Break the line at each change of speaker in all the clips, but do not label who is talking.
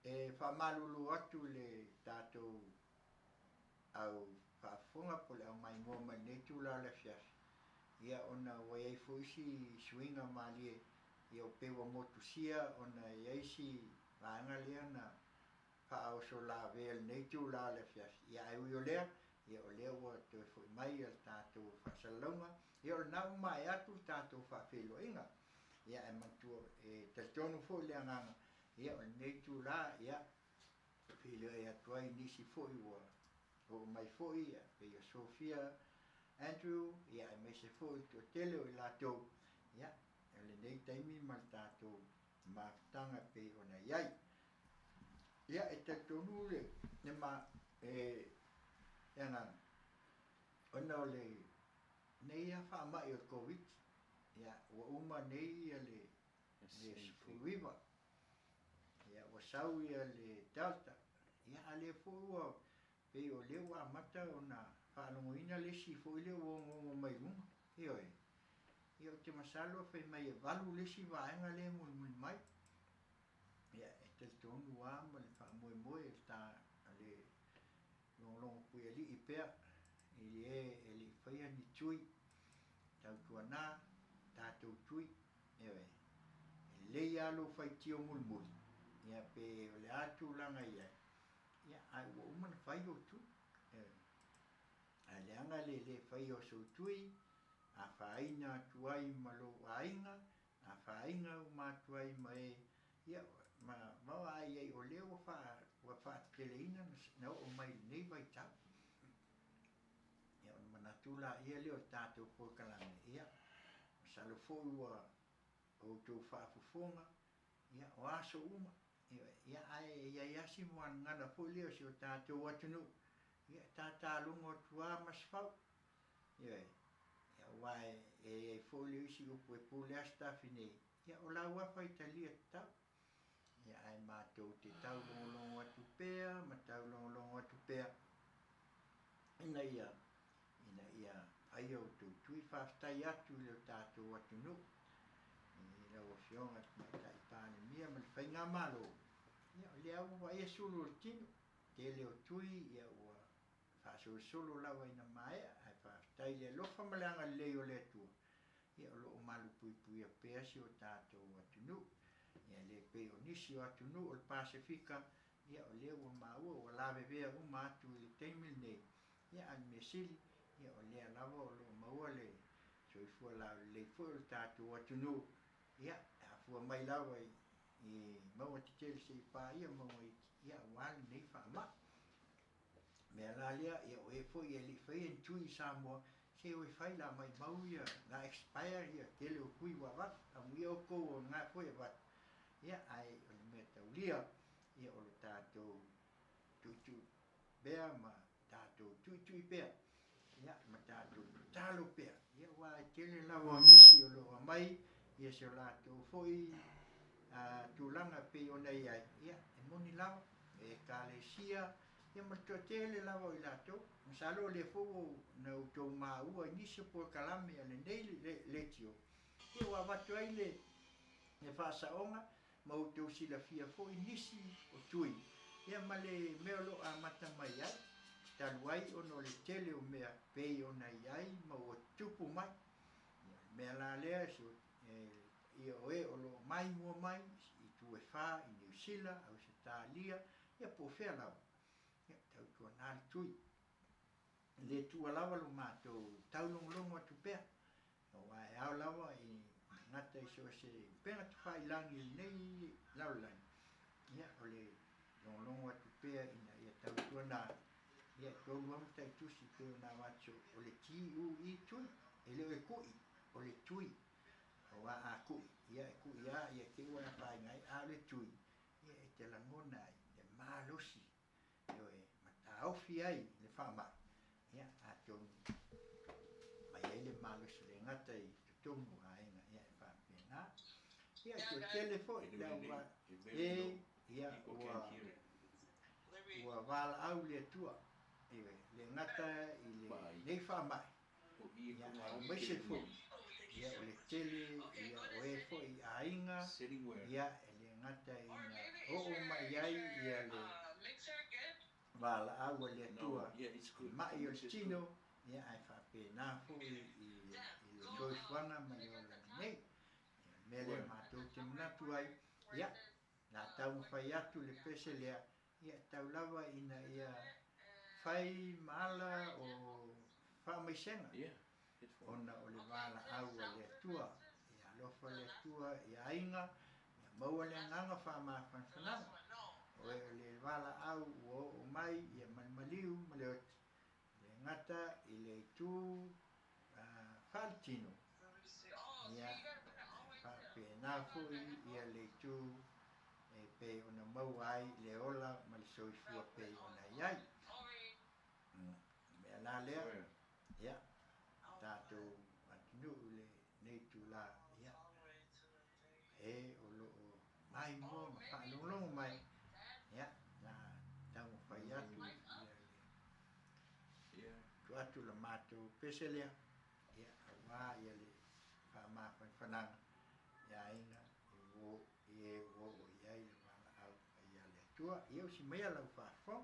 whamalulu atu le tātou au whaafonga po le au mai ngoma nei tūla le Afiafi. Ia ona wai fo isi swinga malie ia o pewa motusia ona iaisi vaanga lea na whaau so la vele nei tūla le Afiafi. Ia ai ui o lea, ia o lea ua toi fo mai al tātou whaasalonga. Ia o nau mai atu tātou whaafelo inga. Ia e mantua teltonu fo lea nganga. Ia o nei tūla ia whileo e atuai nisi fo i ua. O mai fo ia, pe ia Sofia, Andrew, ia e me se fo i to tele o i lātou. Ia, e le nei taimi mal tātou mātanga pe ona iai. Ia e teltonu le, ne ma, nga, ona o le, nei a wha mai o COVID, ia, ua uma nei a le Faiva, ia, ua sau ia le Tautai, ia a le fo ua, pe o leo a mata o na whaanongoina le si fo i leo o ngongo mai runga. Io e. Io te masalo fai mai e valu le si vaenga le mui mai. Ia e te tonu a ma le wha moe moe e ta le longo pui ali i pea. I e li whaia ni tui. Tau tuana, tātou tui. Io e. E le alo fai tio mulmuli. Ia pe o le atu langa ia. Ia ai ua umana whai o tu. A leanga le whai o so tui, a whaina tuai malo ainga, a whainga o mātuai mai, ia mawa ai ai o leo wa wha teleina na o mai nei vai tau. Ia o manatula ia leo tātou Polokalame, ia salo fo ua o tō whaafufonga, ia o aso uma. Ia ai ia yasi mo ngana fo leo si o tātou watunu. Ia tātā lungo tua masfau. Ia wai e fo leo isi upu e pule astafi nei. Ia o la wafa italia tau. Ia ai mātou te tau longo atu pea, ma tau longo atu pea. Ina ia ai au tū tui whaftai atu leo tātou watunu. Ia o Afioga mai tai pāne mia ma le whainga malo. Ia o lea ua e sulu o tino. Te leo tui ia ua whaasolo lawa ina mai. Ai whaftai lea lofa maleanga leo lea tua. Ia o loo malu pui pui a pea si o tātou atunu. Ia le pe o nisi o atunu o le Pasifika. Ia o lea ua maua ua lawe vea uma atu i le teimil nei. Ia an me sili. Ia o lea lawa o loo maua le. So i fua lawe le fua o le tātou atunu. Ia, a fua mai lawa i maua te tele se i pā ia maua ia wali nei whaama. Mea la lea, ia o e fo i e li whai en tui Samoa, se o e whai la mai mau ia, ngā expire ia, tele o kui wa wat, a mui o kou o ngā fo e wat. Ia, ai, o le mea tau lia, ia o le tātou tui bea ma tātou tui bea. Ia, ma tātou talo bea. Ia, wa e tele lawa nisi o loa mai, ia se o lātou foi tūlanga pe o nei ai. Ia, e moni lawa, e kālesia, ia matua tele lawa i lātou. Masalo le fōu na utou māua nisi Polokalame ale nei le tio. Ia wa watu ai le whaasaonga, ma utou sila fia fōu nisi o tui. Ia ma le meolo a mata mai ai, taluai ono le tele o mea pei o nei ai, ma o tupu mai. Mea la lea si o ia o e o lo mai mua mai i tu e wha i New Zealand au se tālia ia po whea lau ia tau tua nāri tui le tua lawa lo mātou taulongolongo atu pea o e au lawa i ngata i so se penga tu whai langi nei laulani ia o le longolongo atu pea ina ia tau tua nāri ia tau luamu tai tusi peo nā wacho o le TUE tui e leo e kui o le tui o a ku ia ku ia ke wa pa ngai a le tui ia te la ngona e malosi yo e mata au fi ai le fama ia a ton mai ele malosi le ngata i tumu ai na ia pa pena ia to telefone la wa ia wa val au le tua le ngata i le fama ia o mese fo ia o le tele ia o e fo i ainga ia e le ngata ina o mai ai ia le wala au le tua mai o tino ia ai fa pe na fo i le soifanga ma le ola nei me le matou te manatu ai ia na tau fai atu le pese lea ia tau lava ina ia fai mala o whaamaisenga ona o le wala au a le tua ia lofa le tua ia ainga ia maua le nganga whaamawhanwhananga o e le wala au o mai ia malmaliu ma le oti le ngata i le tu whaalitino ia whape nā fui ia le tu e pe ona mau ai le ola ma le soifua pe ona iai mea la lea ia tātou atinu le nei tu la ia e o loo mai mo ma whaalonglongo mai ia na tau whai atu ia le tu atu la mātou pese lea ia wā ia le whaamawhai whananga ia inga e o iai le wala au ia le tua ia o si mea lau whaafo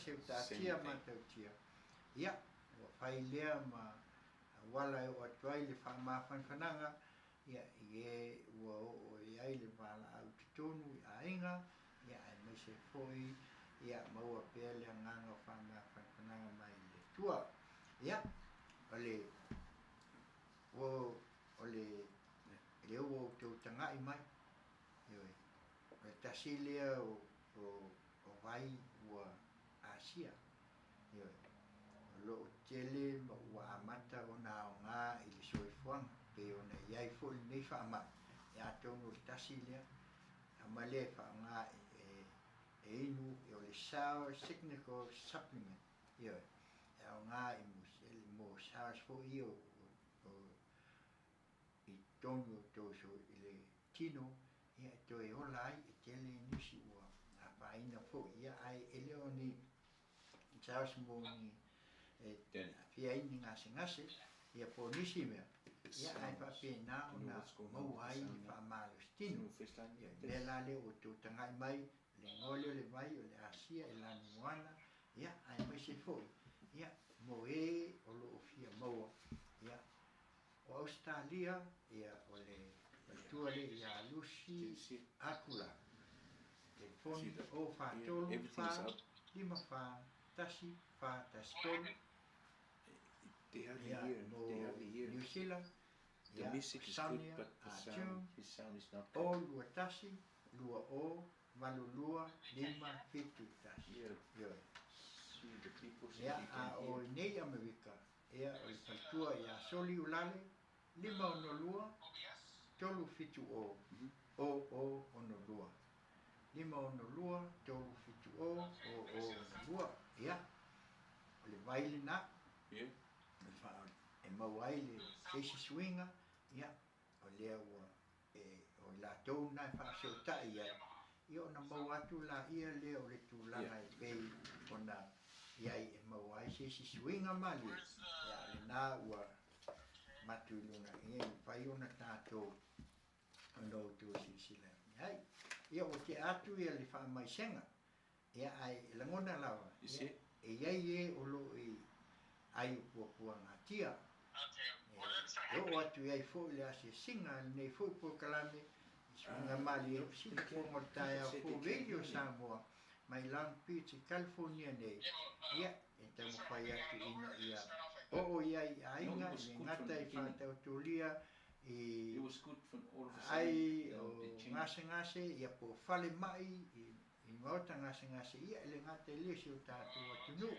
se tatia matautia ia ua fai lea ma wala e o atuai le whaamawhanwhananga ia i e ua o i ai le wala au tutonu i ainga ia ai mai se foi ia maua pea le nganga o whaamawhanwhananga mai le tua ia o le ua tau tangai mai ioi o tasi lea o vai ua Asia ioi lo tele ma ua amata o na o ngā i le soifuanga pe o na iai fo i nei whaama e atonu le tasi lea ma le whaanga e inu i o le sour technical supplement ioi e o ngā i mo sours fo i o i tonu o toso i le tino ia e toi ola ai e tele nisi ua a paina fo ia ai ele o ni sours mo ni fia ini ngase ia po nisi mea ia ai whapena o na mau ai i whaamalo stino ia me la le o tō tangai mai le ngole o le mai o le Asia e la nuana ia ai mai se foi ia mo e o lo fia maua ia o Australia ia o le tua le ia lusi akula le fon o whatolu lima tasi tolu
They have
ia
a year.
mo
They have a year.
New Zealand
The
ia
music is
Samia,
good, but his sound is not
o
good.
lua tasi lua o malulua lima fitu tasi
Yeah.
ioi
See the people say
ia
they
a
can
o
hear.
nei Amerika ia o le faltua ia soli ulale lima onolua tolu fitu onolua lima onolua tolu fitu onolua ia o le vaile na
Yeah.
e mau ai le seisi suinga ia o lea ua o la tou na whaaseotai ia o na mau atu la ia lea o le tūlanga e pei o na ia e mau ai seisi suinga mali ia le nā ua matu iluna ia i whai o na tātou o no tu sisila ai ia o te atu ia le whaamaisenga ia ai langona lawa e iai e o lo i ai pua ngatia o atu iai fo le ase singa nei fo Polokalame sunga mali o si fo mortaia fo radio Samoa mai Long Beach California nei ia e tamo fai atu ina ia o iai ainga i ngata i whātau tulia
It was good from all of a
ai
sudden.
o ngase ia po fale mai i ngota ngase ia le ngata i lesi o tātou atunu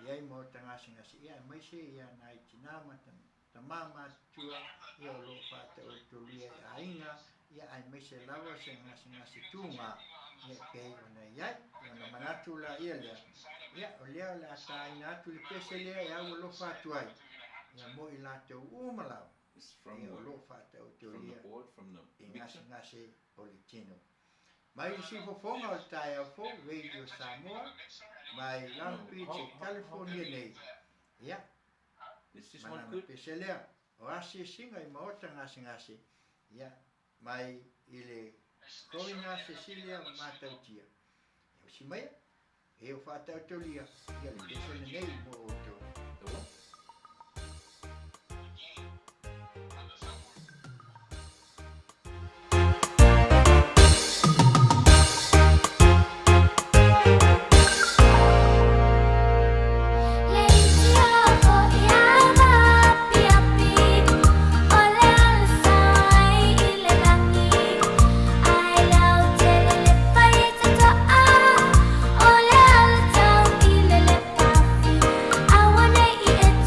iai mo ngase ia mai se ia nai tinama tamama tua ia lo fata o tulia ainga ia ai mai se lava se ngase tunga ia pei ona iai ona manatu la ia ia o lea la taina atu le pese lea ia o lo fatu ai ia mo i latou umala
It's from
ia o lo fata o tulia
the board, from the
i
mixer.
ngase o le tino mai si fofonga o taia fo radio Samoa mai Long Beach California nei ia
Is this one
mana
good?
peselea o ase singa i maota ngase ia mai i le koina Cecilia matautia o si mai e o fata tulia ia le pesele nei mo o to
The what?
I wanna eat it.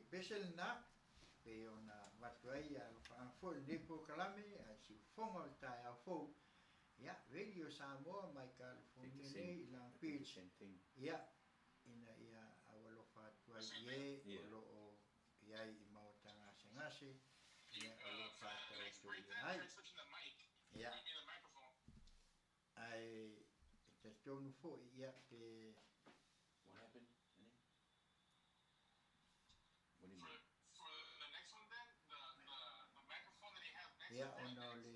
pesel na pe ona matuai a fo le Polokalame a si fonga o tai a fo ya radio Samoa mai California nei la pitch ya ina ia awalo fatua ye lo o ia I mautanga sengase ya lo fatua tu ai ya ai te tonu fo ia pe
What happened? What do you mean?
For the next one then, the microphone that he has next
ya
to
ona le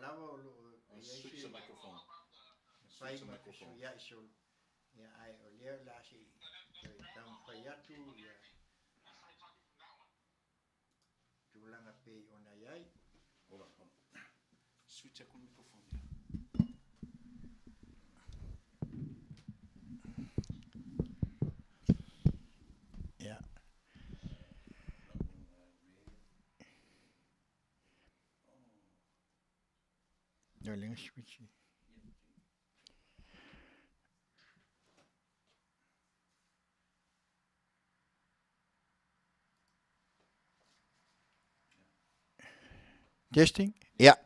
lava lo
Switch the microphone. Switch the
Faiva
microphone.
ya iso ya ai o le la si tam faiatu ya tulanga pe ona yai
Hold on. Switch the microphone.
ya yo le switch testing ya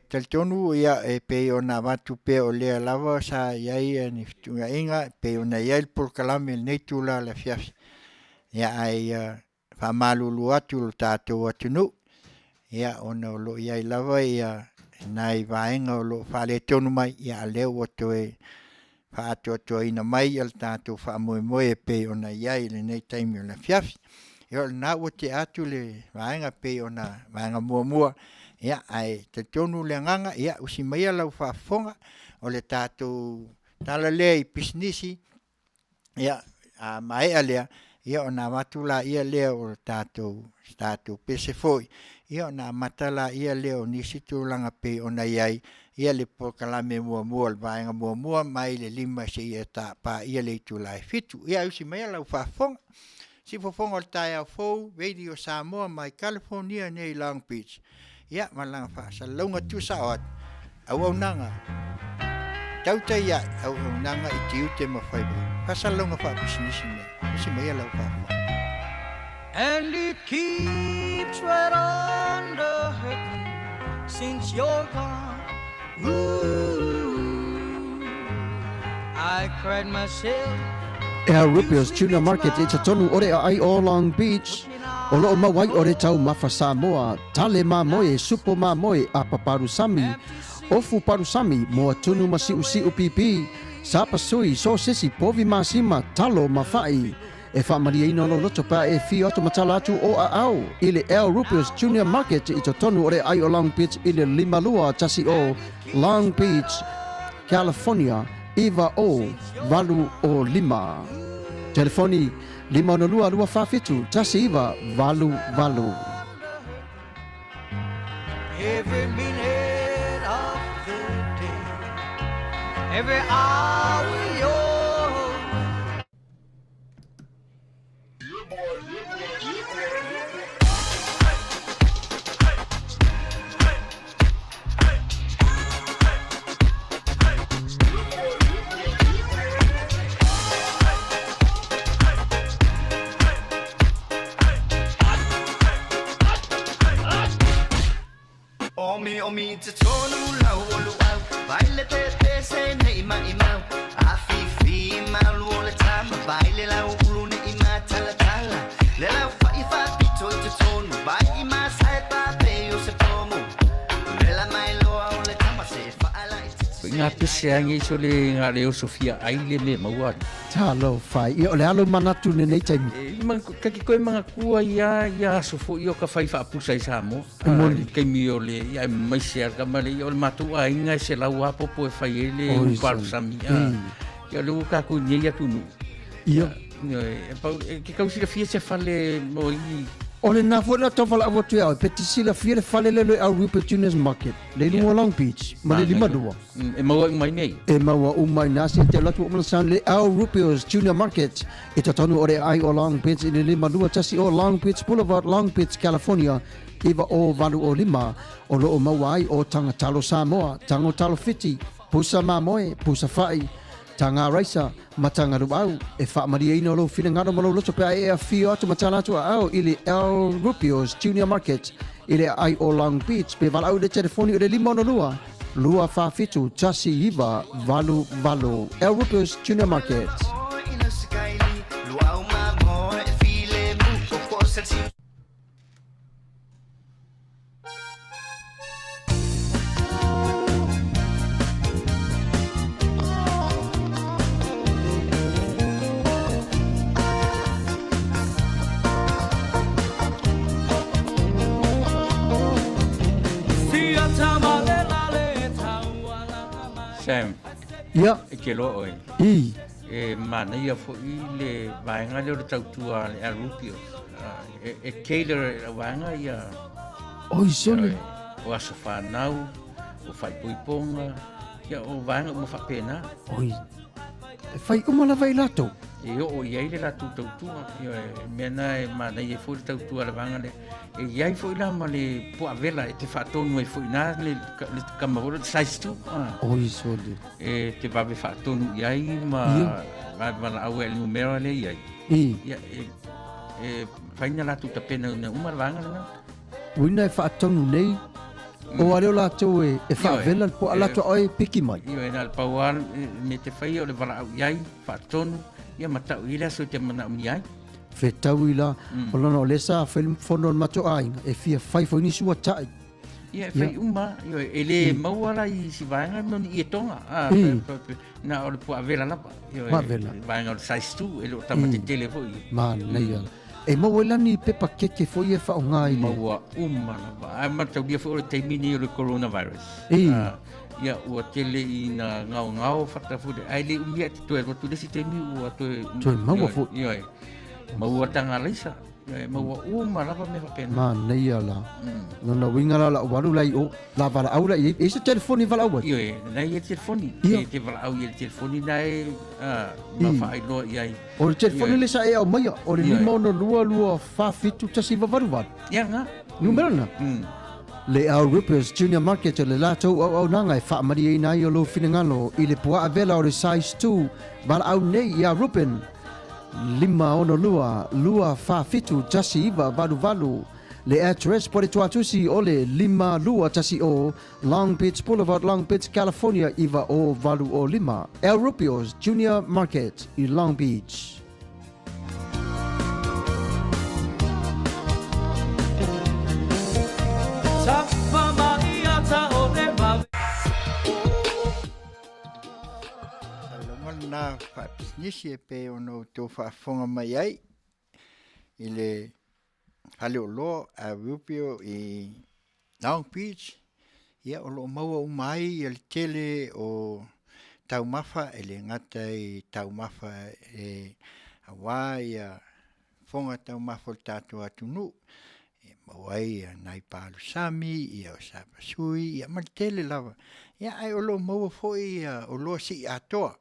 tel tonu ya pe ona watu pe o le lava sa yai ni tunga inga pe ona yai Polokalame nei tula la Afiafi ya ai fa malulu atu tato atunu ya ona lo yai lava ya nai vaenga o lo fa le tonu mai ya le o toe fa to ina mai al tato fa mo pe ona yai le nei taimi la Afiafi yo na o te atu le vaenga pe ona vaenga mua ya ai te tonu le nganga ya usi mai la fa fonga o le tato tala le pisnisi ya a mai ale ya ona matula ia le o tato pese foi ya ona matala ia le o nisi tulanga pe ona yai ia le Polokalame mua le vaenga mua mai le lima se ia ta pa ia le tulai fitu ya usi mai la fa fonga si fofonga o tai a fou radio Samoa mai California nei Long Beach ya malang fa salunga tu saat Auaunaga Tautai ya Auaunaga I Tiute ma Faiva fa salunga fa business nei si mai la fa
And it keeps right on the hurting since you're gone. Ooh, I cried myself.
Rupios Tuna Market i tatonu ore ai o Long Beach. O loo mawai ore tau mafa Samoa, tale mamoe, supo mamoe, a paparusami, ofu parusami, moa tunu masiu pipi, sapasui, so sisi, povi masima, talo mafai. E whaamaria ino no loto pa e fi oto matala atu o a au. Ile Rupios Junior Market i tatonu ore ai o Long Beach ile limalua tasi o Long Beach, California, Iva o valu o lima. Telefoni 502 tasi iva valu.
Every minute of the day, every hour you're
Omi te tonu lau olu au Baile te se ne ima Afiafi malu o le tama Baile lau ulu ne ima tala Le lau faiva pito te tonu Bai ima sae pape o se pomo Le la mai loa o le tama se faala I te
Ngā pese angi so le ngā leo Sofia aile me maua.
Talo fai, i ole alo manatu ne nei taimi.
Kaki koe mga kua ia sofo i o ka whai whaapusa I Samoa. Kei mi o le ia maise arka male i o le matua inga se lau apopo e whai e le uparu sami. Ia le uka ku nye ia tunu.
Ia.
Ke kausira fia se whale mo I
Ole na fo na tofala avo tu au peti sila fia fale le Rupios Junior Market. Le lunga Long Beach, ma le lima dua.
e maua mai nei.
E maua umai nasi te latu umana sound le Rupios Junior Market. I tatonu ore ai o Long Beach i le lima dua tasi o Long Beach Boulevard, Long Beach, California. Iwa o valu o lima. O loo maua ai o tanga talo Samoa, tango talo fiti, pusa mamoe, pusa fai. tanga raisa matanga ruau e fa maria ino lo fina ngaro malo lo pe e afio atu matana tu au ili El Rupios Junior Market ili ai o Long Beach pe val au de telefoni de limono lua fa fitu tasi iva valu El Rupios Junior Market.
Sam.
Ya.
Ke lo oi. Manuia fo I le vaenga le tautua le Rupios. Cater vaenga ia.
Oi sole.
O asofa nau, o fai puiponga, ia o vaenga mo fa pena.
Oi. Fai uma la vai lato.
O iai le la tautua. Mena Manuia fo le tautua le vaenga le. Iai fo ila ma le po avela e te fatonu e fo ina le kamahora size tu.
Oi sole.
Te vave fatonu iai ma la au el numero le iai. Ia faina la tuta pena na uma vanga na.
Uina e fatonu nei. O areo lato e favela po alato oi piki mai.
Io ena al pauar me te fai o le vala au iai fatonu ia matau ila so te mana iai.
Fetau ila o lana o lesa film fono mato ainga e fia fai fo ni sua tai.
Ia fai uma io ele mauala I si vaenga no I tonga na o le po avela lapa io vaenga o size 2 ele o tamate tele foi
man nei e mauala ni pepa keke foi e fa ngai
maua uma lava ai matau dia foi o te mini o le coronavirus ia o tele I na ngau fata fude ai le umia te toe tu desi te mi o to
maua fo
io maua tanga lisa maua uma lava me pena
man nei ala no winga la walu lai o la vala au la e se telefoni vala au
io nei e telefoni te vala au e telefoni nei ma fai lo iai
o le telefoni le sa e au mai o le lima no lua fa fitu tasi valu
ia nga
numero na le El Rupios Junior Market le lato Auaunaga e fa maria ina I lo finangalo I le pua avela o le size 2 vala au nei ia Rupen lima ono lua fa fitu tasi iva valu le address por tuatusi ole lima lua tasi o Long Beach Boulevard Long Beach California iva o valu o lima El Rupios Junior Market I Long Beach.
Na fa nisi pe ono to fa fonga mai ai ile hale o lo a Rupio I Long Beach ia o lo mau mai el tele o taumafa ele ngata I taumafa e Hawaii fonga taumafa tatu atunu e mawai nai palu sami ia o sapasui ia mal tele lava ia ai o lo mau foi o lo si atoa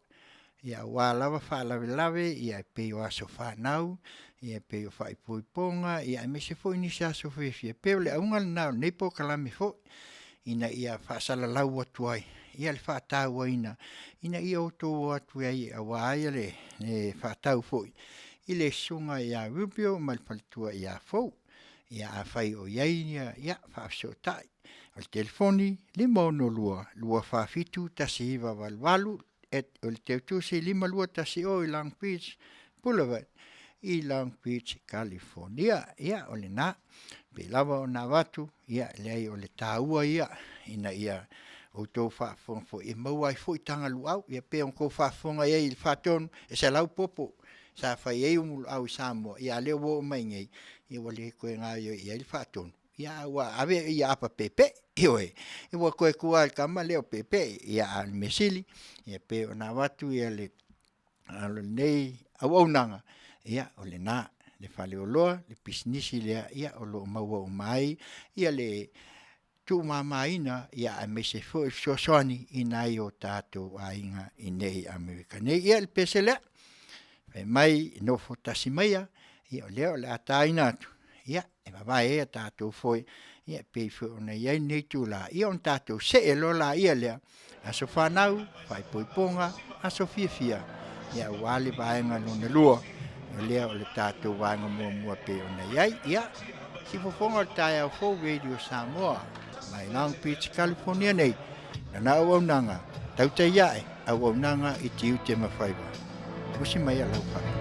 ia wa lava fa lave ia pe o aso fa nau ia pe o fa ipuiponga ia me se foi ni sa so fe pe le ungal na nei Polokalame fo ina ia fa sala lau atuai ia le fa tau ina ia o to atu ai wa ia le fa tau fo ile sunga ia Rupio mal paltua ia fo ia fai o ia fa so tai al telefoni limono lua fa fitu tasiva valvalu o le teutusi lima lua tasi o I Long Beach Boulevard I Long Beach, California. Ia o le na, pe lava o na watu, ia lei o le tāua ia, ina ia o tō whaafonga fo e maua I fo I tanga luau, ia pe on ko whaafonga ia I whaatonu, e sa lau popo, sa whai e umulu au I Samoa, ia leo wo mai ngei, ia wale koe ngā ia I whaatonu. Ia wa ave ia apa pepe iwe iwa koe kua kama leo pepe ia al mesili ia pe ona watu ia le alo nei Auaunaga ia ole na le fale oloa le pisnisi le ia olo maua mai ia le tu mamaina ia a mese fo soani ina o tato ainga inei Amerika nei ia le pesele e mai no fotasimaia ia leo le ataina tu ia e vai e tato foi Ia pe fo ona ia nei tu la ia on tatou se e lo la ia lea. Aso whanau, whai poiponga, aso fia. Ia wale vaenga luna lua. Ia lea o le tātou vaenga mua pe ona iai. Ia, si Fofoga tai au fo Radio Samoa. Mai Long Beach, California nei. Na Auaunaga, Tautai iae, Auaunaga I Tiute ma Faiva. Pusi mai alau whai.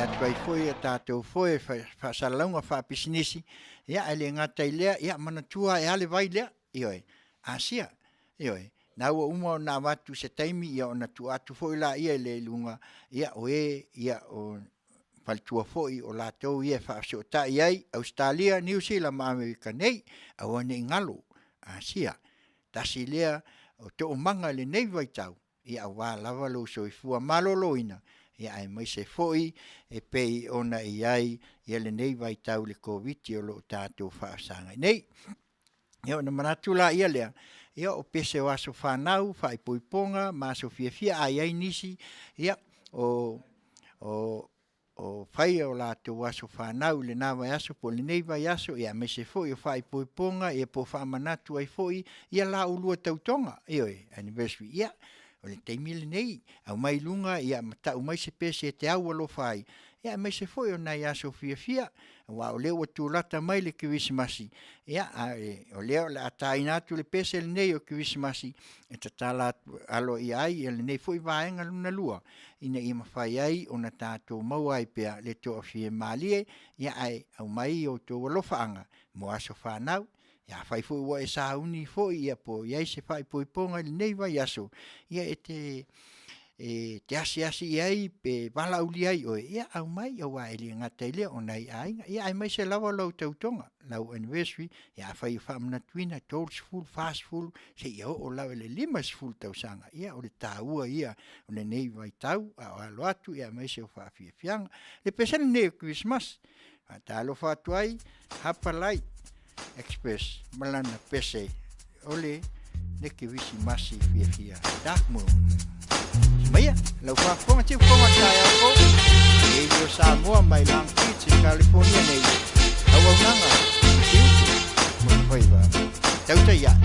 atuai foi tātou foi whasalaunga whapisinisi, ia ele ngatai lea, ia manatua e ale vai lea, ioi, asia, ioi, nau uma o nā watu se taimi, ia o na tu atu foi la ia le lunga, ia oe, ia o palitua foi o lātou ia whaasota iai, Australia, New Zealand, Amerika nei, au ane ngalo, asia, tasi lea, o te o manga le nei vai tau, ia wā lava lo so i fua maloloina, ia ai mai se foi e pei ona iai ia le nei vai tau le COVID o lo tātou whaasanga nei. Ia ona manatu la ia lea, ia o pese o aso whanau, whai poiponga, maso fiafia ai ai nisi, ia o whai o la te waso whanau le nawa aso po le nei vai aso, ia mai se foi o whai poiponga, ia po whamanatu ai foi, ia la ulua tautonga, ioi, anniversary, ia, o le teimile nei, au mai lunga, ia matau mai se pese e te au alo whai, ia mai se foi o nai aso fia, wa o leo tu lata mai le kiwisimasi, ia o leo le atai natu le pese le nei o kiwisimasi, e tatala alo i ai, le nei foi vaenga luna lua, ina ima whai ai, o na tātou mau ai pea le to afie malie, ia ai au mai o to walofaanga, mo aso whanau, ia whai fui wa e sauni foi ia po iai se whai poiponga le nei vai aso ia te asi iai pe wala uli ai oe ia au mai au wa ili ngata ilia o nei ainga ia ai mai se lawa lau tautonga lau anniversary ia whai whamna tuina tolls full fast full se ia o lau ele limas full tausanga ia o le tāua ia o le nei vai tau a alo atu ia mai se o whaafiafianga le pesana nei o Christmas ta alo whatuai hapalai Express malana pese ole neki visi masi fia dak mo maya lau fa fonga ti fonga taya ko e yo Samoa mai lang Tiute California nei Auaunaga Tiute mo Faiva Tautai ya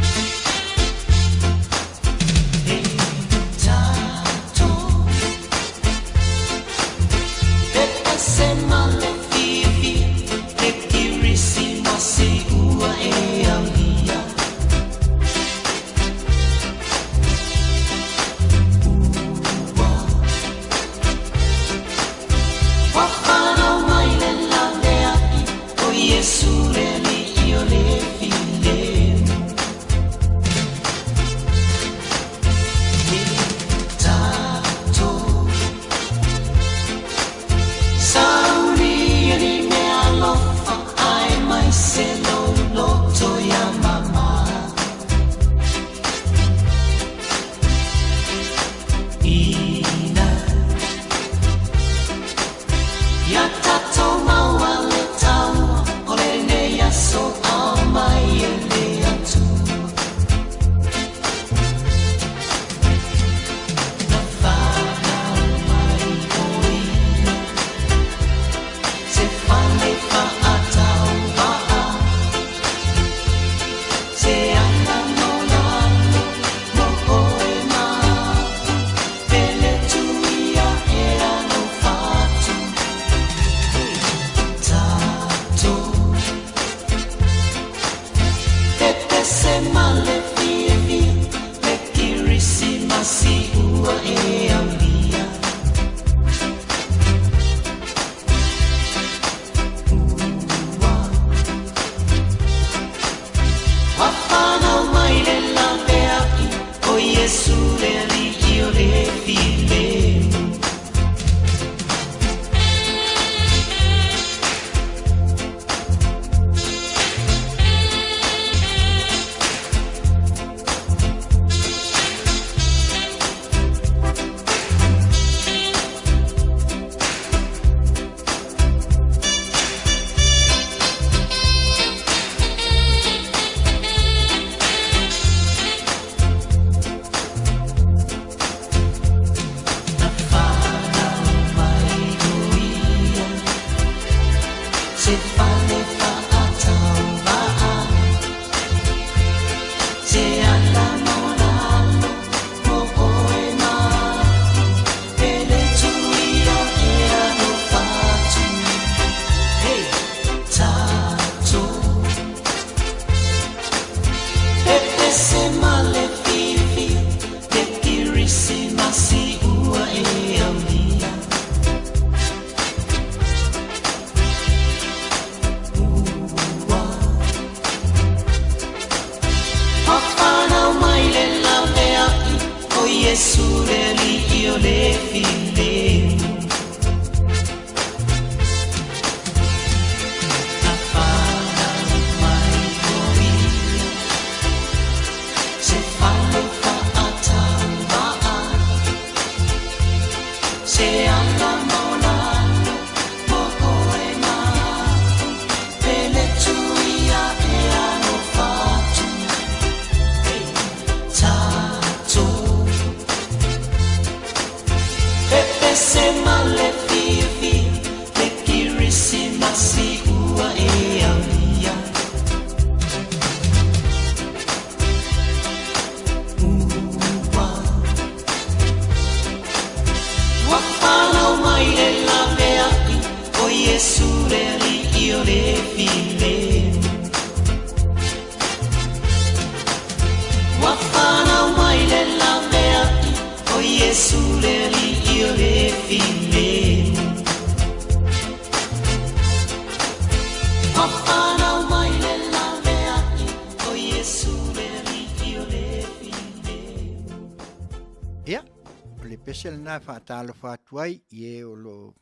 pese na whaatalo whaatuai ie o lo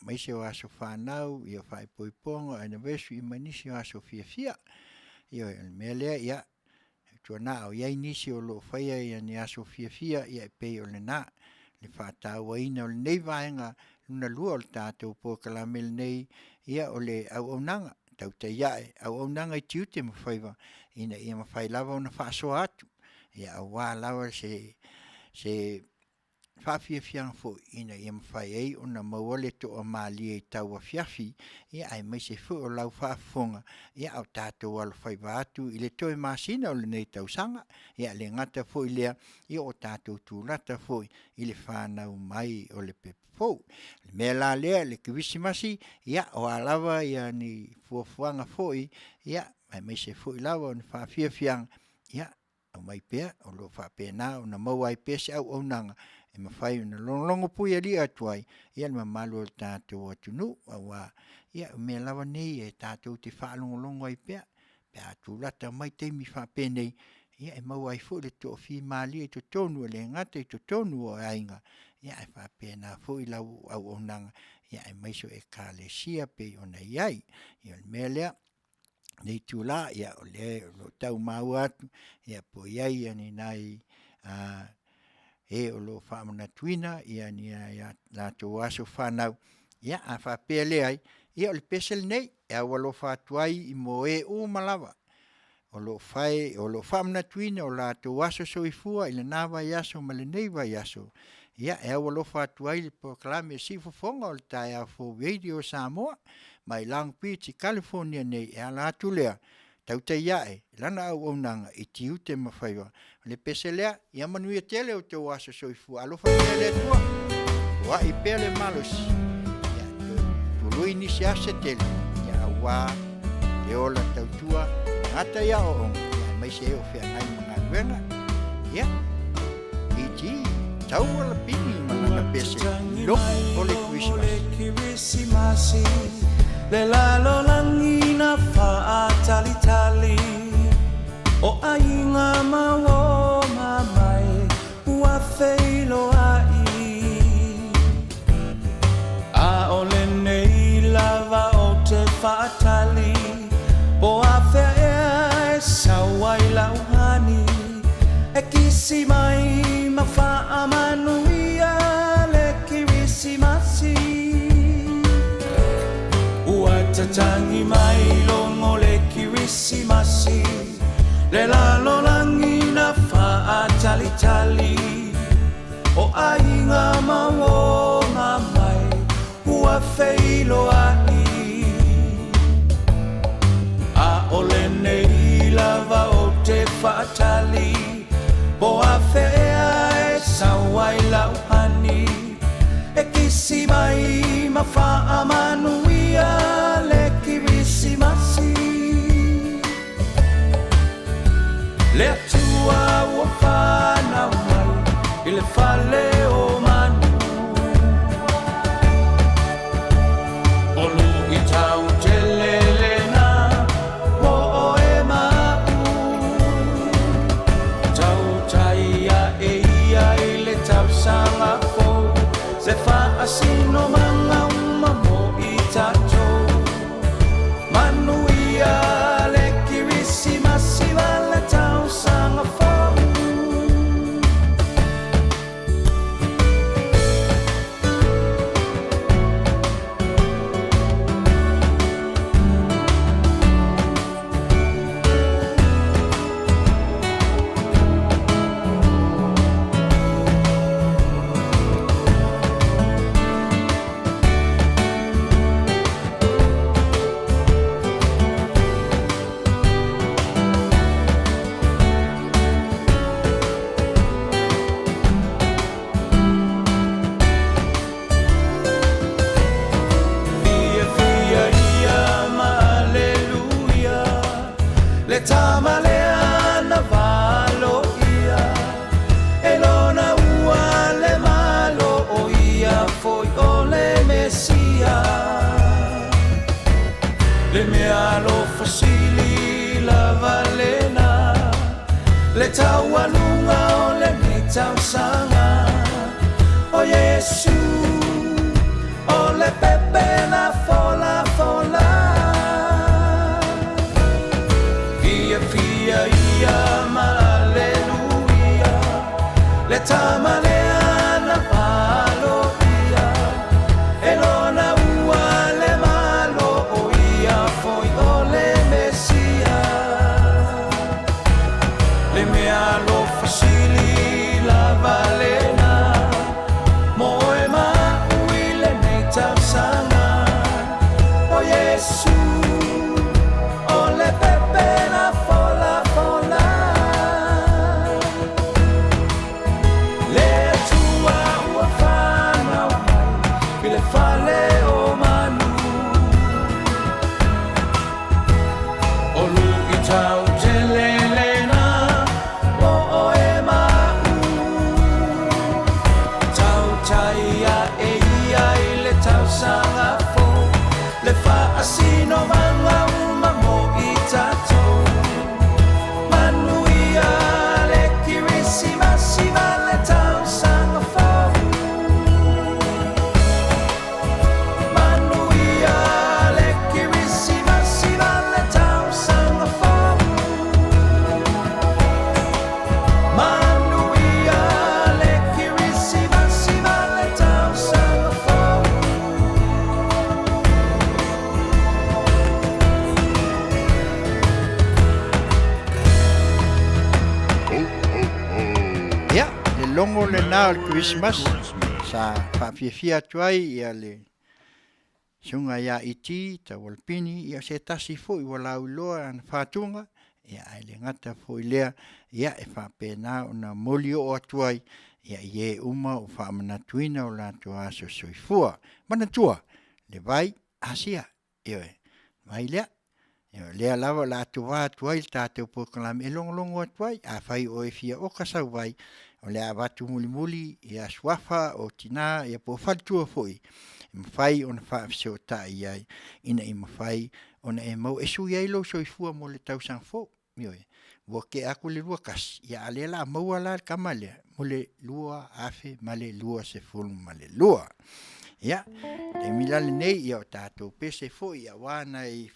maise o aso whanau ia whaipoiponga anniversary manisi o aso fiafia ia mea lea ia tuana o iai nisi o lo whaia ia ni aso fiafia ia pei o le na le whaatau aina o le nei vaenga luna lua o le tātou Polokalame nei ia o le Auaunaga Tautai iae Auaunaga I Tiute ma Faiva ina ia ma whai lava ona whaasoa atu ia awa lava se whaafiafianga fo ina ia mawhai ei ona mauole to o maali e tau Afiafi ia ai mai se fu o lau whaafonga ia au tātou alo Faiva atu I le toe Masina o le nei tausanga ia le ngata fo I lea ia o tātou tūlata fo I le whanau mai o le pepefou le mea la lea le kiwisimasi ia o alawa ia ni fuafuanga fo ia ai mai se fu I lava o ni whaafiafianga ia au mai pea o lo whaapena o na mauai pea se Auaunaga e mawhai o na longo pui ali atuai ia ni mamalu o tātou atunu awa ia mea lawa nei e tātou te whaalongolongo ai pea pea tūlata mai teimi whaapenei ia e mauai fu le to fi mali e to tonu le ngata I to tonu o ainga ia e whaapena fu I lau Auaunaga ia e maiso e kālesia pe o na iai ia mea lea nei tula ia o le lo tau mau atu ia po iai ani nai e o lo whaamana tuina ia ni ia nātou aso whanau ia a whapea le ai ia o le pesel nei e awa lo whatuai I mo e o malawa o lo whaamana tuina o lātou aso soifua I le nāwa iaso ma le neiwa iaso ia e awa lo whatuai le Polokalame si Fofogaina o le tae a fo radio Samoa mai Long Beach, California nei e ala atu lea Tautai iae lana Auaunaga I Tiute ma Faiva le pese lea ia Manuia tele o tau aso soifua alofa mea le tua wa I pea le malosi ia tului nisi ase tele ia awa le ola tautua ngata ia o onga ia mai se o fea ngai mga luenga ia iti tau ala pini malana pese lok o le Christmas
le lalo langina faatali-tali o ainga mawo mamai ua feilo ai a ole nei lava o te faatali po a fea e sawai lauhani e kisi mai ma faa Manuia le kirisimasi tatangi mai longo le kirisimasi le lalo langina faatali-tali o ainga mawo mamai ua feilo ai a ole nei lava o te faatali po a fea e sawai lauhani e kisi mai ma faa Manuia le atua ua whanau mai I le whale o manu olu I tau te lelena mo o e mau Tautai e ia I le tau sanga fo se whaasino manga uma mo I tatou Manuia le kirisimasi wale tau sanga fau le mea lo fasili la valena le tau alunga o le me tau sanga O Yesu, o le pepe na fola fola. Fia fia ia ma aleluia, le tamalea malo ia, elona ua le malo o ia foi o le Mesia. Le mea lo fasili la valena, moe ma uile nei tausanga. O Yesu, o le pepe na fola fola. Le tua ua whana wai, i le fale o manu. O lu i tau te lelena, o e mau. Tautai e ia i le tausanga fo, le whaasino manga umamo i tatou. Manuia le kirisima sima le tausanga fo. Manuia le kirisima sima le tausanga fo. Manuia le kirisima sima le tausanga fo.
Ia, le longo le nā o Christmas, sa whaafiafia tuai ia le sunga ia iti, ta walpini, ia se tasi fo i walau loa ana whātunga, ia ai le ngata fo i lea, ia e whapena o na moli o atuai, ia ie uma o whaamanatuina o la tua aso soifua. Manatua, le vai, asia, ia vai lea, lea lava la atua atuai, le tātou Polokalame e longolongo atuai, a whai o e fia o kasau vai, o le avatu muli muli, ia swafa o tina, ia po whaltua foi. Mawhai o na whaafiseo tai ai, ina i mawhai o na e mau e sui ai lo soifua mo le tausang fo. Mioe, wa ke aku le lua kas, ia ale la maua la kamalea, mo le lua afe, ma le lua se fulu, ma le lua. Ia, te milale nei, ia o tātou pese fo, ia wana i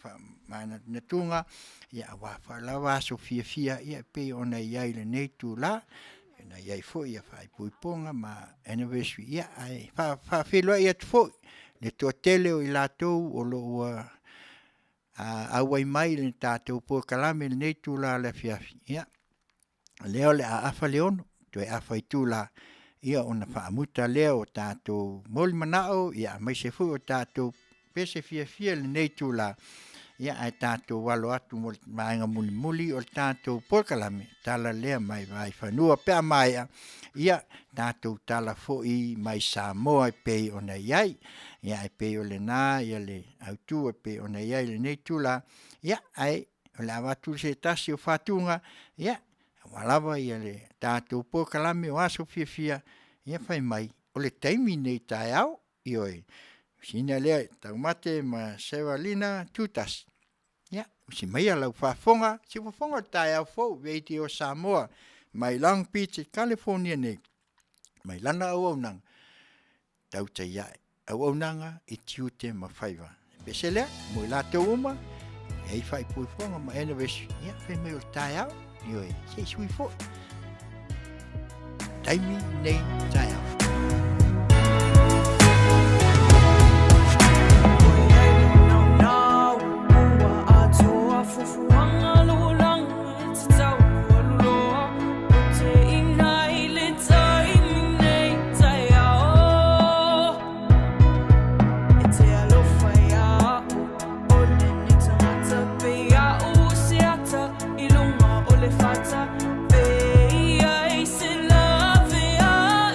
mana natunga, ia wa whalawa aso fia fia, ia pe ona iai le nei tu la, na iai fo ia whai puiponga ma anniversary ia ai whawhelua ia tu fo le toa tele o i lātou o lo ua awai mai le tātou Polokalame le nei tūla le Afiafi ia leo le a afa leono tu e afa i tūla ia o na whaamuta leo o tātou moli manao ia mai se fu o tātou pese fia fia le nei tūla ia ai tātou walo atu maenga muli muli o tātou Polokalame tala lea mai vai whanua pea maia ia tātou tala foi mai Samoa e pei o nei ai ia e pei o le nā ia le autu e pei o nei ai le nei tula ia ai o le awatu se tasi o whatunga ia walawa ia le tātou Polokalame o aso fia fia ia whai mai o le taimi nei tai au ioi sina lea taumate ma sewalina tutas. Ya, si mai lau whafonga, si whafonga tai au fau, veiti o Samoa, mai Long Beach, California nei, mai lana Auaunaga, Tautai ia, Auaunaga i Tiute ma Faiva. Pese lea, mo i lātou uma, hei whai puifonga ma anniversary, ia, whai mai o tai au, ioi, sei sui fo. Taimi nei tai au.
Fata, vei ai se la vea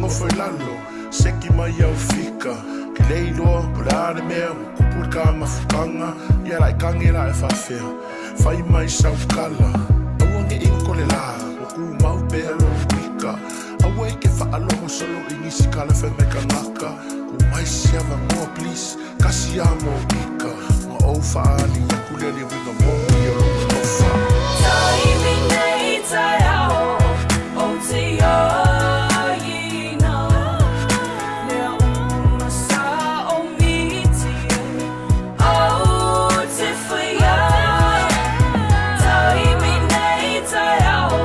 ma foi lalo seki mai au fika ke leilo pulare mea kupurka mafukanga ia lai kangi la e whawhea whai mai sau kala auange ingo le la o ku mau pea lo wika awe ke whaaloho solo inisi kala whemeka ngaka ku mai siava ngoa please kasi amo ika ma o whaali ya kulele winga mongi o lo wha
Taimi nei tai ao o te aina Nea umasa o miti au te whaia Taimi nei tai ao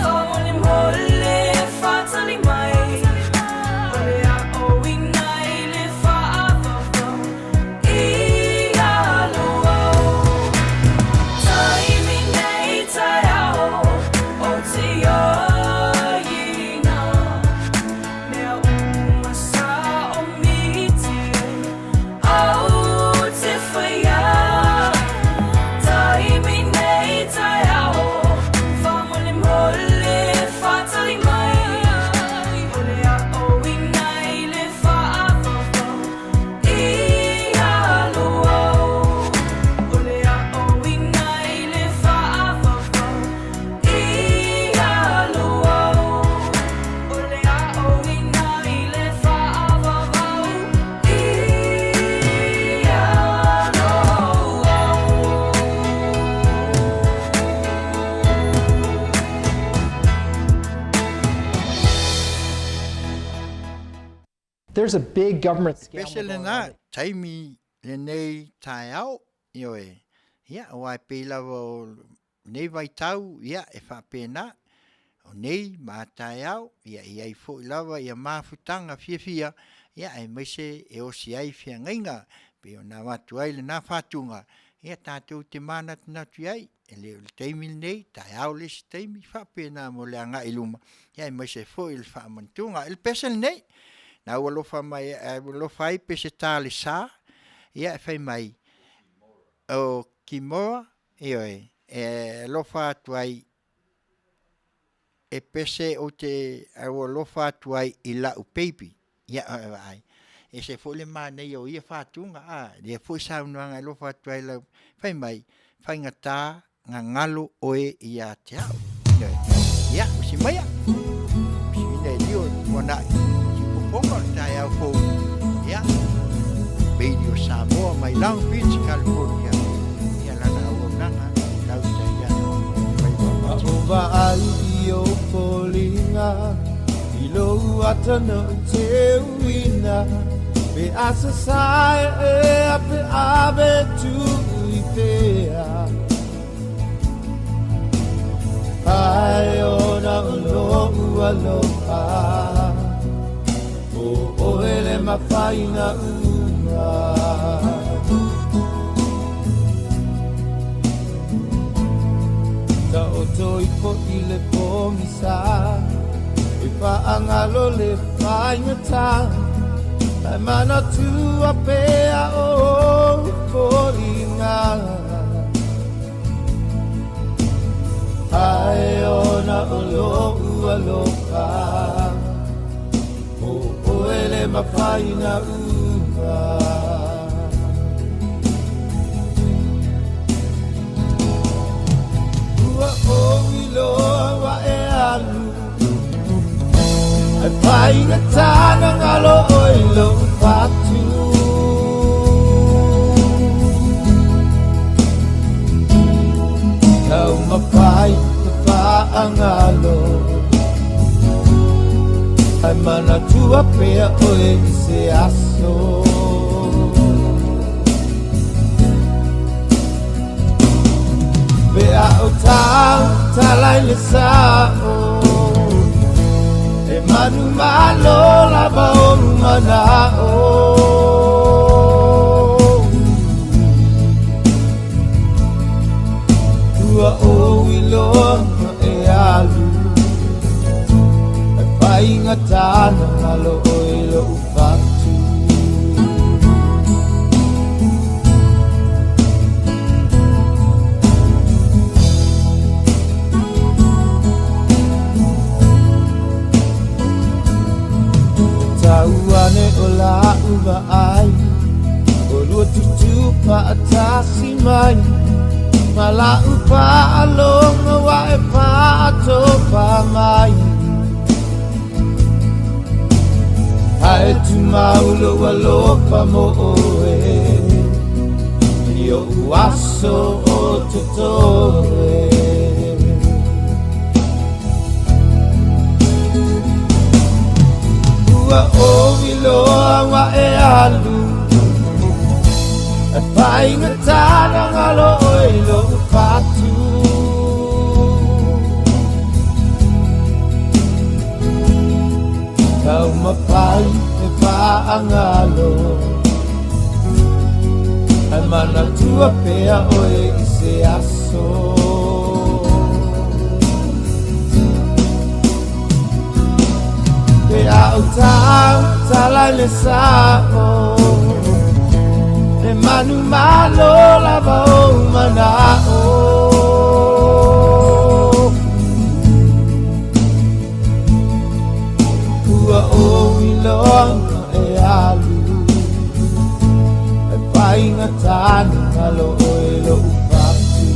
whamole mole whatali mai Ole a o inai le whaavava I aloa Taimi nei tai ao o te aina Nea umasa o miti au te whaia Taimi nei tai ao whamole mole whatali mai Ole a o inai le whaavava I aloa Ole a o inai le whaavava I aloa Ole a o inai le whaavava
There's a big government scandal
Special
going
na
on.
taimi le nei tai au io e ia o ai pela o nei vai tau ia e fa pena o nei ma tai au ia i fo lava ia mafutanga fia ia e mese e o si ai fia ngainga pe o na watu ai le na fatunga ia tātou te mana na tu ai e le taimi nei tai au le si taimi fa pena mo le anga iluma ia e mese fo il fa mantunga il pesel nei na ua fa mai lo fai pese tale sa ia fai mai o kimoa e lo fa tuai e pese o te lo fa tuai ila u baby ia ai e se fo le mana io ia fa tunga le fo sa unanga lo fa tuai la fai mai fai ngata ngalo oe ia te au ia si mai si ne dio ona Fofogaina tai au fo ia Radio Samoa mai Long Beach California ia lana Auaunaga Tautai ia
Ova ai I o polinga I lou atana te uina Pe asa sae e ape ave tu I pea Ai ona ulo aloha O ele mafaina una Ta o toi po I le pomisa E paangalo le whaingata Ai mana tua pea o polinga Ai ona olo aloha ele mafaina uva Ua o iloa wa e alu Ai paina tana ngalo o ilo patu Kau mapai te paangalo Ai mana tua pea oe I se aso Pea o tau talai le sao E manu malo lava o manao Tua o iloa e alu Ingatan ngalo oilo ufatu Tauane o la uva ai o lua tutu pa atasi mai mala upa alonga wa e pato pa mai Hae tu maulo walo pa mo oe Yo uaso o tutoe Ua o iloa wa e alu E pai ngatana ngalo oe lo patu Kau mapai e paangalo Ai mana tua pea oe i se aso Pea o tau talai le sao E manu malo lava o manao Ua o ilonga e alu E painga tanu malo o e lo upatu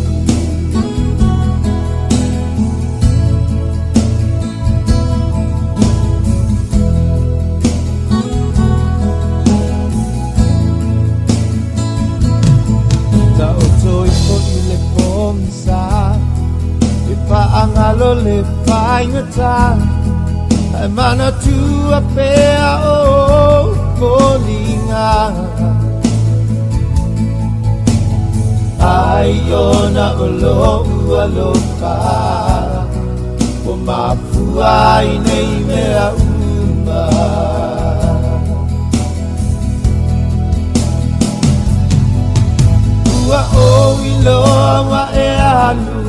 Ta o toi ko i le pomsa E paangalo le painga tanu Ai mana tua pea o kolinga Ai ona o lo ua loka O mafuai nei mea uma Ua o iloa wa e alu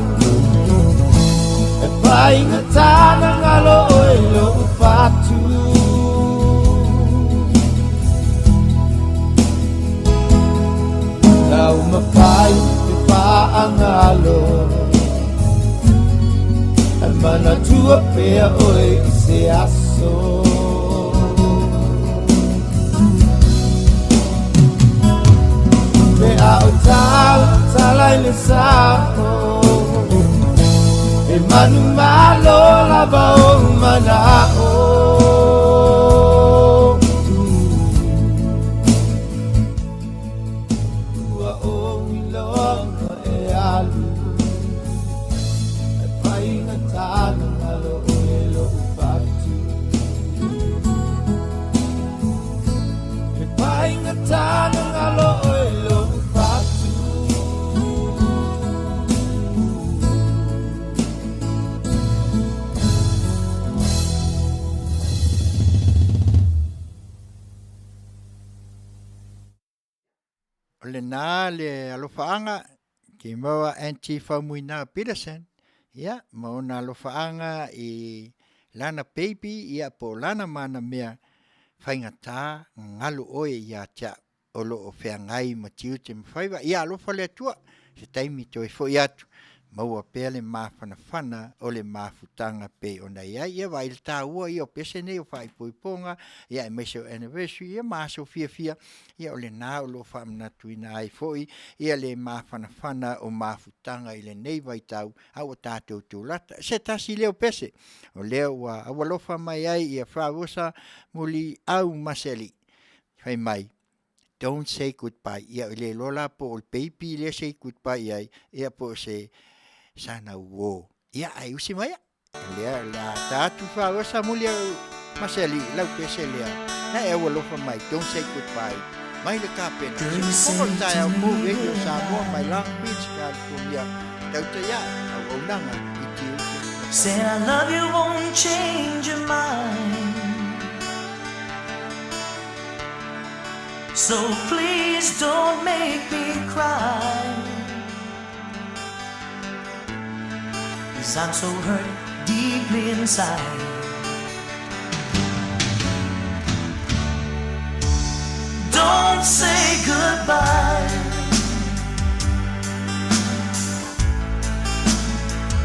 E pai ngatana ngalo oe lo patu Lau mapai e paangalo E mana tua pea oe i se aso Pea o talai le sao E manu malo lava o manao Ua o ilonga e alu E painga tana malo o e lo upatu E painga tana malo o e lo upatu
O le nā le alofaanga ki maua anti-faumuina Peterson ia ma ona alofaanga i lana baby ia po lana mana mea whaingatā ngalo oe ia tia o loo whiangai ma Tiute ma Faiva ia alofa le atua se taimi toi fo i atu maua pea le mawhanawhana o le mawhutanga pe o nei ai ia vai le tā ua ia o pese nei o whai poiponga ia e meso anniversary ia maso fia ia o le nā o lo whaamnatuina ai foi ia le mawhanawhana o mawhutanga i le nei vai tau au o tātou tūlata se tasi leo pese o leo wa awalofa mai ai ia whausa muli au maseli whai mai don't say goodbye ia le lola po o baby le say goodbye ai ia po se sana wo ia ai usi mai le la tatu fa sa mulia maseli lau pese le na e wo lo fa mai don't say goodbye mai le kapen ko ta ya mo ve yo Samoa mai long beach ka kumia Tautai Auaunaga i Tiute
Say I love you won't change your mind So please don't make me cry 'Cause I'm so hurt deeply inside Don't say goodbye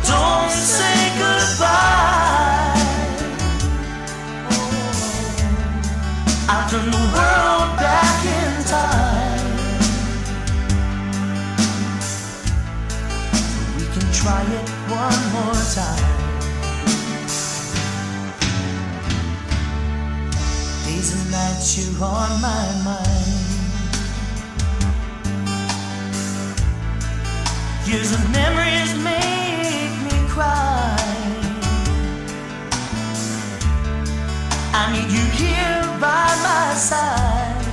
Don't say goodbye turn the world back in time. We can try it one more time. Days and nights you're on my mind. Years of memories make me cry. I need you here by my side,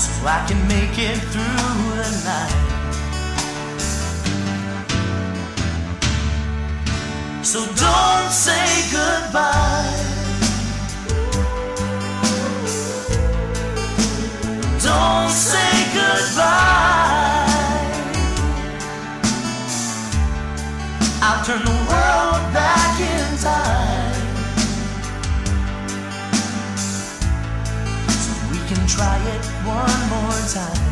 so I can make it through the night. So don't say goodbye. Don't say goodbye. I'll turn the world back in time, so we can try it one more time.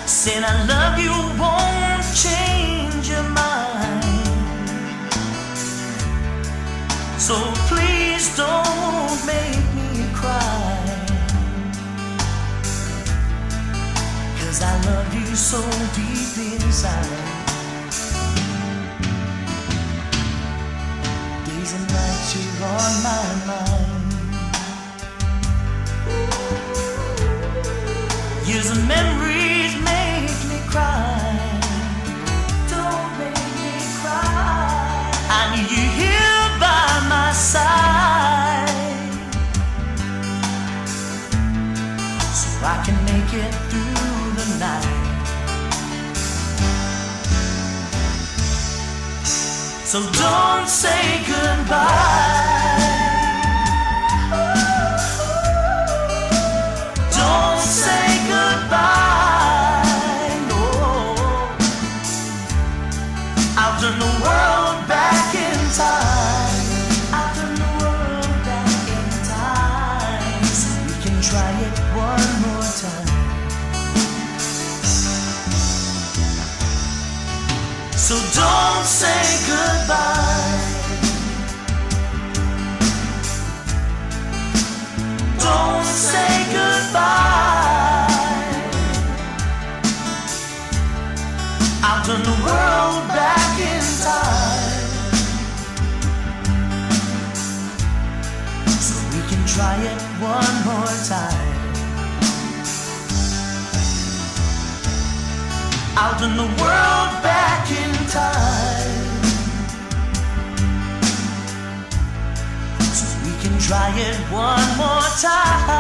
Saying I love you won't change your mind, so please don't make me cry, 'cause I love you so deep inside. Days and nights you're on my mind. Years of memories make me cry. Don't make me cry. I need you here by my side, so I can make it through the night. So don't say goodbye. Don't say goodbye, no. I'll turn the world back in time. I'll turn the world back in time, so we can try it one more time. So don't say goodbye. Don't say goodbye. I'll turn the world back in time, so we can try it one more time. I'll turn the world back in time, so we can try it one more time.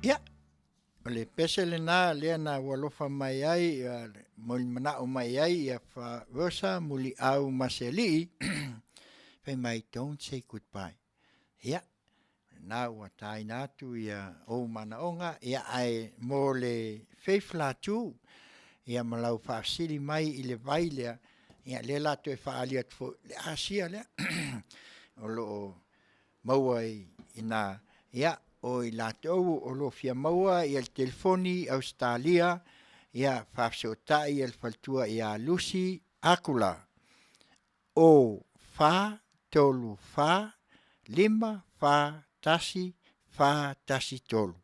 Ia, o le pesele nā lea nā walofa mai ai, moli mana o mai ai, ia wha rosa muli au maseli, whai mai don't say goodbye. Ia, nā ua tai nātu ia o mana onga, ia ai mō le whewhla tū, ia malau whaasiri mai i le vai lea, ia le lato e whaali atu fo, le asia lea, o lo maua i nā, ia, o i latou o lo fia maua i al telefoni Australia, ia whaasotai i al faltua i a Lucy Akula, o wha tolu wha, lima wha tasi tolu.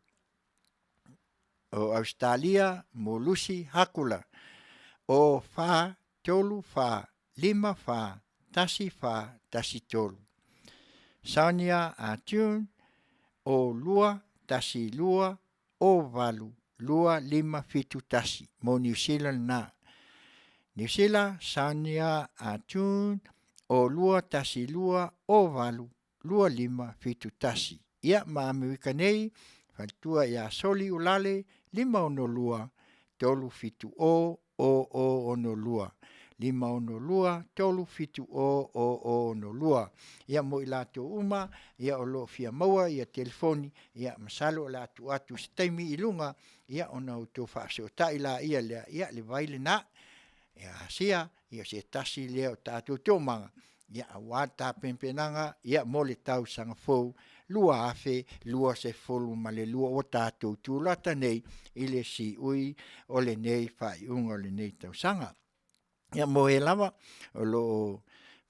O Australia mo Lucy Akula, o wha tolu wha, lima wha tasi tolu. Sonia a June, o lua tasi lua, o valu lua lima fitu tasi, mo New Zealand na. New Zealand, Sonia a June, o lua tasi lua, o valu lua lima fitu tasi. Ia ma Amerika nei, whantua ia soli ulale, 5 tolu fitu o ono lua. 5 tolu fitu o ono lua. Ia mo ilato uma, ia olo fia maua, ia telefoni, ia masalo la atu staimi ilunga, ia ona uto whaaseo taila ia lea, ia le vaile na, ia sia, ia se tasi lea o tātou tōmanga. Ia awata pempenanga, ia mole tau sanga fou, lua afe, lua se folu ma le lua o tātou tūlata nei, ile si ui, o le nei whai unga o le nei tau sanga. Ia mo e lava, o lo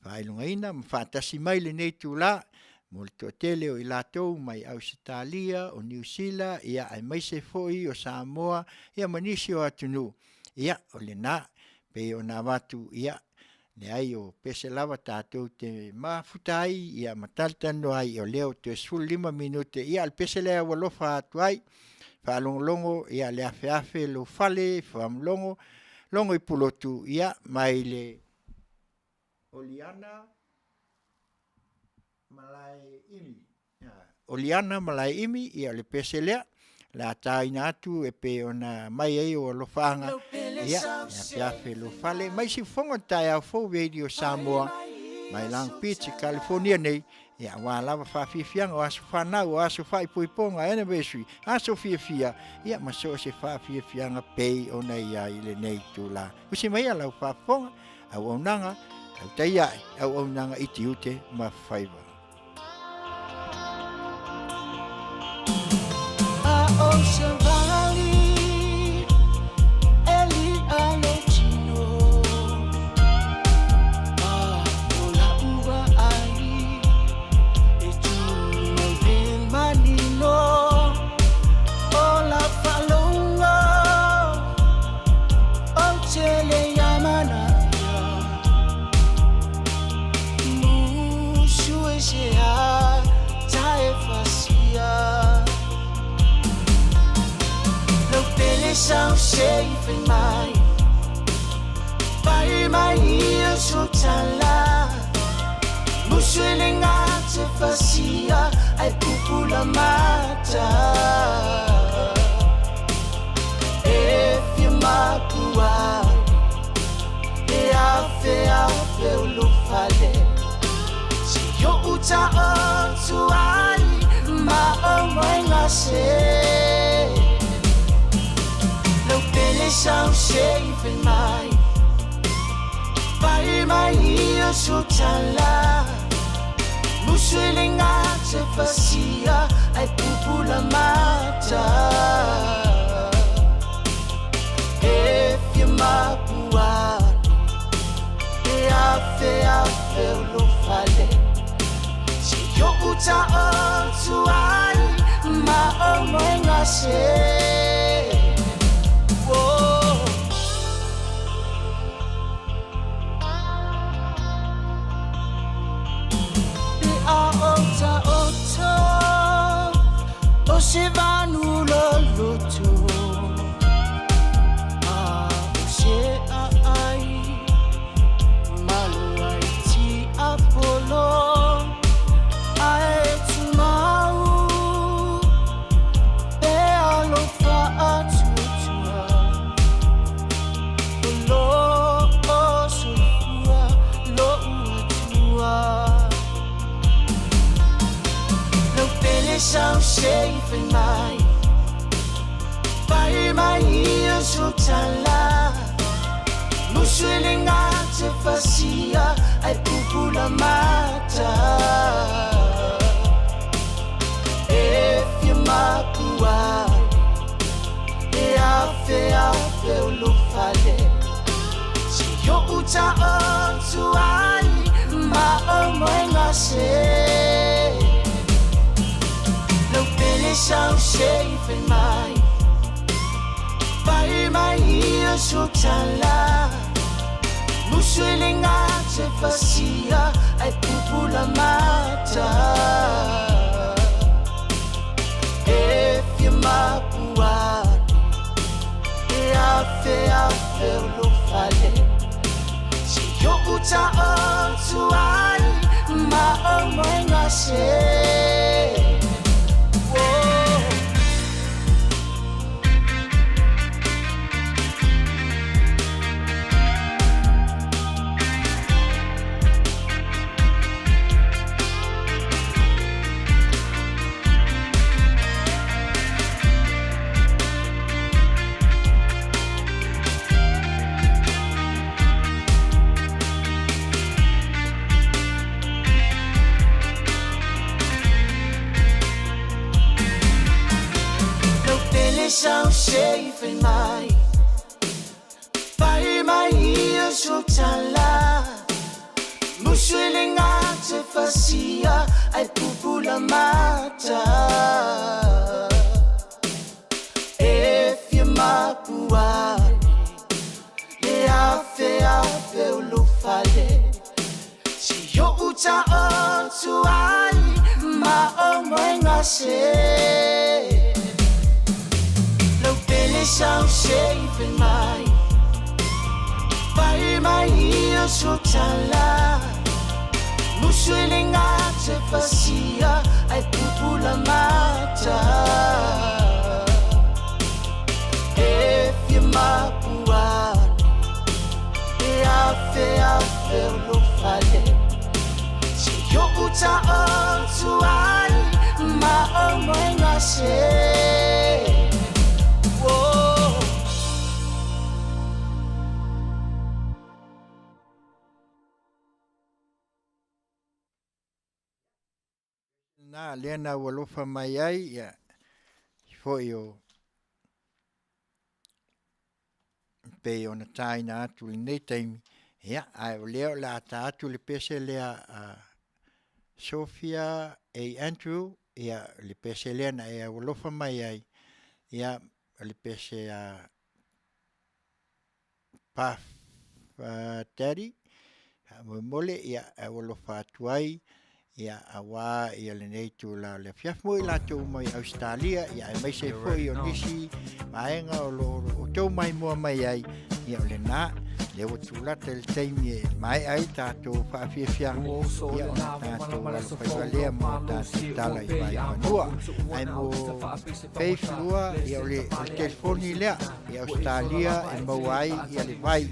whailunga ina, mwhatasi mai le nei tūla, mo le tōtele o i lātou mai Ausitalia, o New Zealand, ia ai mai se foi o Samoa, ia manisi o atunu. Ia o le nā, pe o nā watu, ia, ne ai o pese lava tātou te mafutai, ia mataltano ai o leo te 5 minute, ia al pese lea walofa atu ai, whalongolongo, ia le Afiafi lo fale, whamlongo, longo i pulotu, ia mai le Oliana Malai Imi. Oliana Malai Imi, ia le pese lea, la taina atu e pe ona mai ei o lofanga, ia, Afiafi lo fale, mai si fonga tai au fo radio Samoa, mai Long Beach, California nei, ia wālawa whawhiwhianga o aso whanau, o aso whaipoiponga anniversary, aso whiawhia, ia maso se whawhiwhianga pei o nei ai le nei tūla. Usi mai alau whawhonga, Auaunaga, Tautai ai, Auaunaga i Tiute ma Faiva.
Ocean Valley, Eli Alotino, Ola Ai, Etuno Bin Manino, Ola Falonga, Ochele Yamanaya, Mushu Eshea, Taefasia. So safe in mine, by my ears to tala, Muswiling out to Fasia, I pupula mata. If you makua, Afe Lufale, si yo uta on to I, my say. So safe in mine, by my ears to tala, Muswiling out to Fasia, I pupula mata. If you mapua, Afe Lufale, si yo uta on to I, my say. Osevanu loloto, ose ai, maluai ti Apollo, aetumau, be alofa atutua, lo osufua, lo utua. So safe in mine, by my ears to tala, Muswiling out to Fasia, I pupula mata. If you mapua, Afe Lufale, si yo uta on to I, say. So safe in mine, by my ears to tala, Muswiling out to Fasia, I pupula mata. If you mapua, Afe Lufale, si yo uta on to I, Sao safe mai Pai mai ia sotala Musulinga te fasia ai pupula mata If you mapuane Le afe ulufale Si yo uta ontu ai Ma o mwenga se Sao safe in my Pai mai ia sotala Musulinga te fasia ai pupula mata If you mapuane E afe ulufale Si yo uta ontu ai Ma o mwenga se
Na lena walofa mai ai ya foi o pe ona taina atu nei taimi ya ai leo la ta atu le pese le a Sofia e Andrew ya le pese le na e walofa mai ai ya le pese a pa daddy mole ya walofa atuai ia awa ia le nei tu la le fiafo i la tu mai Australia ia mai se foi o nisi maenga o lo o tau mai mo mai ai ia le na le o tu la tel taimi mai ai ta tu fa fiafia ia o ta tu la fa le mo ta tala i vai Manua ai mo face lua ia le telefoni le ia Australia e mo ai ia le vai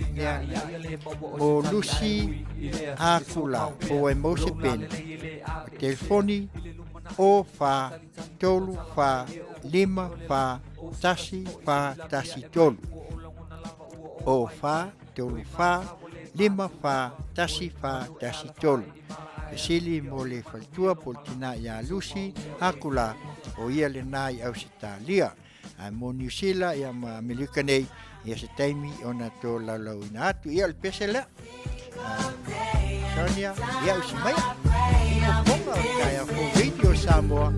o Lucy Akula o e mo se pen telefoni o fa tolu fa lima fa tasi tolu o fa tolu fa lima fa tasi tolu sili mo le faltua poltina ya Lucy Akula o ia le nai Australia a mo New Zealand ia ma Amerika nei ia se taimi ona to la ina atu ia le pesela Sonia ia usimaya Fofoga kaya ko radio Samoa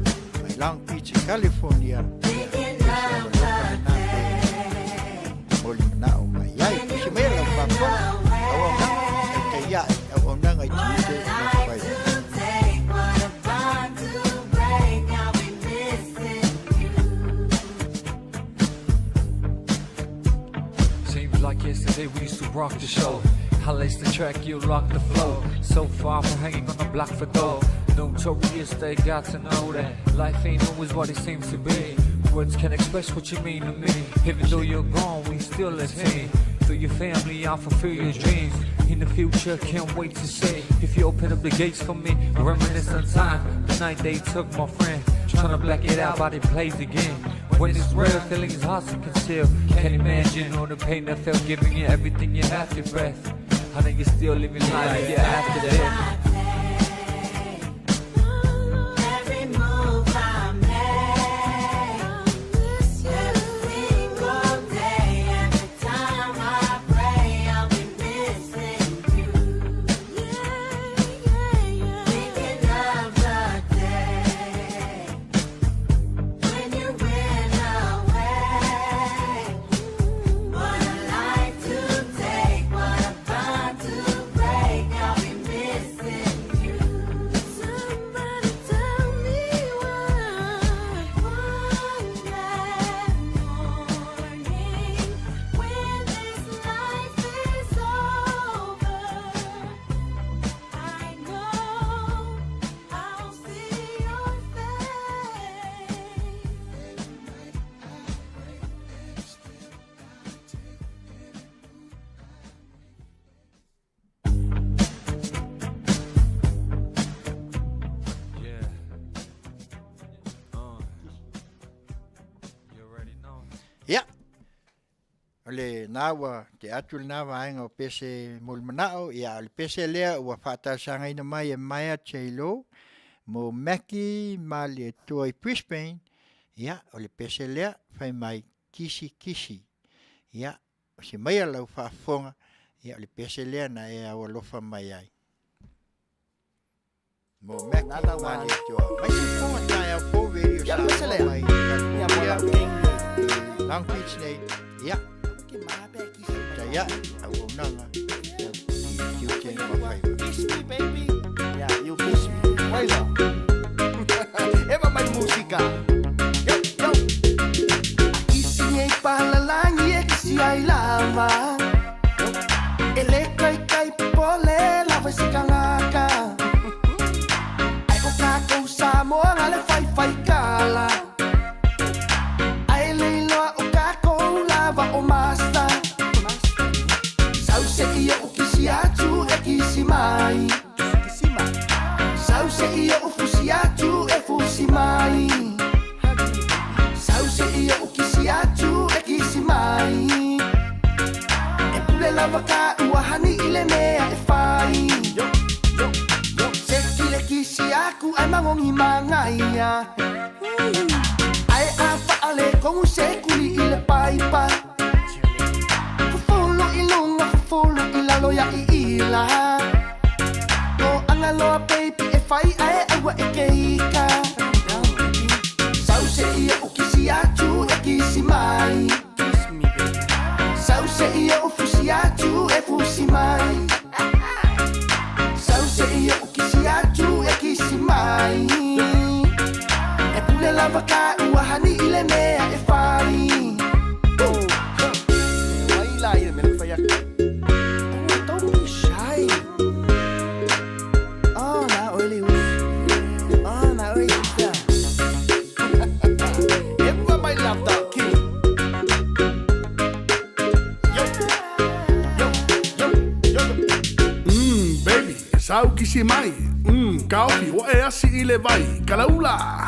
mai Long Beach, California. Oli na o mai ai si mai la papa Auaunaga te ia Auaunaga i Tiute na Faiva.
Seems like yesterday we used to rock the show. I lace the track, you rock the flow. So far from hanging on the block for dough. Notorious, they got to know that life ain't always what it seems to be. Words can't express what you mean to me. Even though you're gone, we still a team. Through your family, I'll fulfill your dreams. In the future, can't wait to see. If you open up the gates for me, reminisce on time. The night they took my friend. Trying to black it out, but it plays again. When it's real, feelings hard to conceal. Can't imagine all the pain I felt giving you everything you have to breath. I think you're still living life, yeah, after death.
Missing
Ia. Ole nawa te atul nawa ainga o pese mulmanao ia ole pese lea ua whaatasanga ina mai e Maya Chelo mo Mackie ma le toi Brisbane ia ole pese lea whai mai kisi. Ia o se mai alau whaafonga ia ole pese lea na e awa lofa mai ai. Mo Mackie ma le toi. Mai si fonga tai au po radio sa mai. Ia Long Beach nei. Ia. Saya Auaunaga Tiute Faiva.
Kiss me, baby. Yeah, you kiss me. Faiva. Eva mai música. Yo. Kisi ei palalangi e kisi ai lava. Ele kai pole lava se kangaka. Ai o kako Samoa ngale fai kala. Ai leilo o kako lava o masta. Sauce ia o kisi atu e kisi mai. Sauce ia o fusi atu e fusi mai. Sauce ia o kisi atu e kisi mai. E pule lava ka uahani ile mea e fai. Se kile kisi aku ai mangongi mangaia. Ai afa ale kongu se kuli ile paipa. Fulu ilalo ya ila Ko angaloa baby e fai ae awa e keika Sauce ia o kisi atu e kisi mai Sauce ia o fusi atu e fusi mai Sauce ia o kisi atu e kisi mai E pule lava ka uahani ile mea e fai Waila ile mele fai aku
Sau kisi mai, kaupi wa e asi ile vai, kalaula.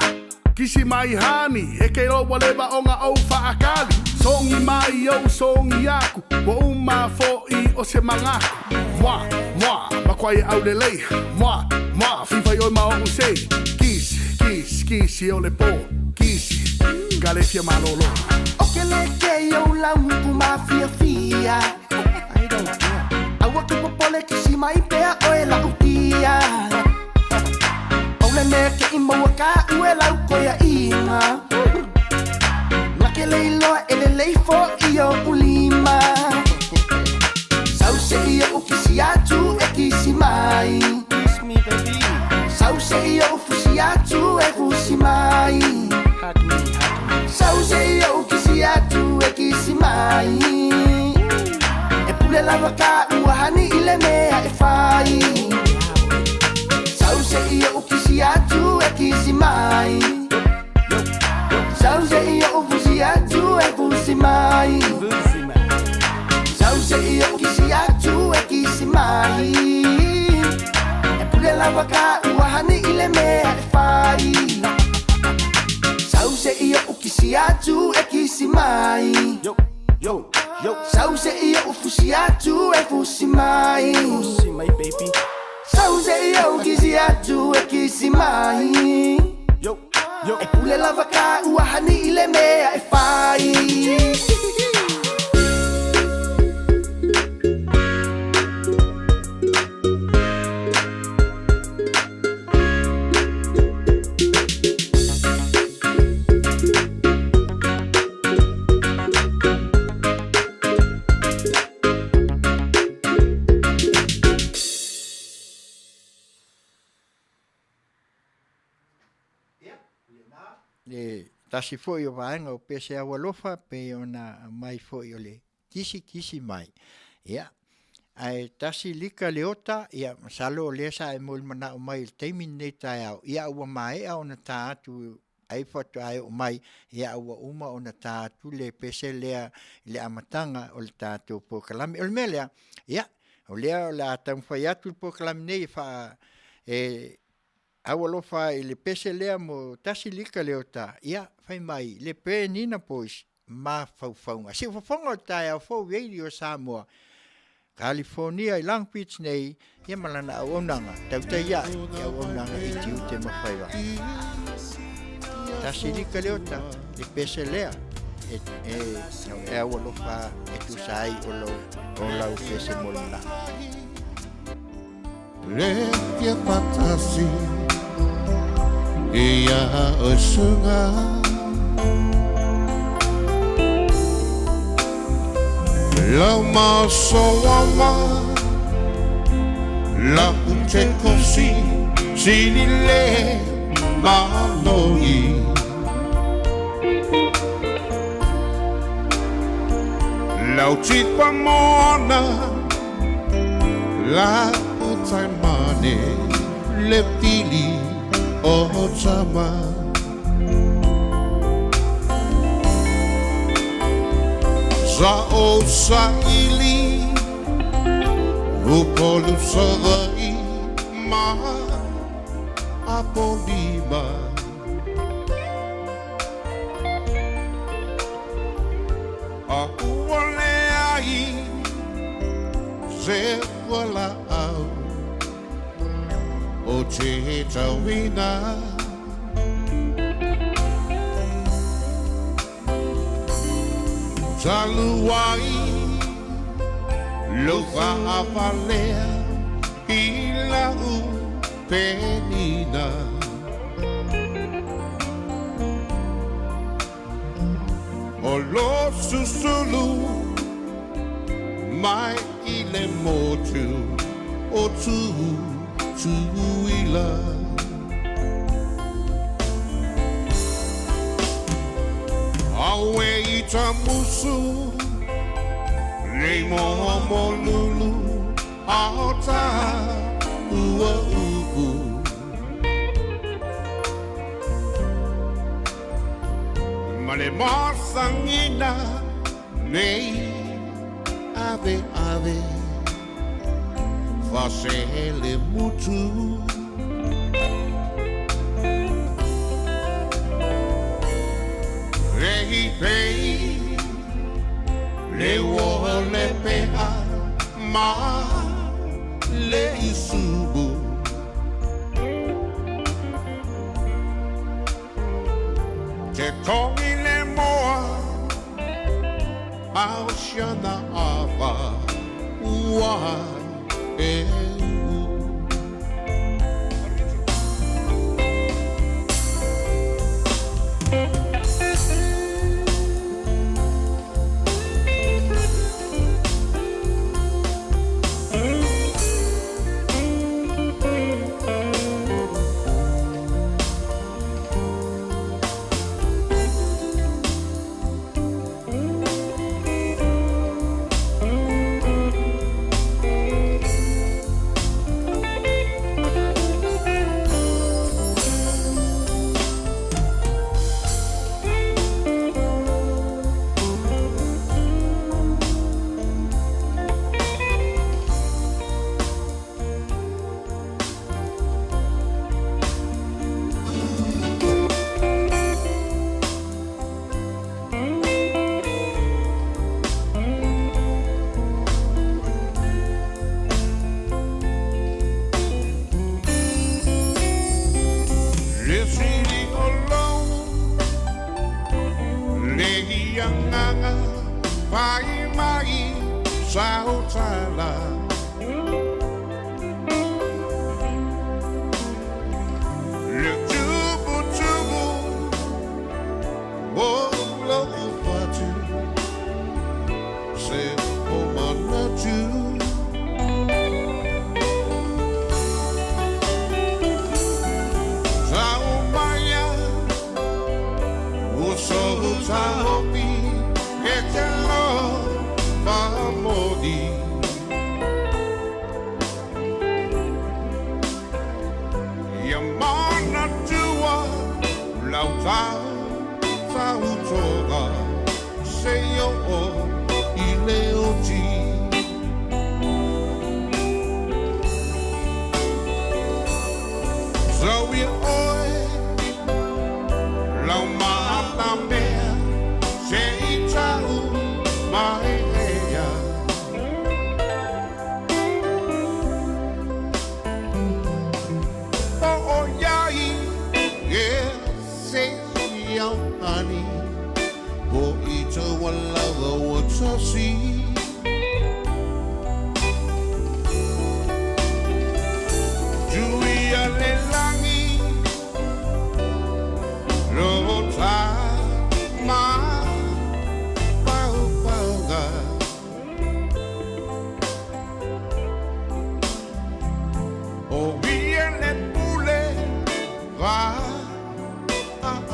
Kisi mai hani, e ke roa lewa o ngā au whaakali. Songi mai au songi aku, wa uma fo'i o se mangaku. Mua, makwai au lelei, mua, whiwhai oi mao o sei. Kisi o le po, kisi, kalefia malolo.
O ke leke au laungu mafia. Awa ke popole kisi mai pea o e lau tia. O le mea ke imoa ka ue lau koia inga. Ma ke leiloa e le leifo i o ulima. Sauce ia o kisi atu e kisi mai. Kiss me baby. Sauce ia o fusi atu e fusi mai. Sauce ia o kisi atu e kisi mai. Le lava ka uahani ile mea e fai Sauce ia o kisi atu e kisi mai Sauce ia o fusi atu e fusi mai Sauce ia o kisi atu e kisi mai E pule lava ka uahani ile mea e fai Sauce ia o kisi atu e kisi mai Sauce ia o fusi atu e fusi mai. Fusi mai baby. Sauce ia o kisi atu e kisi mai. E pule lava ka uahani ile mea e fai.
Le tasi foi o vaenga o pese awa lofa pe ona mai foi o le kisi mai. Ia. Ai tasi lika leota ia masalo lesa e mulmana o mai teimi nei tai au. Ia ua mai au na tātu ai foto ai o mai ia ua uma o na tātu le pese lea le amatanga o le tātu Polokalame. O le melea, ia, o lea o la tamwhai atu Polokalame nei wha awalofa i le pese lea mo tasi lika leo ta. Ia, whai mai, le pe nina pois. mawhauwhaunga. Si whawhonga tai au whau radio Samoa, California i Long Beach nei, ia malana Auaunaga, Tautai ia Auaunaga i Tiute ma Faiva. Tasirika leota, e pese lea, e awalofa e tusai o lau pese molina.
Le kia patasi, ia o sunga, lau ma soama, lau te kosi, sini le maloi. Lau tipa mona, la utai mane, le pili o tama. Sa o sa ili, upolu sarai ma apolima. Akuale ai, se wala au, o te tawina. Taluai, lufa apalea, ilau penina. O lo susulu, mai ile motu, o tu ila. Awe itamusu, nei mo lulu, auta ua upu. Male masangina, nei ave ave, fasele mutu. Rehi pei, le wo le pea, ma le isubu. Te tongi le moa, au shana ava, ua e Say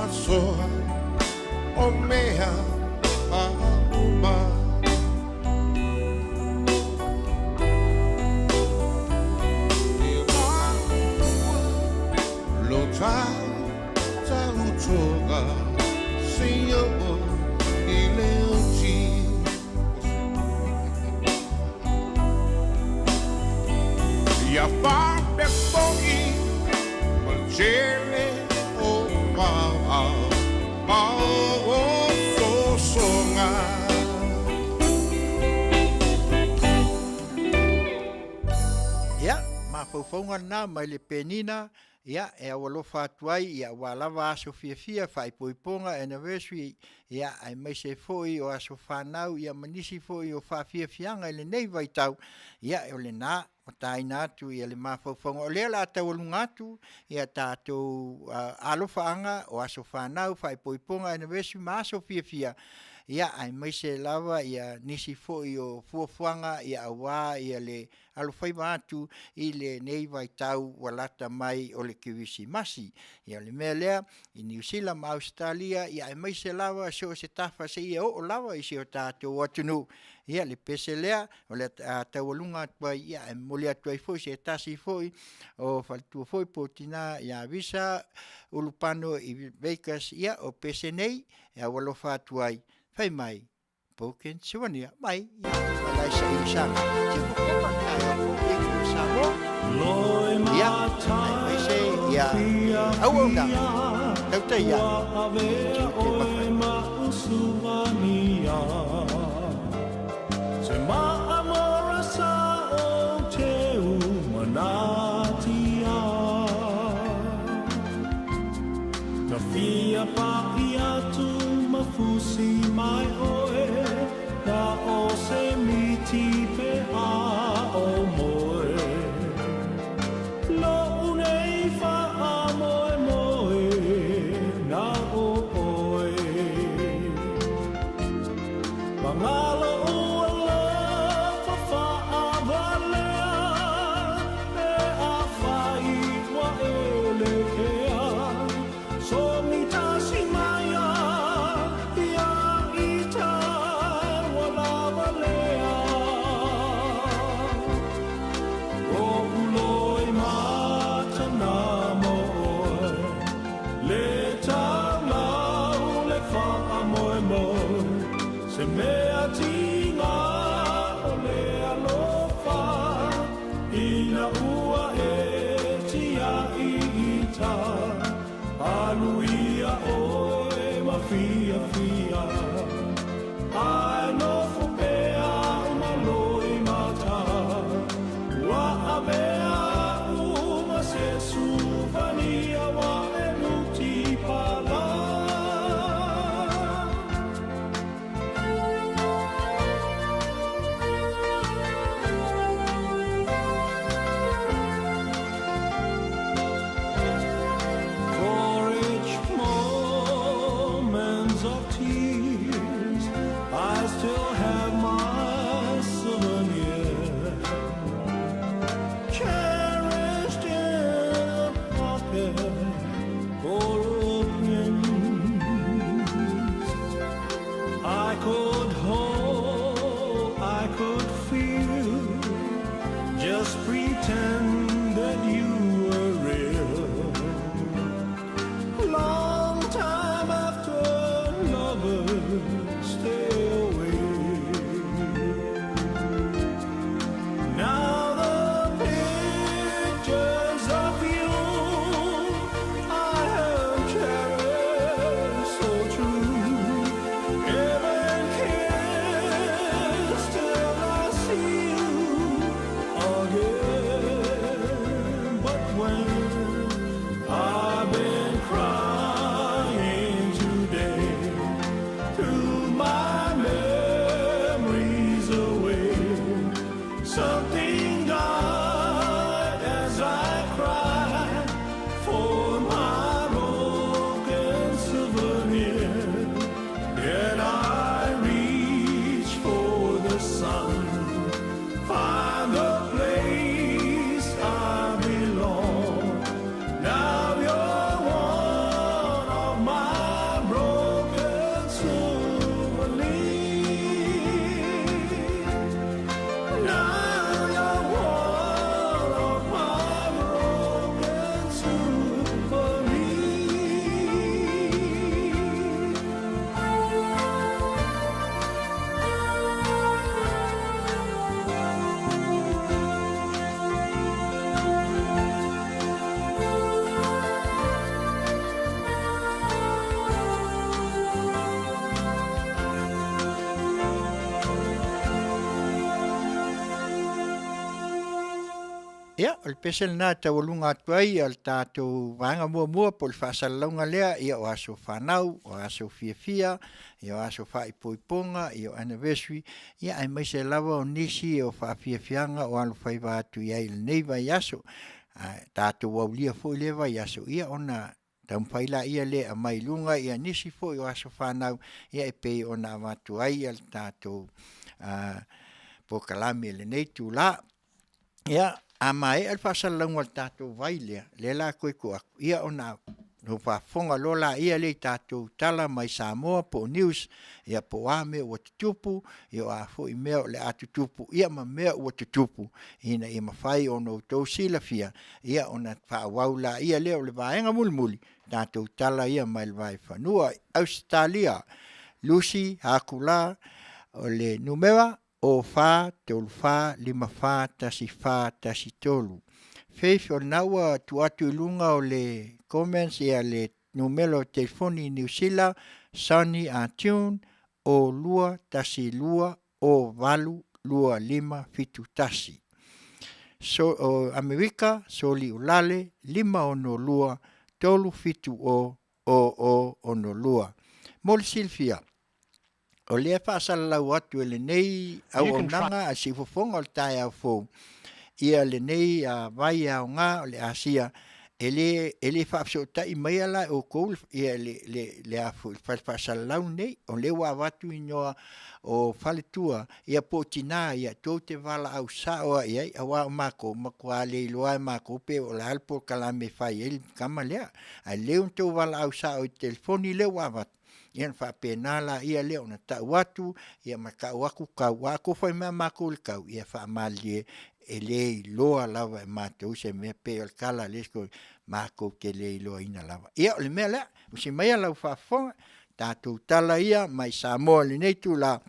asoa o mea a uma lo tau toga Senhor e leoti e a fame foi manjele o mau o songa
ia mafaufonga na mai le penina ia e awalofa atuai ia walawa aso fiafia whaipoiponga anniversary ia ai mai se foi o aso whanau ia manisi foi o whafiafianga ele nei vaitau ia e ole na o taina atu ia le mafaufonga o lea la tau alungatu ia tātou alofa anga o aso whanau whaipoiponga anniversary ma aso fiafia ia ai mai se lava ia nisi foi o fuafuanga ia awa ia le alo Faiva atu i le nei vai tau walata mai o le kiwisi masi ia le mea lea i New Zealand ma Australia ia ai mai se lava so se tafa se ia o lava i se o tātou atunu ia le pese lea o le taualunga atua ia e mole atua i foi se tasi foi o faltua foi potina ia visa ulupano i Vegas ia o pese nei ia walofa atuai fai mai poken siwania mai ia malai sa insana tipo kopa kaya fuki Samoa ia mai se ia Auaunaga Tautai ia Tiute mafai
Se maamora sa o te umanatia Ka fia pa'i atu mafusi mai oe Ka o se miti pe a o moe Lo unei fa a moe moe na o oe Mangalo
Ia, o le pesel nā tawalunga atuai al tātou vanga mua po le whaasalaunga lea ia o aso whanau, o aso fiafia, ia o aso whaipoiponga, ia o anniversary, ia ai mai se lava o nisi o whaafiafianga o alu Faiva atu iai le neiva i aso. Tātou waulia fo i lewa i aso, ia ona tampaila ia le a mai lunga ia nisi fo i o aso whanau, ia e pei ona amatu ai al tātou Polokalame le nei tu la. Ia, a mai al whaasalaunga al tātou vailea, le la koe ko aku, ia ona no whafonga lola ia le tātou tala mai Samoa po news, ia po ame o tutupu, ia o a fo i mea le atutupu, ia ma mea o tutupu, ina i mawhai o no tau silafia, ia ona whaawaula ia leo le vaenga mulmuli, tātou tala ia mai le vai whanua, Australia, Lucy, Hakula, o le numera, o fa, tolu fa, lima fa, tasi tolu. Faith o naua tu atu ilunga o le comments ia le numero telefoni New Zealand, Sunny Atune, o lua tasi lua, o valu lua lima fitu tasi. So, o Amerika, soli ulale, lima ono lua, tolu fitu ono lua. Mol Silvia. O lea whaasalau atu e le nei Auaunaga a si Fofoga o le tae au fou. Ia le nei a vai au ngā o le Asia. E le whaapsautai mai ala o kou ia le afu whaasalau nei. O le wa watu inoa o whaletua. Ia po tina ia Tiute wala au saoa ia a wa mako. Makua le iloa mako pe o le Polokalame whai ele kama lea. A leo tau wala au sao i telefoni le wa watu. Ian whapenala ia leo na tau atu, ia makau aku kau ako whai mea mako le kau, ia whaamalie e le loa lava e mātou se mea pe o le kala lesko mako ke le loa ina lava. Ia o le mea lea, usi mai alau whaafonga, tātou tala ia, mai Samoa le neitu la,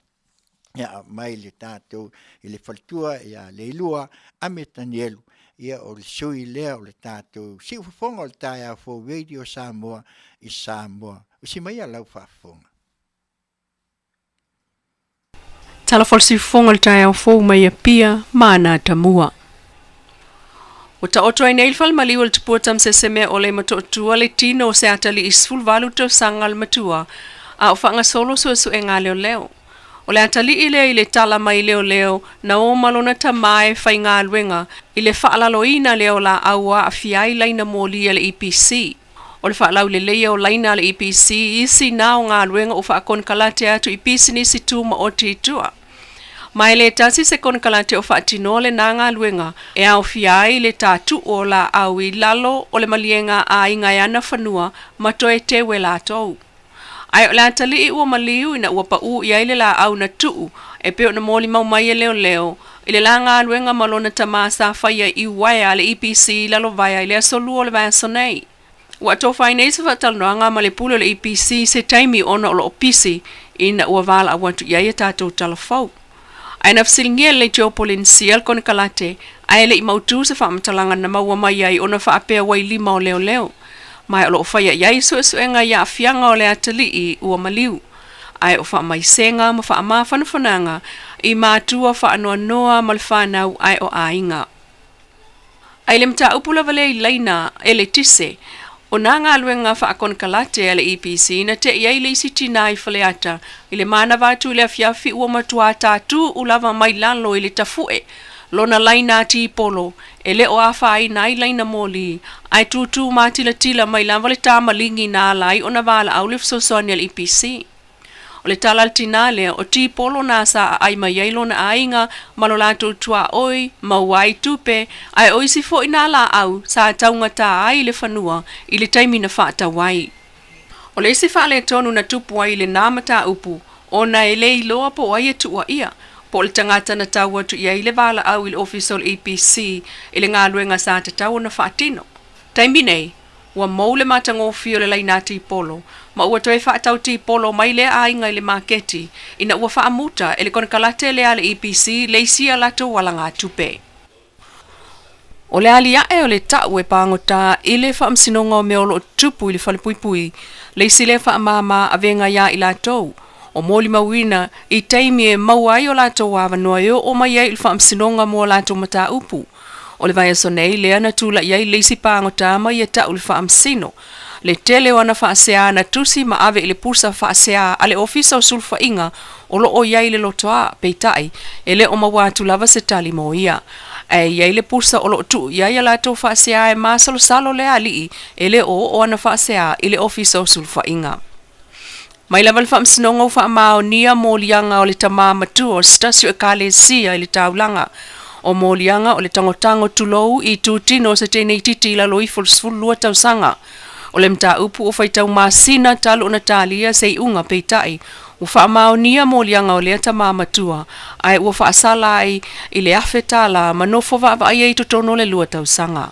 ia mai le tātou i le whaltua, ia le ilua, ame tanielu. Ia o le sui lea o le tātou, si ufafonga o le tae au fo radio Samoa i Samoa. Usi mai alau whaafonga.
Tala falsifonga le tae au fo mai a pia, mana tamua. O ta oto ai neil fal maliu le tupua tam se seme o le matotua le tino o se atali isful valu tau sangal matua, a o whanga solo su e ngā leo leo. O le atali i le tala mai leo na o malona tamae whai ngā luenga i le whaalaloina leo la aua Afiai laina mōli le EPC. O le whaalau le leia o laina le EPC isi nā o ngā luenga o whaakon kalate atu i pisini si tū ma o titua. Mai le tasi se kon kalate o whaatino le nā ngā luenga e au Afiai le tātu o la au i lalo o le malienga a inga yana whanua matoe te we la tau. Ai o la tali i ua maliu ina ua pau i aile la au na tuu e peo na moli mau mai leo i le la ngā luenga malona tamasa whaia i waia le EPC lalo vaya i le asolu o le vaso nei. Ua tō whai nei sa whatalnoanga ma le pulo le EPC se taimi ona o lo opisi ina ua vala awantu i aia tātou talafau. Ai na fsilingia le teopolin sial kone kalate ai le i mautu sa whaamatalanga na maua mai ai ona whaapea wai lima o leo. Mai o lo whaia iai suenga ia afianga o le atali i ua maliu. Ai o wha mai senga ma wha maa whanawhananga i mātua wha anoa noa ma le whanau ai o ainga. Ai le mta upula vale i leina e le tise, o nā ngā luenga wha akon kalate e le EPC na te iai le isi tina i whaleata i le mana vātu le Afiafi ua matua tātu u lava mai lalo i le tafue. Lona laina ti polo, e le o awha ai nai laina moli, ai tutu tila mai lava le tāma lingi nā lai o na vala au le fsosoni al EPC. O le tala tinale o ti polo nā sa ai mai ai lona ainga malolato tua oi, mauai tupe, ai oisi fo ina la au sa taunga tā ai le whanua i le taimi na whaata wai. O le isi wha le tonu na tupu ai le nāmata upu, o na e le iloa po ai e tua ia, po le tangata na tau atu ia i le vala au i le official EPC i le ngā luenga sa te tau na whaatino. Taimi nei, ua mou le matangofi o le laina ti polo, ma ua toe whaatau ti polo mai le ainga i le maketi, ina ua whaamuta e le konakalate le ale EPC le isia lato wala ngā tupe. O le alia e o le tau e pāngota i le whaamsinonga o meolo o tupu i le whalepuipui, le isi le whaamama a venga ia i latou. O moli mawina i taimi e mauai o lato wawanoa o mai ai il whaamsinonga mo lato mata upu. O le vai sonei le ana tula iai le isi pangotama ia tau le whaamsino. Le tele wana whaasea na tusi ma ave le pusa whaasea ale ofisa o sulfa inga o lo o iai le lotoa peitai ele o mawatu lava se tali mo ia. Iai le pusa o lo tu iai ala tau whaasea e masalo salo le ali ele o ana whaasea ele ofisa o sulfa inga. Mai lava le whaamsinonga o whaamaonia mo lianga o le tamamatu o stasio e kale sia le taulanga. O mo lianga o le tangotango tulou I tutino se tene titi la loi fulsfulua tausanga. O le mta upu o faitau Masina talo na talia se unga peitai. O whaamaonia mo lianga o le tamamatua. Ai ua whaasala ai I le afetala manofo vava ai ei totono le lua tausanga.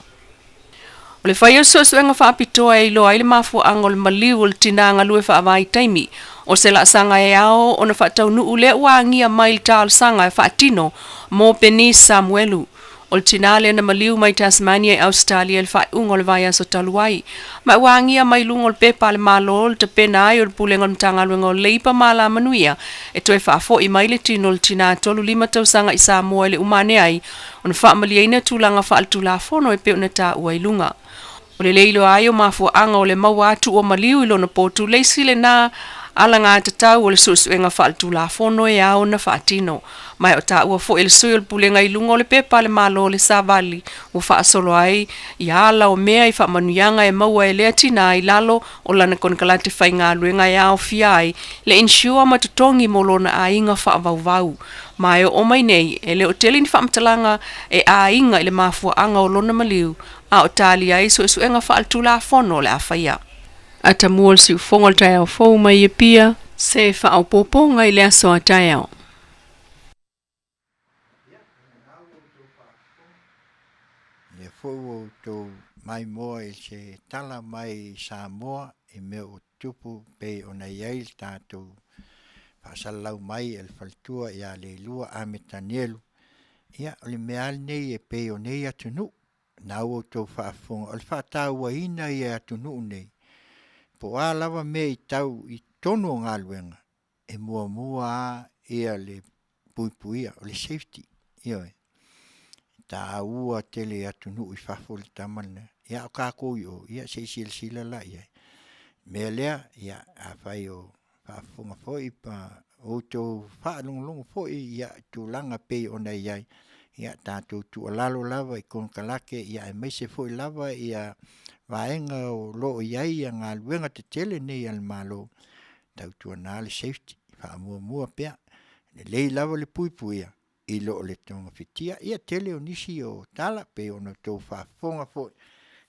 O le whaia suenga whaapitoa e ilo ai le mafua anga le maliu o le tinanga lue whaavai taimi. O se la sanga e ao o na whaatau nuu le uangia mai tal sanga e whaatino mo Beni Samuelu. O le tinale na maliu mai Tasmania e Australia le whaungo le vai aso taluai. Mai uangia mai lungo le pepa le malo le te pena ai o le pulenga le mtanga luenga o leipa mala Manuia. E toe whaafo I mai le tino le tina tolu 5 tausanga I Samoa le umane ai. O na whaamaliaina tūlanga whaaltula fono e peo na tā uailunga. O le leilo ai o mafua anga o le mawatu o maliu ilo na potu leisi le na ala ngā tatau o le susuenga whaaltula fono e ao na whaatino. Mai o tā ua fo ele sui o le pulenga I lunga o le pepa le malo o le savali o whaasolo ai I ala o mea I whaamanuianga e maua e lea tina I lalo o lana konkalate whai ngā luenga e ao fiai le insure matutongi mo lona a inga whaavauvau. Mai o mai nei e le o teli ni whaamtalanga e a inga I le mafua anga o lona maliu a o tali ai susuenga whaaltula fono le awhaia. Ata muol si ufongol tae fou mai e pia se whaau poponga I le aso a tae au.
Le fou to mai moa I se tala mai Samoa I me o tupu pe o na iai tātou whaasalau mai el faltua ia le lua a metanielu. Ia o le mea nei e pe o nei atunu. Nau o tō whaafonga o le whaataua ina I atunu nei. Po a lava me I tau I tono ngā luenga e mua ia le puipuia o le safety ioe ta ua tele atunu I whafol tamana ia o kako o ia se sila la ia me lea ia a whai o whafonga foi pa o tō whaalongo foi ia tūlanga pe ona iai ia tātou tu alalo lava I konkalake ia e meise foi lava ia vaenga o lo iai a ngā luenga te tele nei al malo tau tua nā le safety whaamua pea le lei lava le puipuia I lo le tonga fitia ia tele o nisi o tala pe ona tō whaafonga foi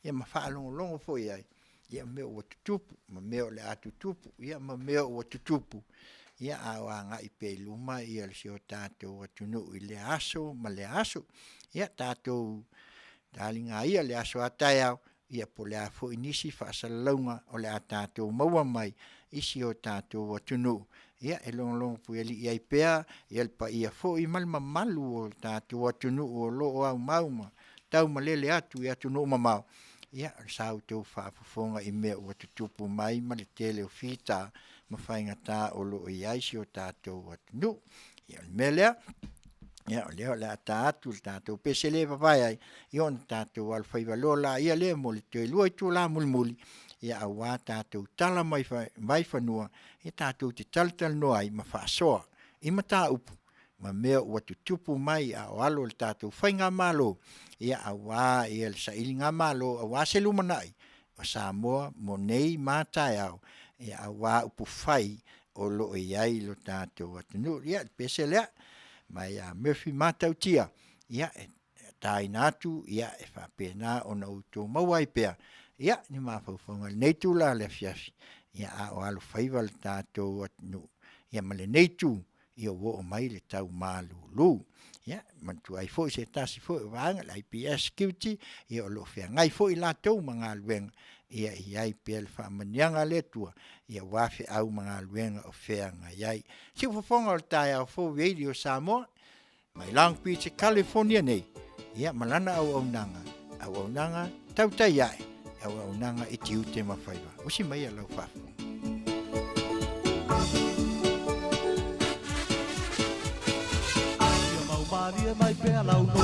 ia ma whaalongo foi ai ia mea o tutupu ma mea o le atutupu ia ma mea o tutupu ia a wanga I pe luma ia le sio tātou atunu I le aso ma le aso ia tātou talinga ia le aso atai au ia po le a fo inisi whaasalaunga o le a tātou maua mai isi o tātou atunu ia e long pueli ia I pea ia le pa ia fo I malma malu o tātou atunu o lo o au mauma tau malele atu ia atunu mamau ia sau tau whaafofonga I mea o tutupu mai ma le tele o fita ma whaingata o lo I aisi o tātou atunu ia le melea ia o leo le tātou tātou pesele papai ai ion tātou al Faiva lola ia le mo le te lua I tu la mulmuli ia awa tātou tala mai whanua ia tātou te taltal noa I ma whaasoa I ma tā upu ma mea ua tutupu mai a o alo le tātou whainga malo ia awa ia le saili ngā malo awa se lumanai o Samoa mo nei mātai au ia awa upu whai o lo iai lo tātou atunu ia pesele mai a Murphy matau tia ia tai natu ia e whapena ona uto mawai pea ia ni mawhauwhanga nei tu la le Afiafi ia a o alu Faiva le tātou atunu ia ma le nei tu ia o mai le tau malulu ia mantu ai foi se tasi foi vanga le IPS security ia o lo fea ngai foi la tau mga luenga ia iai pel whamanianga le tua ia wafe au mga luenga o fea ngai si ufofonga o tai au fo radio Samoa mai Long Beach California nei ia malana Auaunaga Tautai ai Auaunaga I Tiute ma Faiva usi mai lau fafu
Maria mai pea lau no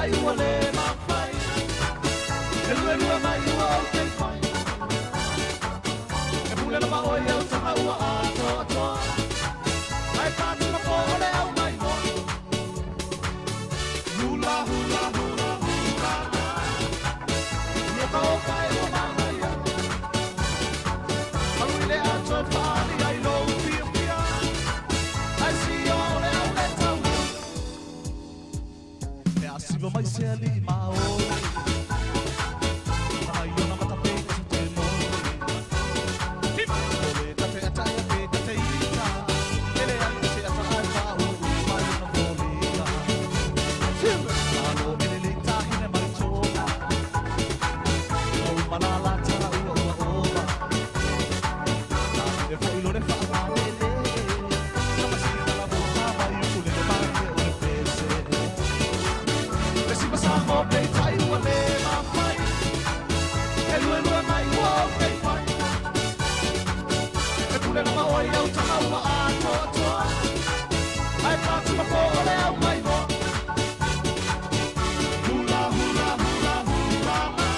tai ua le mawhai E lue lue mai ua o te whai E pule na maoi au tanga ua ato atoa Ai pātu na po ole au mai mo Hula hula hula hula la Ia ka o kai ua Manuia Manuile ato e whaali ai lo pia pia Ai si ole au le tau E asiwa mai se ali maoi Ai ona matape tu te moi Ole tape atai pe te ita Ele ai se atai pa u mai ona volita Alo ele le tahine mai tōna O manala ta ua ua ova E foi lore wha lele Kama si kala bota mai ukule le mai o le pese E si masa mo pei tai ua le mawhai E lue lue mai ua o pei whai E pule na maoi au tanga ua ato atoa Ai pātu na po ole au mai mo Hula hula hula hula la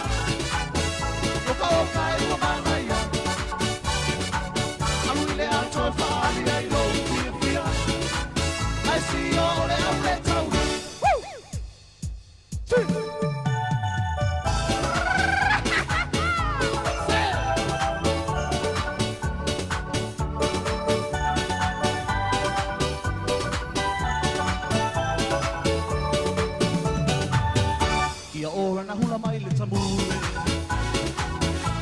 Oka oka e ua Manuia Aluile ato e whaali ai lo pia pia Ai si ole au le tau Ia ora na hula mai le tamure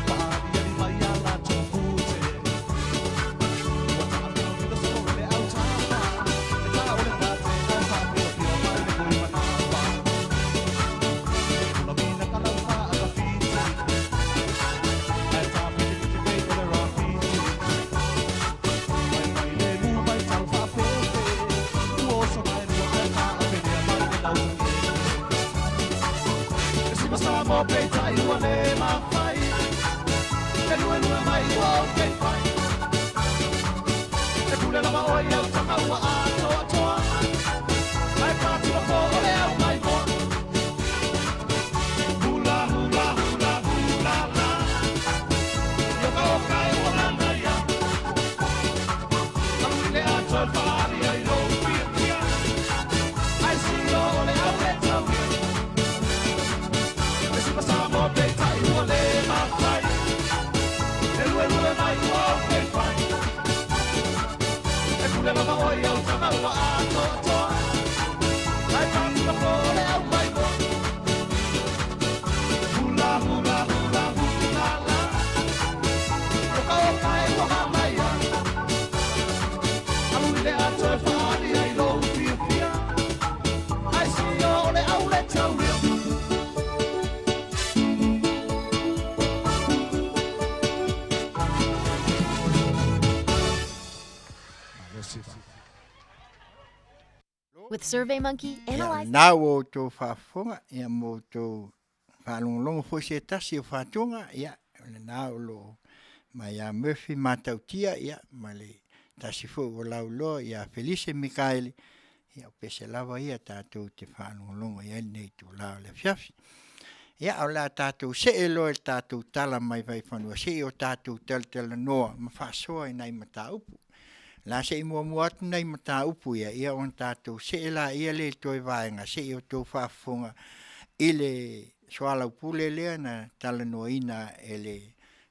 Paari ali mai ala tōpute Ua taha pino pino so le au tāma E tā ole pāte au tā pino pino mai le koi manawa Hula mina ka lau ka a Afiti Ai tā pini ki pei o le rafiti Mai mai le mu mai tau whapepe Ua oso mai lua ai tā a penea mai le lau tange Masa mo pei tai ua le mawhai E lue lue mai ua o pei whai E pule la maoi au tanga ua ato atoa Ai pātu na po ole au mai mo Hula hula hula hula la Ioka oka e ua Manuia Aluile ato e whaari ai lo pia pia Ai si ole au le tau Masa mo pei tai ua le mawhai E lue lue mai ua o pei whai E pule la maoi au tanga ua ato atoa Ai pātu na po ole au mai mo Hula hula hula hula la Oka oka e ua Manuia Aluile ato e whaali ai lo pia pia Ai si ole au le tau
With SurveyMonkey, analyze.
Nā o tō whaafonga, ia mō tō whaalongalonga fo se tasi o whaatonga, ia, nā o lo mai a Murphy mātautia, ia, ma le tasi fo o lauloa, ia Felice Mikaele, ia o pese lava ia tātou te whaalongalonga, ia nei tō lao le Afiafi. Ia o la tātou se e loe tātou tala mai vai whanua, se o tātou tala noa, ma whaasoa i nei mata upu. La se i mua atu nei mata upu ia on tātou se e la ia le toi vaenga, se i o tō whaafonga i le soala upule lea na tala noa ina e le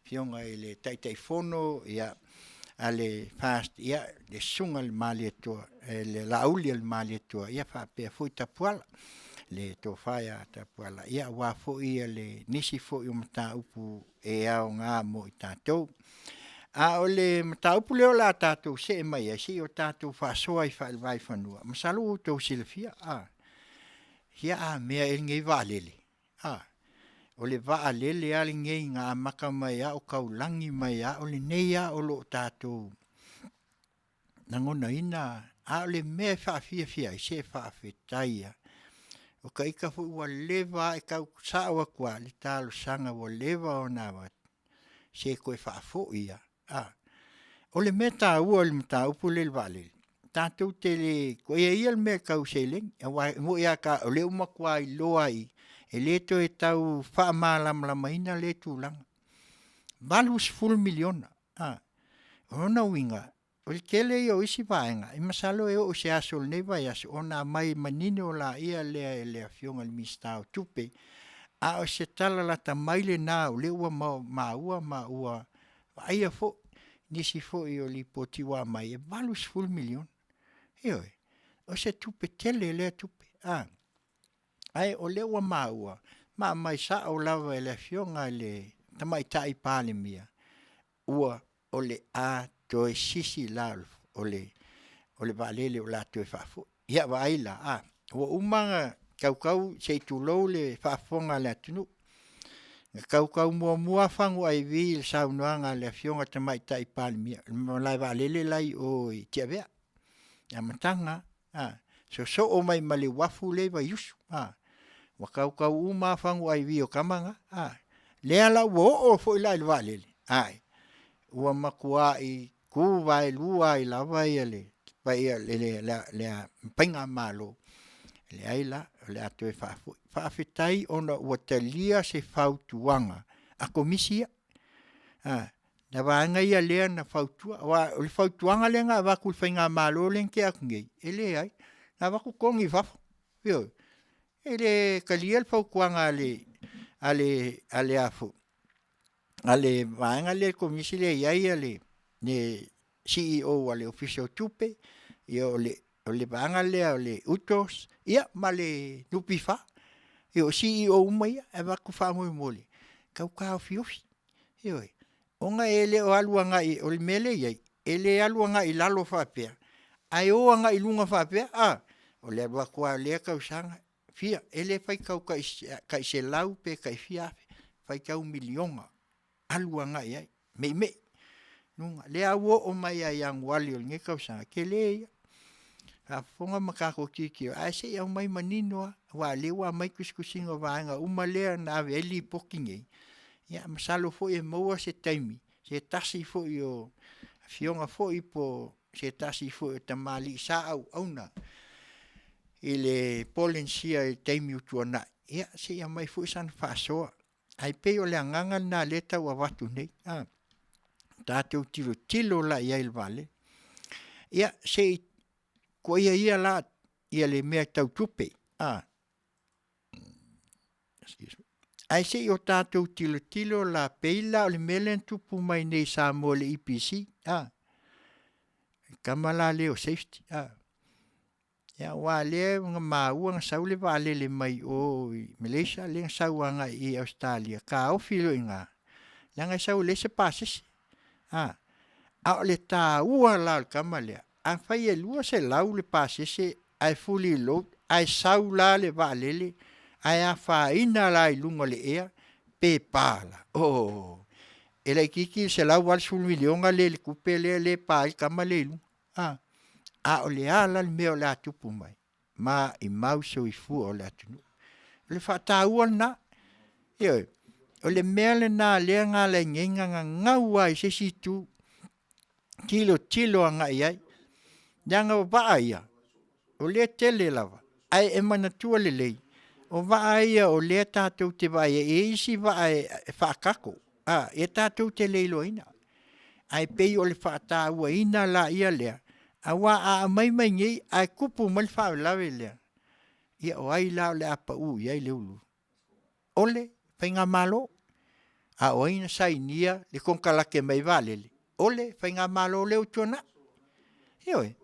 fionga e le taitai fono, ia a le fast, ia le sunga le mali atua, le lauli le mali atua, ia whaapea fui tapuala, le tō whaia tapuala, ia wafo ia le nisi fo i o mata upu e au ngā mo i tātou. A o le mataupu leo la tātou se e mai, si o tātou whaasoa i whaelwai whanua. Masalu o tau silafia, hia a mea e ngei waalele. O le waalele a le ngei ngā maka mai a o kaulangi mai a o le nei a o lo tātou. Nangona ina, a o le mea whaafia i se whaafetai a. O ka ika fu ua lewa e kau sawa kua le talo sanga ua lewa o nawa. Se koe whaafo ia. O le meta ua le mta upu le vale. tātou te le, ko ia le mea kau seileng, mo ia ka o le umakua I loa I, e le to e tau wha mālamlama ina le tūlanga. Valus full miliona, ona winga, o le kele I o isi vaenga, I masalo e o se aso le nei vai aso, ona mai manine o la ia le Afioga le mistao tupe, a o se tala la ta maile na o le ua maua, aia fo, nisi fo I o li potiwa mai, e valus full miliona. Ioi, o se tupe tele le tupe, ai o le ua maua, mai sa o lava le Afioga le tamai tai pale mia, ua o le a toe sisi la o le valele o la toe fafo, ia wa aila, ua umanga kau se tulou le fafonga le atunu, kau mua fangu ai vi le saunoanga le Afioga tamai tai pale mia, lai valele lai o tia vea, ya matanga, so o mai mali wafu le va yusu, wa kau uma fangu ai vi o kamanga, le ala wo o fo ila le valele, ua makua I ku vai lua I lava ia le painga malo, le aila, le ato e whaafitai ona ua talia se fautuanga, a komisia, na vanga ia lea na fautua, o le fautuanga le nga waku le whainga malo le nke akungei, ele ai, na waku kongi wafo, ele kalia le faukuanga ale afu, ale vanga le komisi le iai ale, ne CEO ale official tupe, o le vanga le utos, ia ma le nupifa, o CEO umai, e waku whaamui mole, kau Afiofi, onga ele o aluanga I o le mele iai, ele aluanga I lalo whapea, ai oanga I lunga whapea, o le wakua lea kausanga, fia, ele whai kau kai se lau pe kai fiafe, whai kau milionga, aluanga iai, me, nunga, lea wo o mai ai ang wali o nge kausanga, ke le ia, a fonga makako kikio, ai se au mai maninoa, wa lewa mai kuskusinga vaanga, uma lea na ave eli pokingei, ia masalo fo e maua se taimi, se tasi fo I o Afioga fo I po se tasi fo I tamali sa Auaunaga, I le polensia I taimi utuana, ia se ia mai fo I san whaasoa, ai pe o le anganga na leta ua watu nei, tātou tilo la ia il vale, ia se ko ia la, ia le mea tau tupe, ai se o tātou tilo la peila o le melen tupu mai nei Samoa le EPC, kamala le o safety, ia wa le nga maua nga sau le vale le mai o Malaysia, le nga sau anga I Australia, ka o filo inga, le nga sau le se pasis, a o le tā ua la o kamalea, a fai e lua se lau le pasese, ai fully load, ai sau la le valele, ai a whaina la I lunga le ea, pe pala, e lai kiki se lau wal sul milionga le kupe le pa I kama le lunga, a o le ala le mea o le atupu mai, ma I mau so I fu o le atunu, le whata ua na, o le mea le na lea ngā le ngenga ngau ai se situ, tilo anga iai, Nanga o vaa ia, o le tele lava, ai e manatua le lei, o vaa ia o le tātou te vai, e isi vaa e whaakako, e tātou te leilo ina, ai pei o le whaataa ua ina la ia lea, a wā a mai ngei, ai kupu mal whao lawe lea, ia o ai lao le apa iai le ulu, ole, whainga malo, a o ina sainia, le konkalake mai valele, ole, whainga malo le utuana, ioi,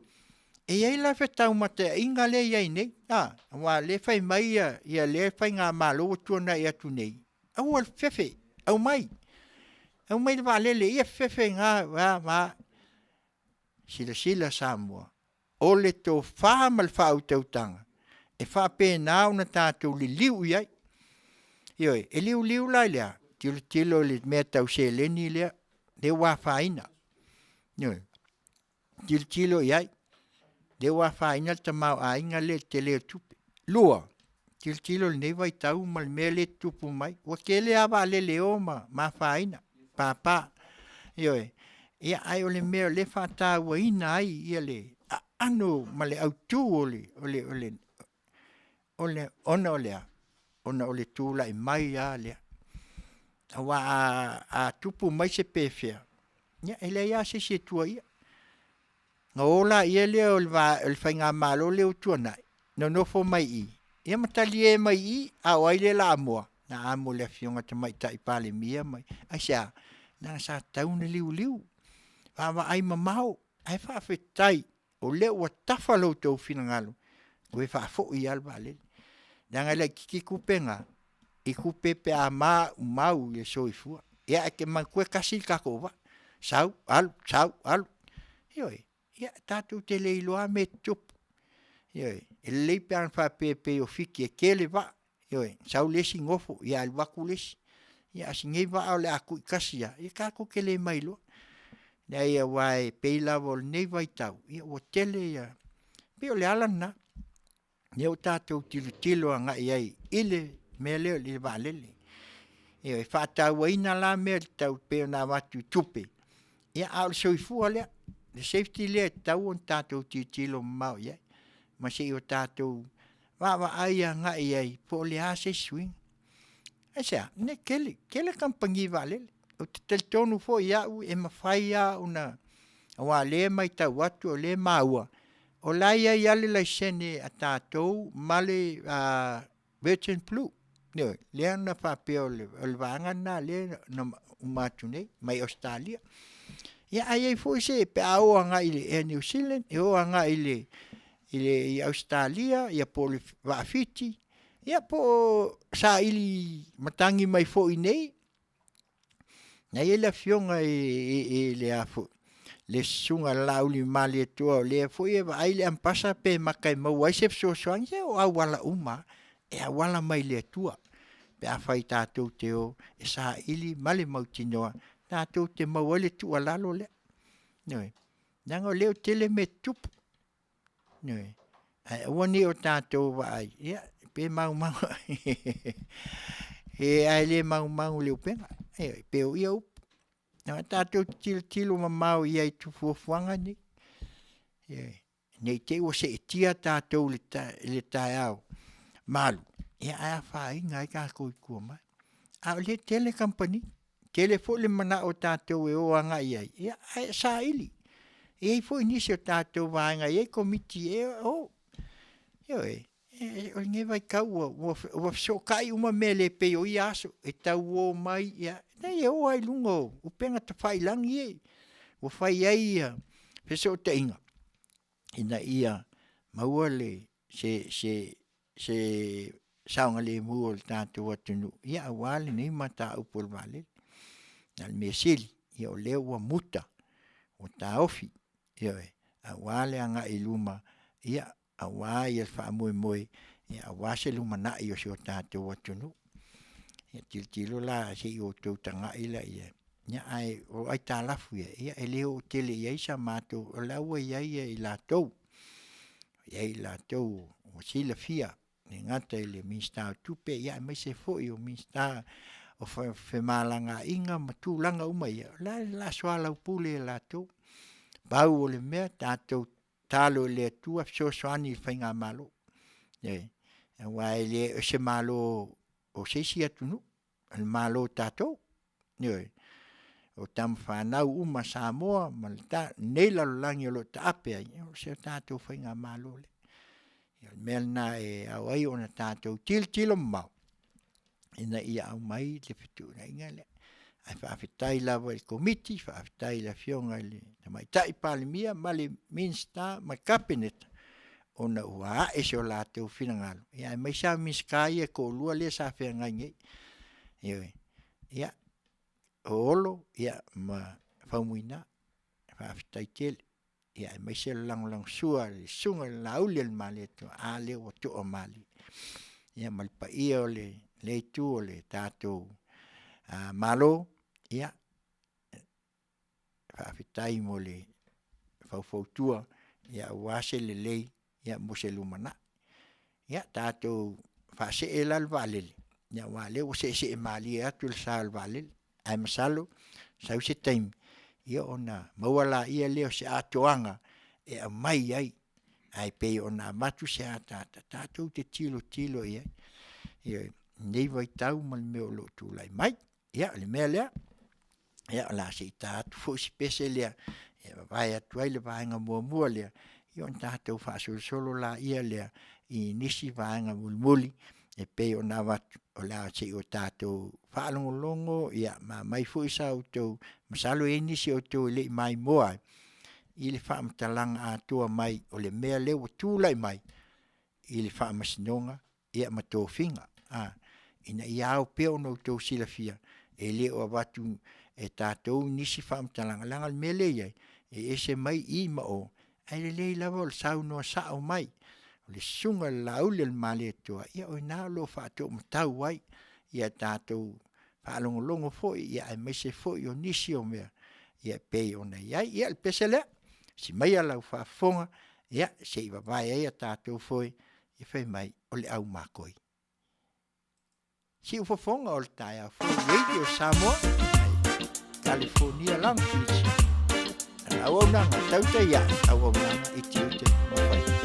e iai la whetau mate inga le iai nei, wa le whai mai ia le whai ngā malo o tuana ia tu nei. Au al whewhe, au mai le waalele ia whewhe ngā wā sila Samoa. O le tō whāmal whau tautanga, e whapē nāu na tātou li liu iai. Ioi, e liu lai lea, tilo le mea tau se leni lea, le wā whaina. Ioi, tilo iai. De wa faina ta mau ainga le tele tupe. Lua, tilo le nei vai tau mal mele tupu mai. Wa kele ava le leo ma faina. Papa. Ioi, ia ai o le mea le fata wa ina ai ia le. ano male au tu ole ona ole tu la mai ya le wa a tupu mai se pefia ya ele ya se tu ia ngola ia le o el fainga malo le tu na no fo mai i ia matali e mai i a wai le la mo na amo le fionga te mai tai pale mia mai ai sa na sa tauna liu va ai mamau ai fa fetai o le o tafalo to finangalo we fa fo i alba le danga le kiki kupenga i kupe pe a mau le soifua ia ke man kue kasi kakova sau al yoi ia tatu te le iloa me tup yoi le pan fa pe o fiki ke le va yoi sau le singofo ia al vakules ia singe va ole aku kasia ia kako ke le mailo na ia wai pe level nei vai tau ia o tele ia pe ole alana ia tatu tilo anga ia ile mele le valele ia fa tau ina la me tau pe na watu tupe ia al soifu ole the safety le tau on tatu tilo mau ia ma se o tatu va ai nga ia po le ase swing esa ne kele kampangi valele o te tonu fo ia u e mafai una wa le mai ta watu le maua o la ia le la sene atato male virgin blue no le ana fa peole o vanga na le no matune mai Australia ia ai fo se pe au nga ile New Zealand e o nga ile Australia ia po va fiti ia po sa ili matangi mai fo nei na ele fionga e le afu le sunga lauli mali to le fo e vai le ampasa pe makai mo wai se so soange o awala uma e awala mai le tua pe a fai tatu teo e sa ili mali mautinoa tatu te mawale tu alalo le noi nango leo tele me tup noi ai woni o tatu vai ia pe mau e ai le mau le penga e pe o ia na tatu tilo mau ia tu fuanga ni e nei te o se tia tatu le taiao malu ia a fai ngai ka ko mai a le tele company telefone mana o tatu e o anga ia sa ili e foi inisio tatu vai ngai e komiti e o yo o nge vai kau o so kai uma mele pe o iaso e tau o mai ia nei o ai lungo o penga te fai langi e o fai ai pe so te inga ina ia mauale se saunga le muol tatu atunu ia wale nei mata upol vale al mesili ia o leo muta o taofi ia a wale anga iluma ia awai fa moi ia wase lumana io so tatu watunu ia tilo la se o to tanga ila ia ai o ai talafu ia eleo tele ia sa mato o la wa ia ila to o sila fia ngata ile mista tupe ia mai se fo io mista o fe malanga inga matulanga uma ia la swala pule la to bau le me tatu talo le tua so soani fainga malo wa ile se malo o se sia tunu el malo tato o tam fa uma Samoa malta nela langi lo tape o se tato fainga malo le el melna e awai ona tato tilo mau ina ia au mai le fitu na ingale ai fa fitai la el committee fa fitai la fionga le mai tai palimia mali minsta ma cabinet ona ua e so la te finangalo ia mai sa miskai e ko lua le sa fe ngai ia olo ia ma famuina fa fitai tel ia mai se lang sua le sunga la ule el maleto ale o to o mali ia mal pa ia le tu le tato malo ia fa fitai mole fa tua ia wase le ia muselumana ia tato fa se el valel ia wale o se mali atul sal valel ai masalo sau se time ia ona mawala ia leo se atoanga e mai ai ai pe ona matu se ata tātou te tilo ia nei vai tau mal me o lo tu lai mai ia le mea lea ia la se tātou fo si pese lea ia vai atu ai le vaenga mua lea ion tātou whaasolo la ia lea I nisi vaenga mulmuli e pe ona watu o la se o tātou whaalongolongo ia mai fo isa o tau masalo e nisi o tau le mai moa I le whaamatalanga atua mai o le mea leo tūlai mai I le whaamasinonga ia mato finga ina iau peo no tau silafia e leo watu e tātou nisi whaamatalanga langa le mea lea e ese mai I ma o ai le lei lava o le sau noa sao mai o le sunga lau le male atua ia o ina lo whaatou matau ai ia tātou whaalongolongo foi ia ai meise foi o nisi o mea ia pei o nei ai ia le pese lea si mai ala whaafonga, ia, se iwa vai ai a tātou foi, I whai mai o le au makoi. Si ufafonga o le tai au foi, Radio Samoa, California Language. Auaunaga, Tautai ia, Auaunaga, I Tiute, mawhai.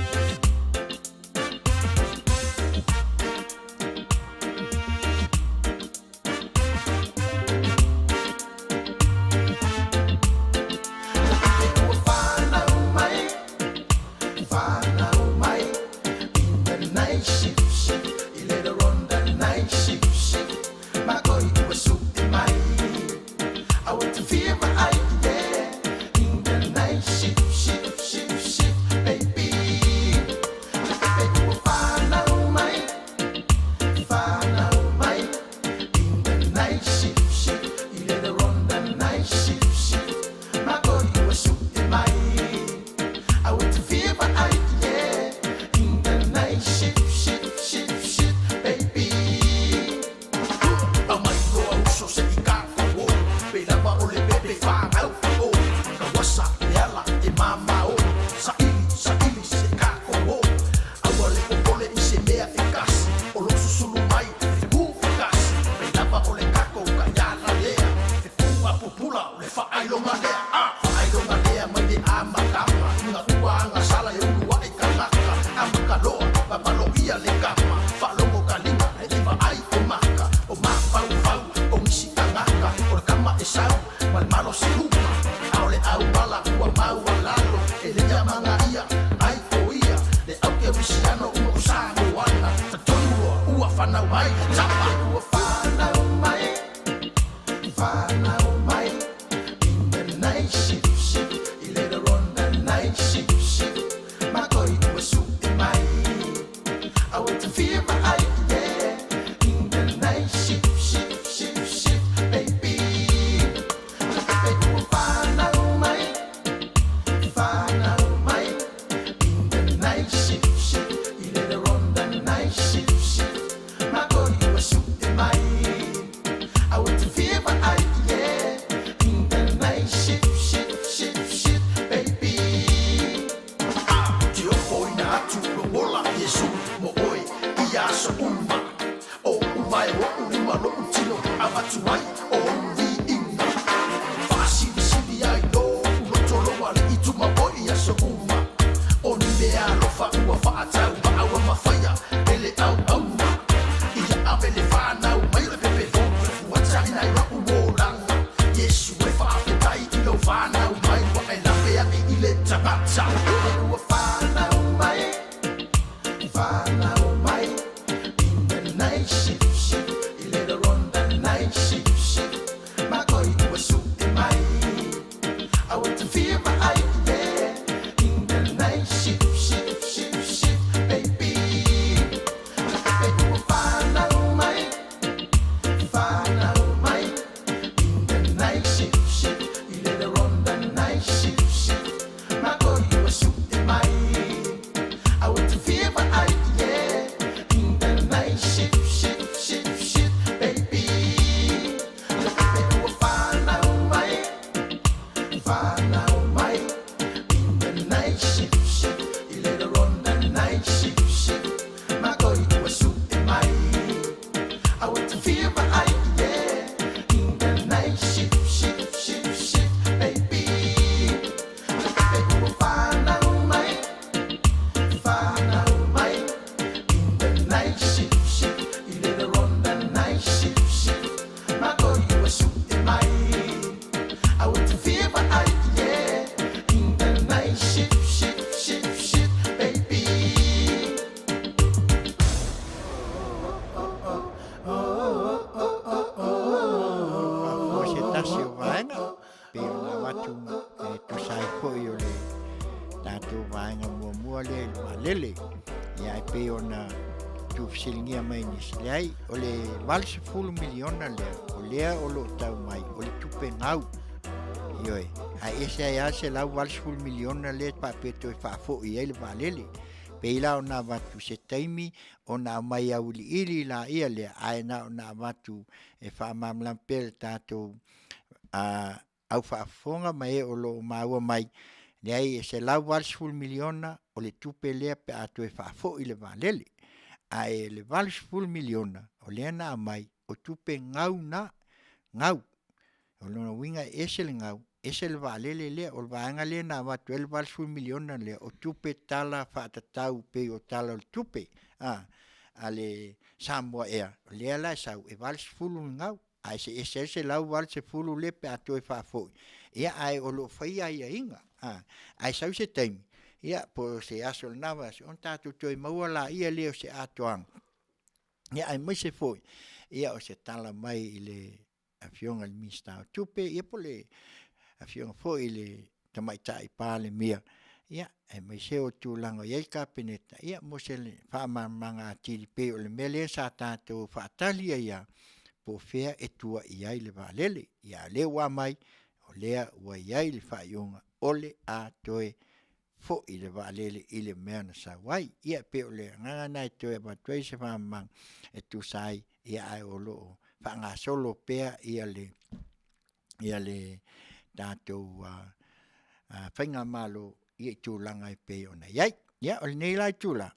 valele ia pe ona tu silingia mai ni silai o le valse fulu miliona le o lea o lo tau mai o le tupe ngau ioi a ese ia se lau valse fulu miliona le pa pe to fa fo ia le valele pe ila ona vatu se taimi ona mai au ili la ia le aina ona vatu e fa mamlam pel tato au fa fonga mai o lo maua mai nei se lau valse fulu miliona o le tupe le pe ato e fa fo ile valele ai le valse fulu miliona o le na mai o tupe ngau o lona winga ese le ngau ese le valele le o vaanga le na va 12 valse fulu miliona le o tupe tala fa tatau pe o tala o tupe ale Samoa le la sau e valse fulu ngau ai se lau valse fulu le pe ato e fa fo ia ai o lo faia ia inga ai sau se taimi ia po se aso nava on tatu toi mawala ia leo se atoang ia ai mai se foi ia o se tala mai ile Afioga le mista tupe ia po le Afioga foi ile tamaitai pale mia ia ai mai se o tulanga ia ka peneta ia mo se le fa manga tili pe o le mele sa tatu fa talia ia po fea e tua ia le valele ia le wa mai o lea wa ia le fa yonga ole a toe fo ile valele ile mena sa wai ia pe ole ngana to e ba toi se fa mang e tu sai ia ai olo fa nga solo pe ia le dato fainga malo ia tu langa pe ona ia ole nei la tu la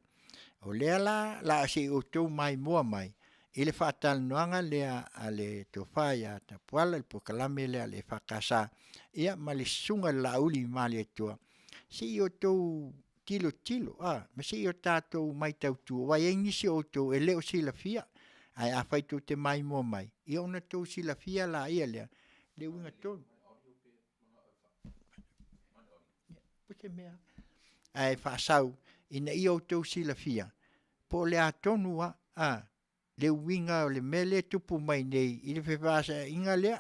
ole la si o tu mai mo mai ile fa tal noanga le ale to faia ta poala il Polokalame le fa casa ia malisunga la uli mali tu si o to tilo ma si o tato mai tau tu wa yengi si o to ele o si la fia ai a fai tu te mai mo mai i ona to si la fia la ia le unga to puche mea ai fa sau ina i o to si la fia po le atonu le winga o le mele tupu mai nei i le fefasa inga le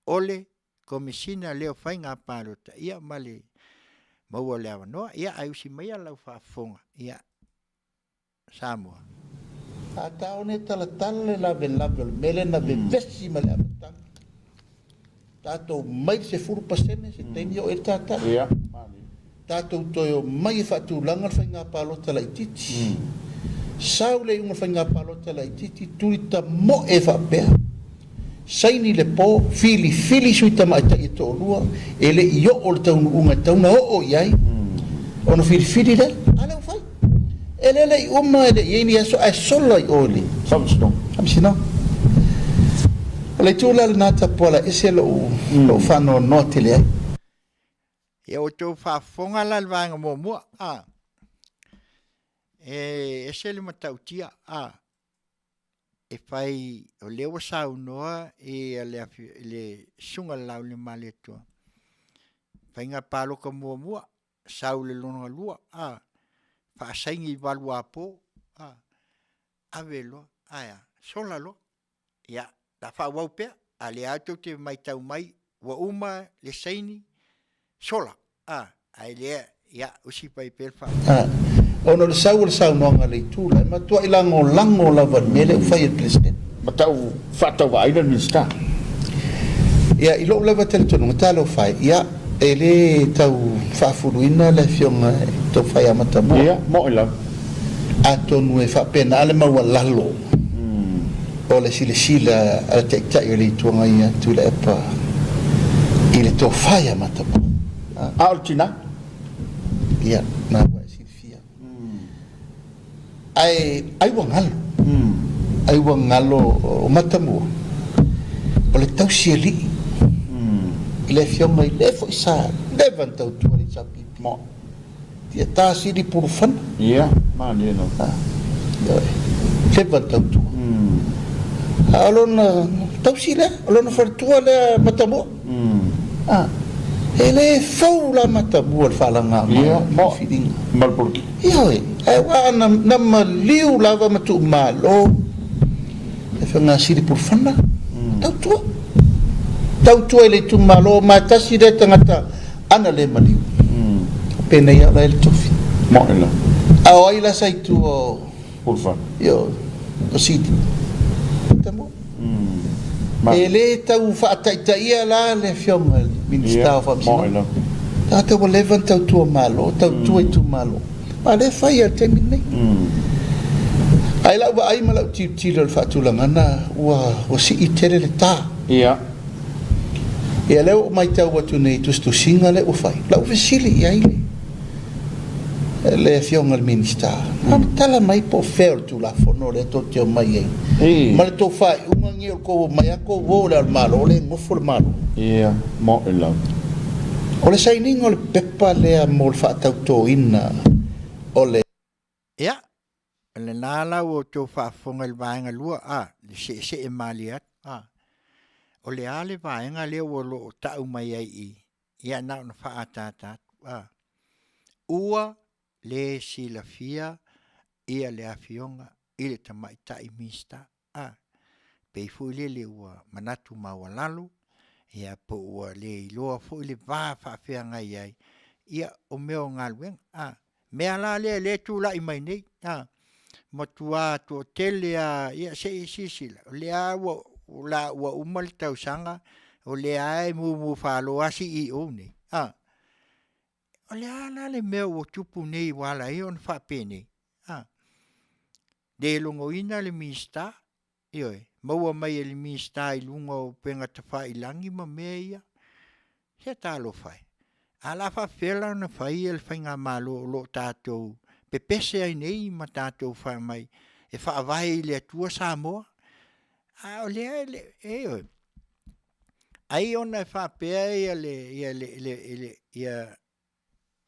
ole komisina leo fainga palota ia male maua le no ia ai usi mai lau fa fonga ia Samoa
ata one tala la mele na vesi male ata tato mai se furu pasene se tenio e tata ia tato toyo mai fa tu langa fainga palota la ititi saule unga fainga palota la ititi tuita mo e fa pe saini le po fili suita mai tai to lua ele io o le taunu unga tauna o iai ono fili le ala fai ele le uma ele yeni aso ai solo ai oli samsino le tula na tapola ese lo fano notile ai
e o to fa fonga la vanga mo ese le matautia e fai o lewa sau noa e le sunga lau le male tua. Fai ngā palo ka mua sau le longa lua fa saingi walu apo ave loa sola loa ia la fa wau pea a le ato te mai tau mai wa uma le saini sola ai le ia usi pai pel fa
ono le sau noanga le tula ma tua ilango lango la van mele u fai president
ma tau fata wa ina minsta
ia ilo leva tel tonu talo fai ia ele tau fa fuluina le Afioga to fai amatamu
ia mo ila
atonu e fa pena ale ma walalo o le sila a te tai le tuanga ia tu le pa ile to fai amatamu
altina
ia na ai wangalo o matamu o le tau sieli ile Afioga i le foi sa levan tau tu le sapi mo tia tasi di purufan
ia mani no
levan tau tu alona tau sile alona fartua le matamu ele fau la matamu al falanga
ia mo
fiding
malpurki
ia ai na maliu lava matu malo e fanga siri purufana tau tu ele tu malo mata sire tangata ana le maliu pena ia la el tofi
mo ela
Ai la sai tu o
Pulfa.
Yo, o siti. Tamo. Ele tau whaataitai la le fionga minister of Masina. Tata wa levan tau tua malo, tau tua tu malo. Ma le fai al temi nei. Ai la wa ai malau tiro le whaatulangana wa si I tere le tā.
Ia.
Ia leo mai tau watu nei tustu singa le ufai. La ufesili ia ile. Le fionga le minister. Tala mai po fair tu la fono le to te mai ai. Ma le to fai unga ngi ko mai ko vo le malo le ngofo le malo.
Ia, mo ela.
O le shining o le pepa le mo le whaatau tō ina o le...
Ia, le nāla o tō whaafonga le vaenga lua, le se e maliat, o le ale vaenga leo o lo tau mai ai I, ia nau na whaatātat, ua le silafia, ia le Afioga, I le tamaitai mista, pei fui le ua manatu mawalalu, ia po ua le iloa fo le va whaafeanga ai ia o meo ngalueng mea la le tūla I mai nei matua to tele ia se sisila le a la ua umal tausanga o le ai mu whalo asi I o nei o le ala le meo o tupu nei wala I on whaapene de longo ina le mista ioe maua mai le mista I lunga o penga te whai langi ma mea ia. He talo whai. Ala whawhela na whai e le whainga malo lo tātou. Pepese ai nei ma tātou whai mai. E whaavai le atua Samoa. O lea oi. Ai ona e whapea ia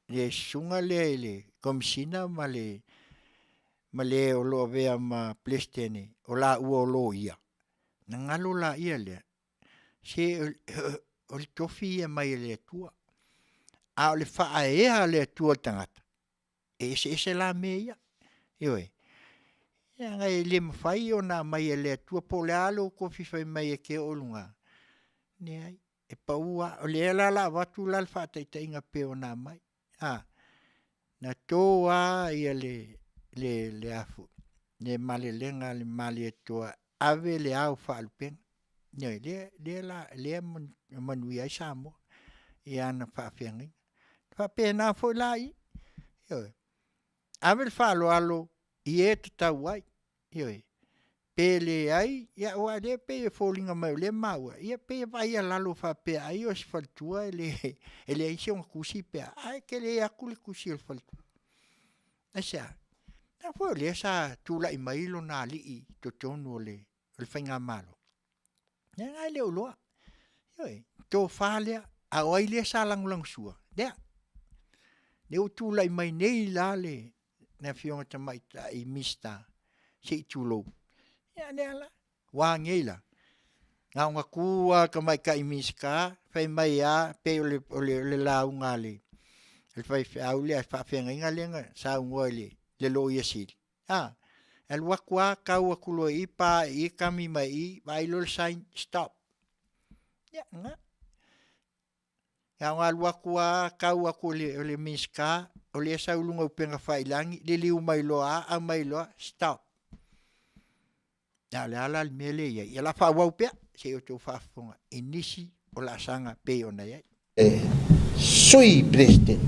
le sunga le komisina ma le o lo vea ma plestene. O la ua o lo ia. Na ngalo la ia lea. Se o le tofi ia mai le atua. A o le wha ea le atua tangata. E se la me ia. Ioe. Ia ngai le mawhai o na mai le atua po le alo kofi whai mai e ke olunga. Ne ai. E paua o le la watu la wha taitainga pe o na mai. Na toa ia le afu. Ne male lenga le male toa. Ave le au whaalupeng. Le Manuia Samoa. Ia na whaafengi. Whaapena fo lai. Ave le whaalo I e te tau ai. Pele ai. Ia oa le pe e fōlinga mai le maua. Ia pe vai a lalo whaapea ai o si whaltua ele aise o kusi pea. Ai ke le akule kusi o whaltua. Asia. Na fo le sa tula I mailo na li to tonu le whainga malo. Ia ngai le uloa. Tō whalea a oai le sa langulang sua. Dea. Le o tula I mai nei la le na fionga tamaita I mista se I tūlou. Ia nea la. Wā ngeila. Ngā unga kua ka mai ka I miska whai mai a pe o le launga le. Le whai au le a whawhenga inga lenga sa ungoa le lo ia siri. El wakwa kau akulo I pa I kami mai I vai lo sign stop. Ya nga. Ya nga wakwa kau akulo le miska o le sa ulunga upenga whailangi le liu mai loa a mai loa stop. Ya le ala le mele ia. Ya la whawau pia se o tō whafonga inisi o la sanga pe o na iai.
Sui president.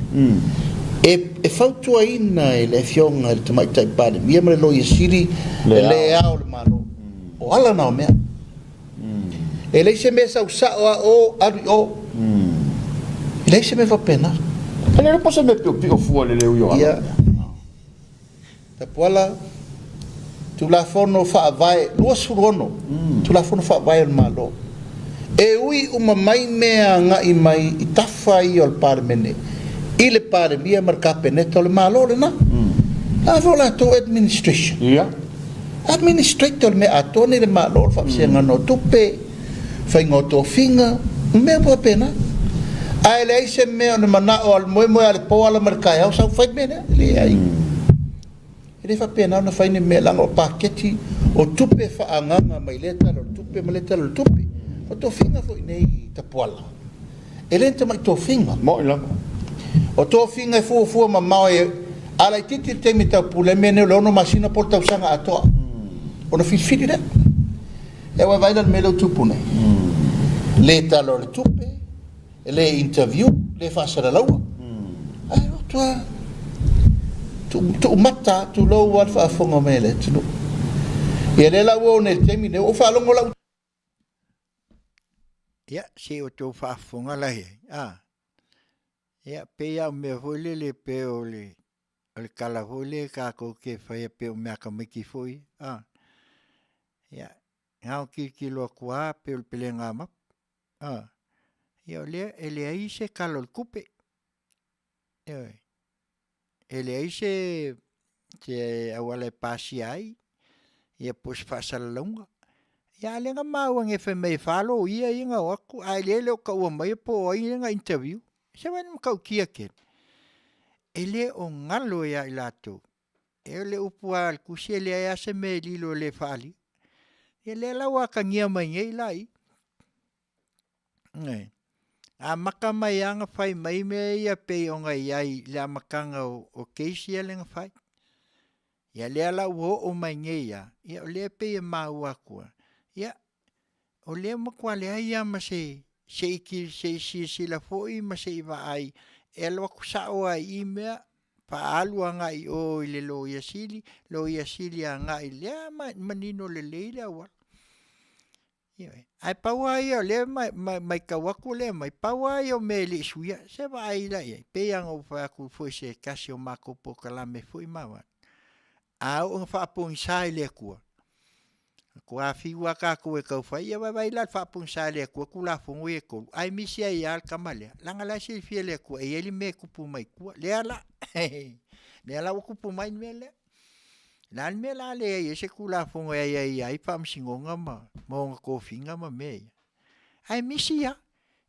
E fautua ina e le fionga le tamaitai pare. Mia mre lo ia siri le ao le malo. O ala nao mea. E leise me sa usao o ari o. E leise me vapena.
E le posa me pio fua le leo yo ala.
Ia. Ta puala tu la fono fa vai lua surono. Tu la fono fa vai al malo. E ui uma mai mea ngai mai I tafa I o le pare mene. I le pare mia marka peneto le malo le na. La vola to administration.
Ia.
Administrator me atone le malo fa senga no tupe. Fai ngoto finga me po pena. Ai le ise me on mana o al mo al po ala marka ya sa fai me le ai. Ele fa pena na fai ne me lango paketi o tupe fa anganga mai leta lo tupe maleta lo tupe. O to finga foi nei tapoala. Ele te mai to finga.
Mo ila.
O tō whinga fu ma mau Ala titi te me tau pule me ne lono masina por tau sanga atoa. Ona fili re. E wa vai dal me lo tupune. Le talo le tupe, le interview, le fasara laua. Ai o tua tu mata tu lo wa fa fonga mele tu. E le la wo ne te mi ne o fa longo la.
Ya, si o tō whaafonga lahi. Ya, pe au me hole le pe o le kala hole ka ko ke whaia pe o mea ka miki fui. Ya, ngau ki loa kua pe o le pele ngā map. Ya, e le aise kalo le kupe. E le aise te awala e pasi ai. Ya, pos whaasala launga. Ya lenga mau nge fe me falo ia inga waku ai lele o ka mai po inga interview se wan ka kia ke ele o ngalo ya ilato ele upua al kusele ya se me lilo le fali ele la wa ka ngia mai ngai lai ngai a maka mai anga fai mai me ia pe o ngai ai la makanga o keisi lenga fai ya le la o mai ngai ya le pe mau waku ya o le makwale ai ama se la foi ma se va ai e lo kusa o ai me pa alu anga I o le lo ya sili anga I le manino le leila wa ai pa wa ia le mai ka waku le mai pa wa ia me le suia se va ai la ia pe yang o fa ku foi se kasi o mako Polokalame foi ma wa a o fa pon sai le ku ko afiwa ka ko e ka fai ia vai la fa pun sale ko la fongo e ko ai misia ia kamale langa la si fiele ko e ele me ku pu mai ko le ala ku pu mai mele la mela le e se ku la fongo ai pam singonga mo ko finga ma me ai misia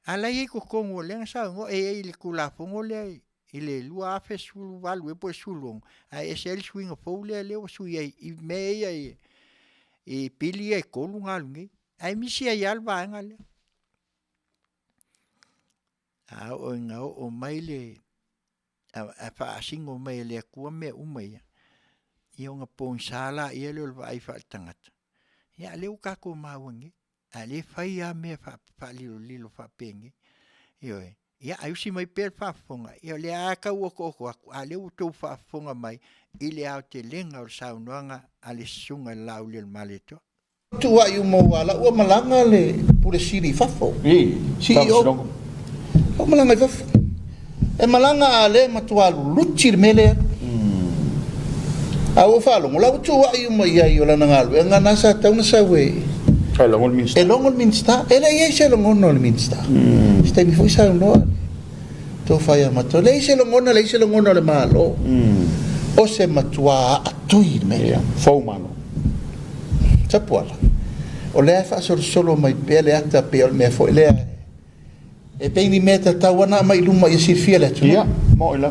ala e ko kongo le sa ngo e le ku la fongo le ile lua fe sul valu e po sulong ai se el swing fo le o su i me ai e pili e kolu ngalungi ai misi ai alba ngale o ngau o maile a fa singo maile ku me umai I nga ponsala I le vai fa tangata ya le ka ko mawangi ale fai a me fa lilo fa pengi yo ya ai si mai per fa fonga yo le aka wo ko ale u to fa fonga mai ile au te lenga o saunoanga ale sunga laule maleto
tu wa yu mo wala o malanga le pure siri fafo si o malanga fafo e malanga ale matualu luchir mele a o falo mo la tu wa yu mo ya yo la ngal e ngana sa tauna sa we e longol minsta ele ye se longol minsta stai mi foi sa no to fai mato le se longol le malo o se matua atui me
fo mano
tapuala o le fa solo mai pele ata pe me fo le e pe ni meta tawana mai luma I si fiele tu
ya mo la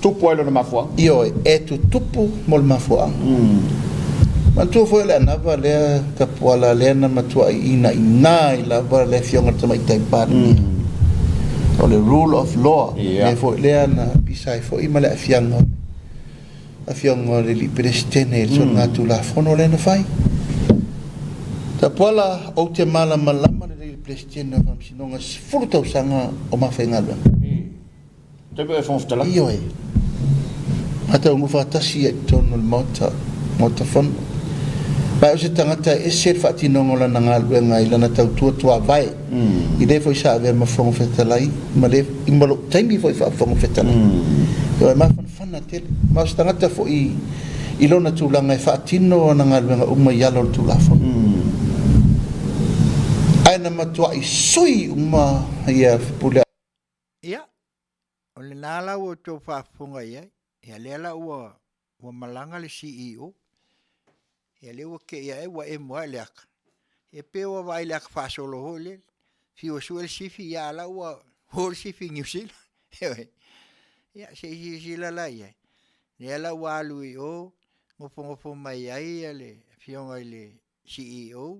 tupu ele na mafua
io e tu tupu mo le mafua ma tu fo le na va le tapuala le na matua ina la va le fionga mai tai pa o le rule of law me fo le na pisai fo I male afianga le li presidente so na tu la fono le na fai tapuala o te mala malama le presidente na sinonga furta usanga o mafengalo
te be fonftala
io e ata ungu fatasi e tono le mota fon ba o se tangata e se fati nongo la ngal ngai lana tau tua vai I le foi sa ave ma fongo fetalai ma le imbalo taimi foi fa fongo fetalai io e ma fana tele ma o se tangata foi I lona tūlanga e whaatino na ngā luenga uma yalo le tūlafo. Aina matua I sui uma ia pule.
Ia, o le nāla o tō whaafunga ia, ia leala ua malanga le CEO, ia lewa ke ia e wa e mua leaka. E pe wa vai leaka whaasolo ho le, fi o suel sifi ia ala ua ho sifi ngiusila. Ia, se sila la ia. Leala ua alu I o, ngofo mai ai ale fionga le CEO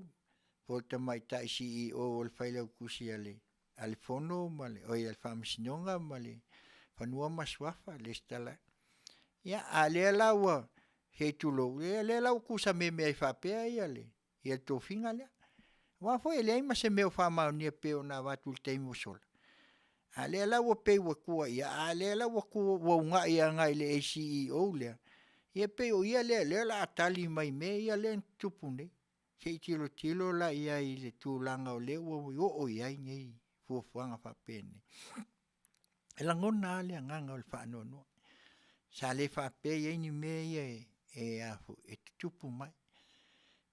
po te mai tai CEO o le faile kusi ale fono male o ia famsinonga male fanua maswafa le stala Ia a le laua he tulo le lau kusa me fa pe ia le ia to finga le wa foi le ma se me fa ma ni pe ona va tu te mo sol a le laua pe wa ku ia a le laua ku wa nga ia nga le CEO le ia pe o ia le la tali mai me ia le tupune se tilo la ia i le tulanga o le o ia ngai fu fanga fa pene ela ngona le nganga o fa no sa le fa pe ia ni me e afu e tupu mai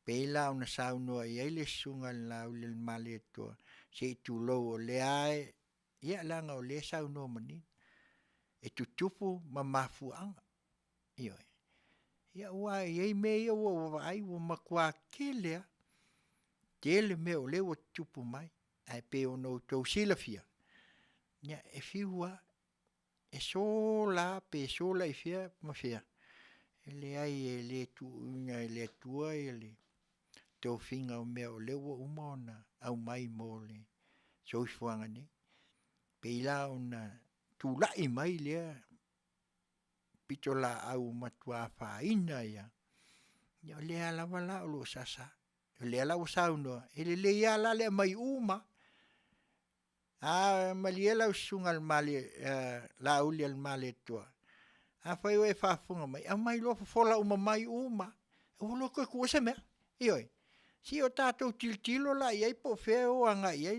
pe la una sauno ia le sunga la le male to se tu lo le ai ia langa o le sauno mani e tupu mamafu anga io ia wa ia me ia wa ai wa makwa kele tele me o le o tupu mai ai pe ono to silafia ia e fiwa e sola pe sola e fia ma fia ele ai ele tu unha ele tua ele tau finga o mea o lewa umona au mai mole so fuanga ni peila una tu lai mai le pitola au matua fa ina ya yo le ala wala lo sasa le ala usauno ele le ya la le mai uma maliela usungal mali la uli al mali tua a fai we fa funga mai a mai lo fola uma mai uma o lo ko se me ioi si o tato tilo la ia po feo anga ia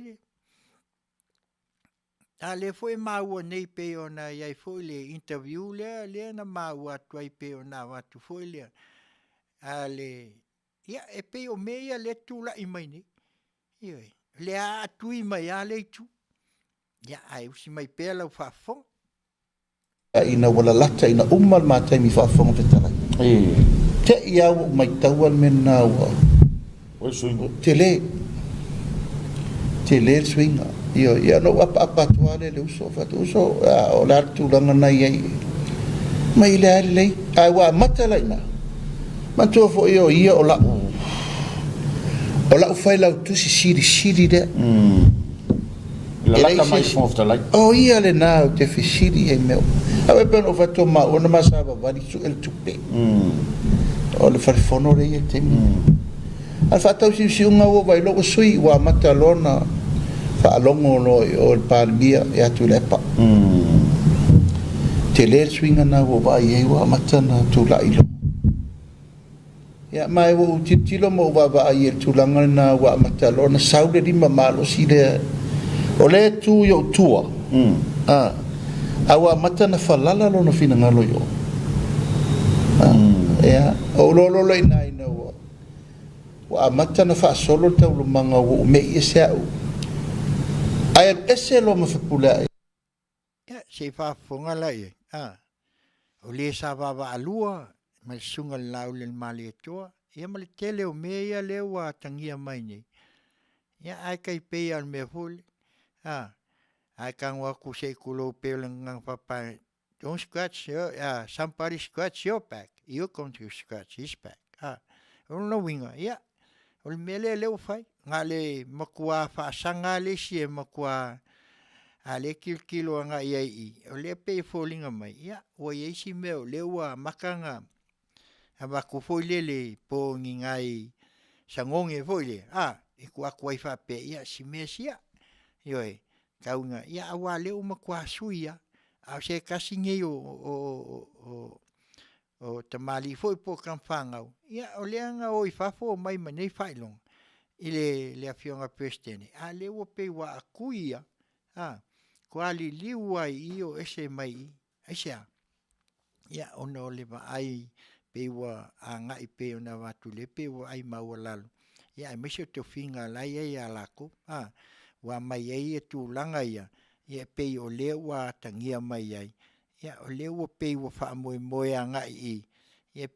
ale foi mau nei pe ona ia foi le interview le na mau atu ai pe ona wa tu foi le ale ia e pe o me ia le tu la i mai ni ioi le a tu i mai ale tu ia ai usi mai pe la fa fo
ina wala lata ina ummal ma tai mi fa fonga petala te ia mai tawal men na wa tele swinga ia no apa tuale le uso fa uso o la tu langa na ia mai le ai wa matala ina ma tu fo ia o la fai la tu siri de
la lata mai fonta la
o ia le na te fisiri e meu ave ben o fatto ma ona ma sa va di su el tupe o le farfono re e te al fatto si unga o vai lo sui wa matalona fa longo no o il palmia e tu lepa te le swinga na o vai e wa matana tu la ilo ya mai o titilo mo va ai tu langa na wa matalona saude di mamalo si de o le tu yo tua awa matana falala lo no fina ngalo yo ya o lo le nai no wa matana fa solo te lo manga o me ese ai ese lo me fupula
ya se fa fonga la o le sa va alua mal sunga la le mali to ia mal tele o me ia le wa tangia mai ni ya ai kai pe al me ful ai kan wa ku se kulo pe ngang papa don't scratch somebody scratch your back you going to scratch his back o no winga ya o mele le o fai ngale makua fa sanga le sie makua ale kilo nga i o le pe falling mai ya o ye si me o le wa makanga aba ku foi le po ngai sangonge foi le e ku ai fa pe ya si me sia yoi kaunga ia awa le uma kwa suia a se kasinge o tamali foi po kamfanga ia o leanga o ifafo mai mane failong ile le Afioga pestene a le o pe wa akuia kwali liwa io ese mai asia ia ono le va ai pe wa anga i pe ona watu le pe wa ai mawalalu ia me se to finga la ia lako wa mai ai tu langa ia pe o le wa tangia mai ai ia o le o pe o fa moi anga i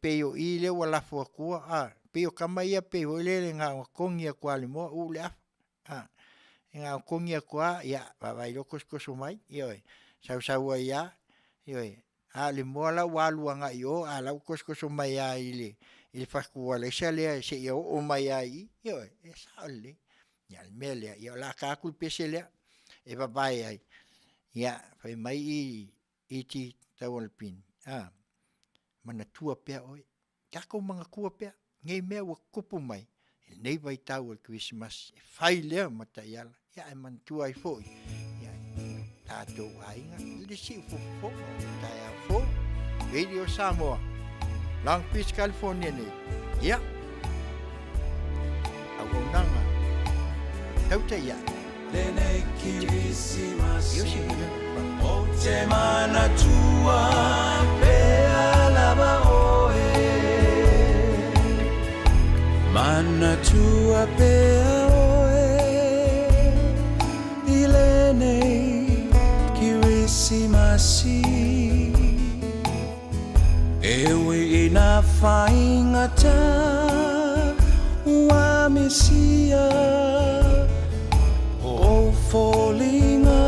pe o i le wala fo ku pe o kama ia pe o le nga kongia kwali mo u le nga kongia kwa ia va vai lo kosko mai ia sa wa ia le mo la wa lu anga io la kosko mai ai le fa ku le se io o mai ai ia sa le ya mele ya la ka ku pesele e va vai ai ya fai mai i ti tawal pin mana tua pea oi. Kako mga kua pea, ngei mea wa kupu mai. Nei vai tau al Christmas, fai lea mata iala, ia e man tua i foi. Ia tātou hainga, lisi ufofo, tai a fo, Radio Samoa, Long Beach, California nei. Ia, Auaunaga, Tautai ia.
Lenei Kirisimas, o te mana tua pea lava oe. Mana tua pea oe, I lenei Kirisimasi. Ewe ina whaingata ua Mesia. O fōlinga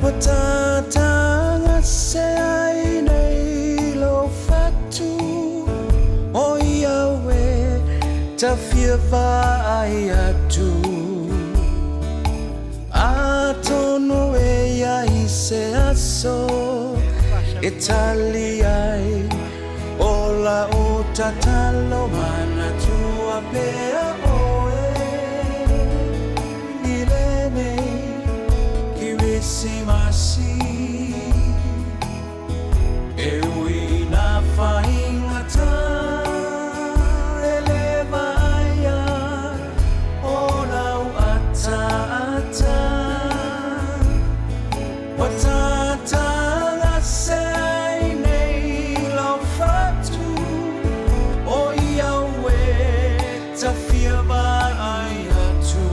Patatanga se ai nei lo fatu O Yahweh ta Faiva ai atu Atono e ai se aso Itali ai Ola o tatalo mana tua pea Kirisimasi Ewi na whaingata Eleva aia O lau ata ata Watata se ai nei lau fatu O Yahweh ta Faiva ai atu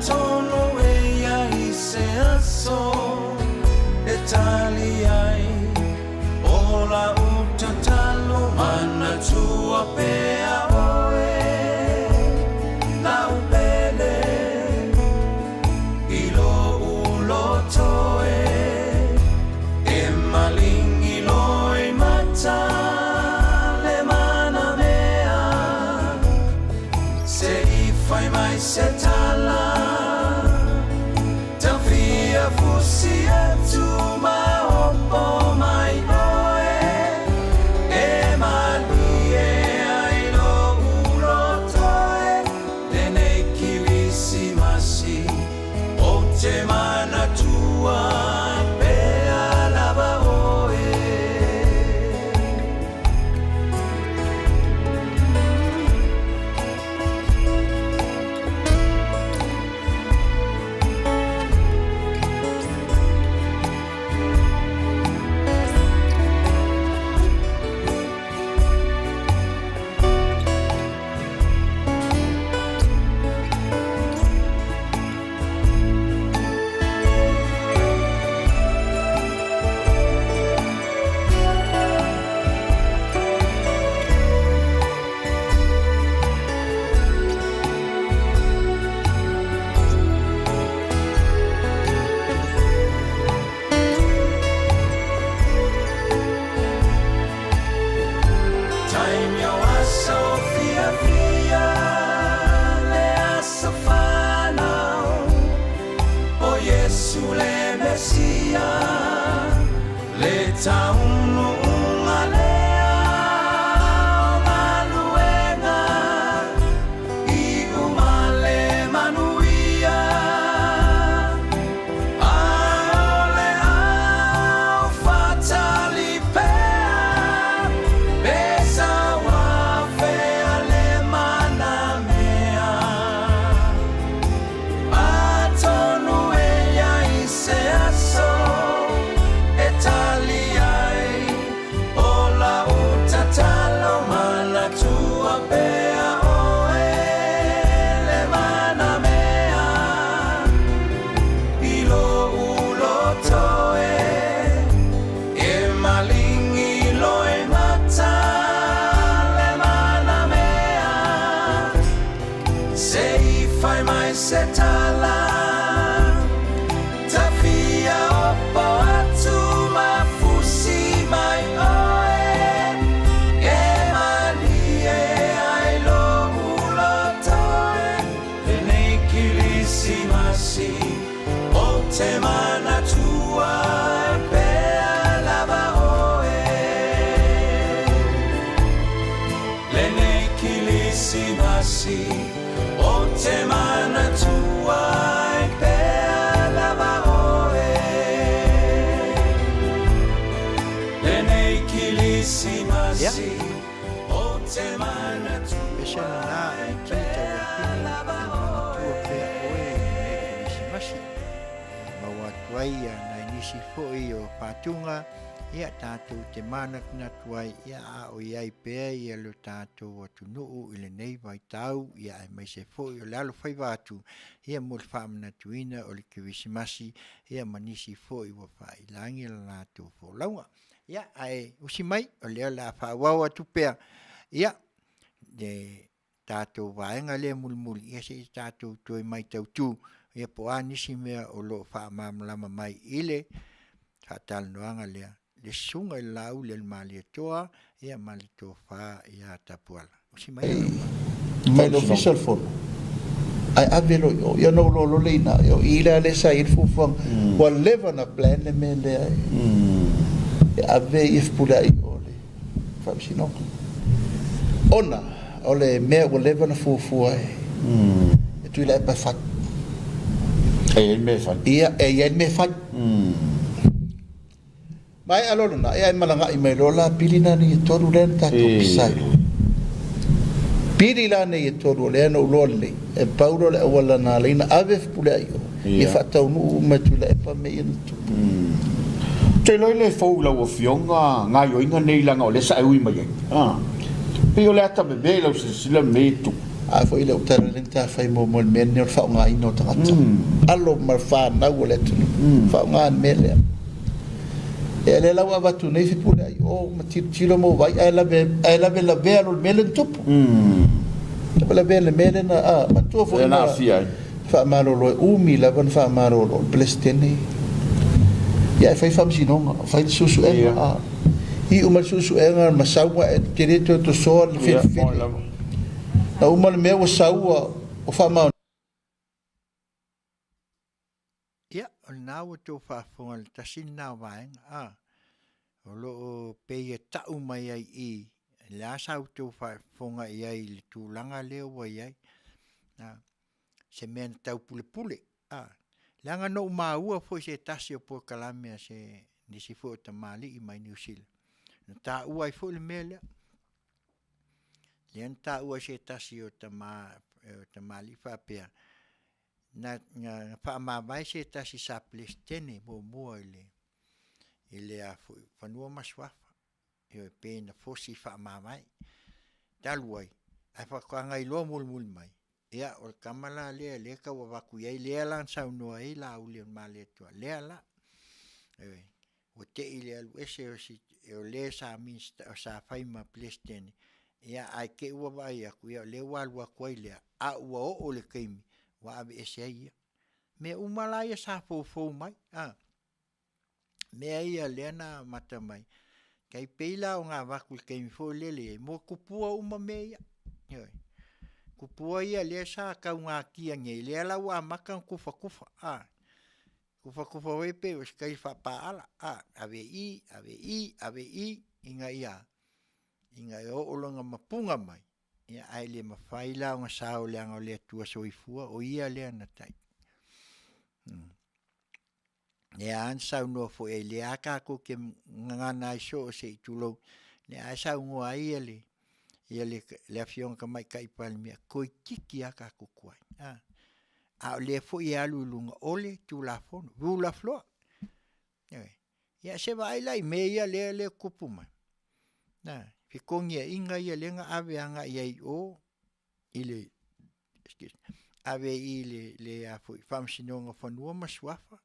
Tono e ai se aso Italiai Ola utatalo mana tua pea oe La upele Ilo ulo toe E malingi loi mata Le mana mea Se I fai mai se tala Fusi atu ma opo mai oe E mani e ai lo ulo toe Lenei Kirisimasi O te mana tua pea lava oe te mana tua
sena na e Tiute wa pini tua pe oe e nisi masi ma watuai na nisi foi o patunga ia tātou te mana kina tuai ia a o iai pēa ia lo tātou atu nuu i le nei vai tau ia ai mai se foi o lalo Faiva atu ia mo le whaamana tuina o le Kirisimasi ia manisi foi wa whailangi la lātou fo launga ia ai usi mai o leo la whawau atu pēa ia de tātou vaenga le mulmuli ia se tātou tuai mai tau tu ia po a nisi mea o lo whaamamlama mai ile tātal noanga lea le sunga lau le mali toa ia mali to fa ia tapuala o si mai
mai no official phone ai avelo yo no lo leina yo ila le sa il fu fam wa leva na plan le me le ave if pula i ole fam sino ona ole me wa leva na fu ai tu ila pa fat
e me fat
ia me fat mai alona na ai malanga i mai lola pilina ni toru len ta to pisai pilila ni toru len o lole e paulo le wala na lina ave pula io e fatau nu matula e pa me into
te loi le fou la o fionga nga yo inga nei langa o le sa ui mai pe o le ata bebe la se sila me tu
a foi le utara lenta fai mo men ne fa nga ino ta allo mar fa na wala tu fa nga mele e le lawa watu nei fi pula o matilo mo vai ai la be lo melen top la be le melen a ma tu fo
na fia
fa malo lo umi la ban fa malo lo plestene ya fai fam sino fai susu e a i uma susu e nga masawa e direito to so fi na uma me o sawa o fa ma
ia o nau to fa fonga le tasin na vai o lo pe tau mai ai i la sa to fa fonga ai le tulanga le o ai se men tau pule langa no maua foi se tasi o Polokalame se nisi fo tamali i mai New Zealand na ta ua i fo le mele len ta ua se tasi o tamali fa pea na fa ma vai se tasi sa plestene mo ile a fa no maswafa e pe na fosi fa ma vai talwai ai fa ka ngai lo mul mai ia o kamala le ka wa ku ye le lan sa no ai la u le male to le la o te ile al ese o si o le sa min sa faima plestene ia ai ke wa vai ku ia le wa ku ile a o le kaimi wa ave ese ia me umala ia sa fo mai me ia le na mata mai kai peila o nga va ku kaimi fo le mo kupua uma me ia kupua ia le sa ka nga kia nge le la wa maka kufa kufa we pe o skai fa pa ala ave i inga o longa mapunga mai ia ai le mafaila nga sa o le nga le tua soifua o ia le na tai ia an sa no fo ele aka ko ke ngana so se tulo ne asa ngo ai ele le Afioga mai kai palmia ko kiki aka ko kwai a le fo ia lulunga ole tu la fon vu la flo ia se vai lai me ia le kupuma na fi kongia inga ia lenga ave anga ia o ile ave ile le a fo fam sinonga fanua maswafa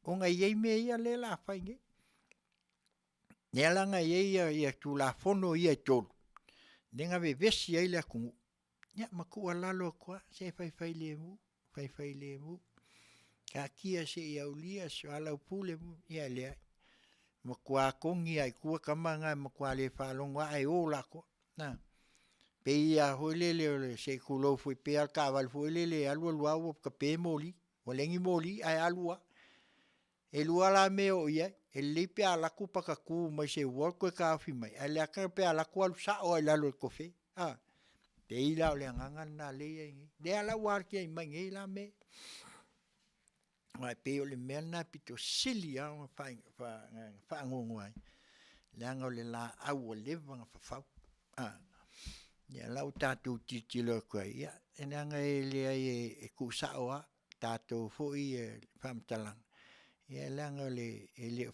onga ia me ia le la fainge nela nga ia tu la fono ia tol nenga ve vesi ai la ku ya maku ala lo kwa se fai le mu ka kia se ia ulia so ala pule mu ia le maku a kongi ai ku kamanga maku ale fa longa ai o la ko na pe ia holele se kulo foi pe al caval foi le alu luau ka pe moli walengi moli ai alua e lua la me o ia e lipe ala kupa ka ku mai se worko ka fi mai ale ka pe ala ku al sa o la lo kofe te ila o le nganga na le de ala war ke mai ngai la me mai pe o le mena pito silia fa ngongwai le nga le la au le va fa Ia lau tātou titilo koe. Ia, enanga lea e kusaoa, tātou foi whamtalang. Ia langa le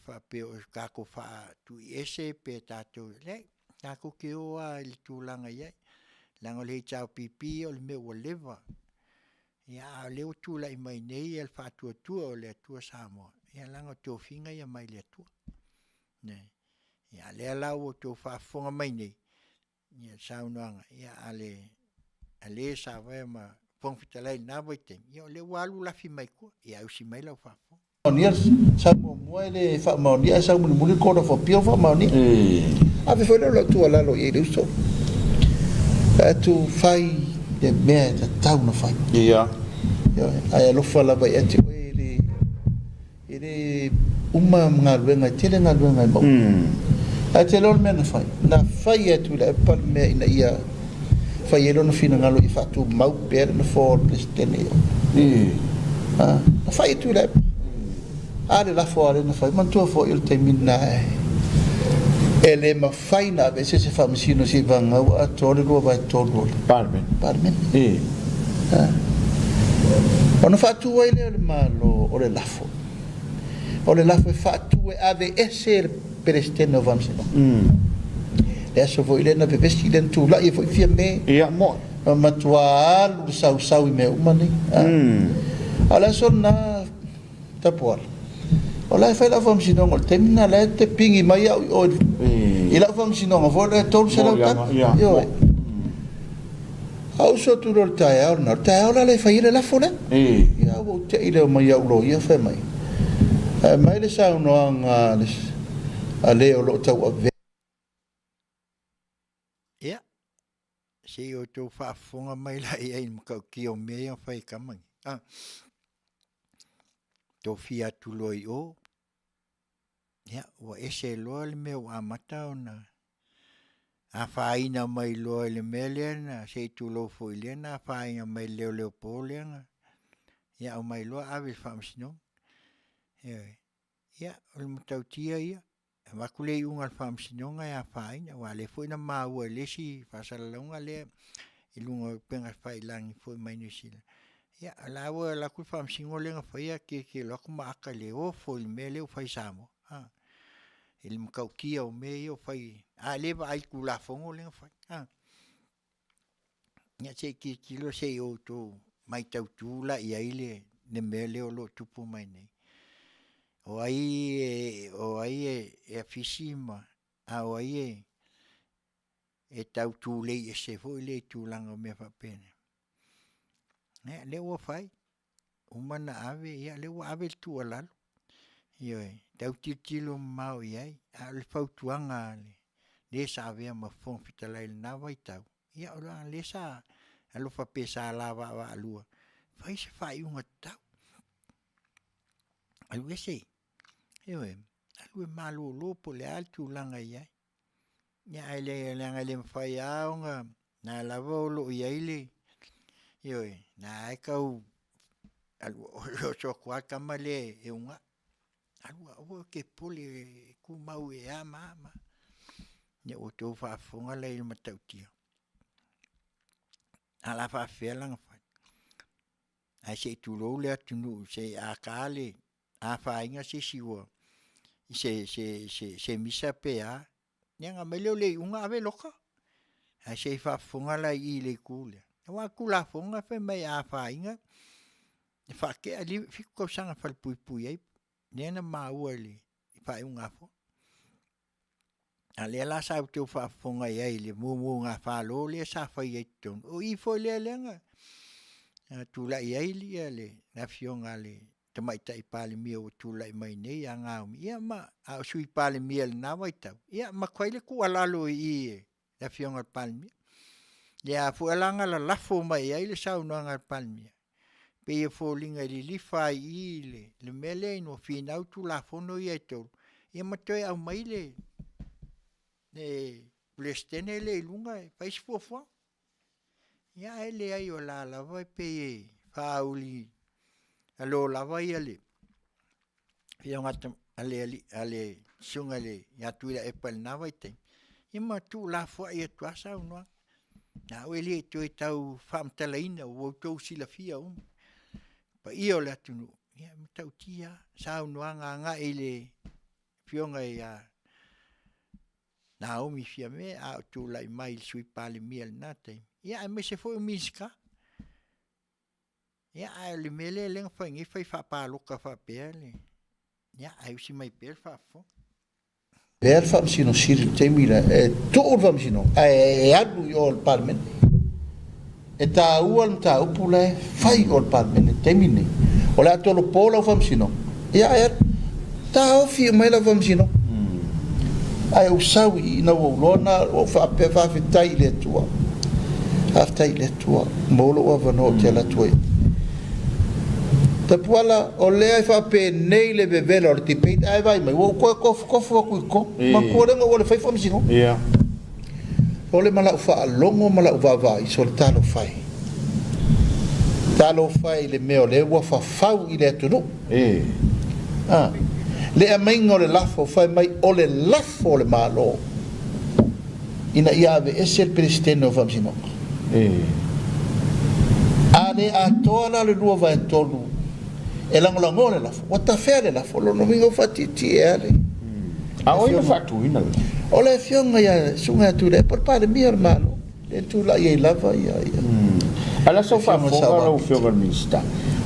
whapeo kako wha tu ese pe tātou. Le, kako ke oa le tūlanga iai. Langa le tau pipi o le me ua lewa. Ia leo tūlai mai nei e le whātua tua o le atua Samoa. Ia langa tō whinga ia mai le atua. Nei. Ia lea lau o tō whaafonga mai nei. Ia saunoanga. Ia ale sa vai ma pongfitalai na vai tem. Ia le walu la fi mai ko. Ia usi mai lau whaafo.
Manuia sa mo ele fa Manuia sa muli ko da fo pio fa Manuia. Ave foi lo tua la lo e uso. Tu fai de me da tau na fai.
Ia.
Ia ai lo fa la vai ati ele uma ngalwenga tele ngalwenga mo. Ate lo me na fai. Na fai atu la pa me ina ia fai elo no fina ngalo I fatu mau per no for prestene. Na fai tu la ale la fora na fai man tu fo il termina ele ma fai na vece se fa Masina si vanga a tole lo vai tole parmen ona fatu ele malo ole lafo fatu ave esse prestene no vamos le so vo ile na vesti den tu la e foi firme mo ma tua lu sau me umani ala sonna tapor Ola fa la fam sino ngol temna la te pingi mai o ila fam sino ngol le tol se la yo au so tu rol taia no taia la le fa ile la fona ya o te ile mai au lo ya fa mai mai le sa no anga ale o lo tau ave
ya se o tu fa fonga mai la ia in ka ki o me fa I kamang to fia tu loi o ya o ese lo le me wa mata ona a faina mai lo le melen se tu lo foi le na faina mai le polen ya o mai lo ave famsino ya o mutautia ia ma kule un al famsino ya faina wa le foi na ma o le si fa salonga le ilunga penga fai lang foi mai ni sila ya la wo la ku fam singo le nga fa ya ke lo ma ka le o fo il mele o fa Samoa il mkaukia o me o fa ale va ai ku la fongo le nga fa ya se ki lo se o to mai tau tu la ia ile ne mele o lo tupu mai nei o ai e afisima o ai e tau tu le e se fo le tu langa me fa pena le o fai umana ave ia le o ave tu ala io tau titilo mau ia al fautuanga le sa ave ma fon fitala il na vai tau ia o le sa alo fa pesa la va lua fai se fai un tau alu ese io alu malu lo po le altu langa ia ia ele langa le fai aunga na lavo lo ia ile io na kau alu o so kwa kamale e unga alu o ke pole ku mau e ama ne o to fa fonga le matautia ala fa felang fa ai se tu lo le tunu se a kale a fa inga se siwo se misa pe a nyanga mele le unga ave loka ai se fa fonga la I le kule wa kula fonga fe mai a fa inga fa ke ali fico sanga fa pui ai nena mauali fa unga fo ale la sa tu fa fonga ai le mu nga fa lo le sa fa ai ton o I fo le lenga tu la ai le na Afioga le te mai tai pale mi o tu la mai nei anga ia ma a sui pale mi el na vai ta ia ma kwai le ku ala lo I na Afioga pale mi ya fu alanga la fo mai ai le sa unanga pale mi pe e fo linga li fai I le mele no fina tu la fo no ia to ia ma toi au mai le plestene le lunga fai fo ya ele ai o la vai pe fauli alo la vai ale Afioga ale sunga le ya tu e pel na vai te ima tu la fo ia tu asa no Na o ele tu tau whamtalaina o tau sila fia pa ia o le atunu. Ia tau tia sa unuanga nga ele fionga ia Naomi fia me a tu lai mai sui pale miel nate. Ia me se foi miska. Ia a le mele le fa ngi fa pa loka fa pele. Ia ai si mai per fa fo.
Per fam sino sir temira to fam sino adu yo parmen e ta ual ta upule fai ol parmen temine ola to lo polo fam sino ia ta ofi mai la fam sino ai usawi na wo lona o fa pe fa fitai le tua aftai le tua molo wa vano te la tua Tapuala o lea fa pe nei le bevela o te peit ai vai mai o ko ma ko le o le fai fam sino
ia
o le mala fa longo mala va vai so le talo fai le meo le wa fa fau i le tunu le amengo le lafo fai mai o le lafo le malo ina iave ese il presidente o fam sino ale a tola le lua va tolu e lango le lafo o ta fere lafo lo no mingo fatiti ele
a o ina fatu ina
o le fionga ia sunga tu le por pare mi hermano e tu la ia lava ia
ala so fa foga lo fionga mista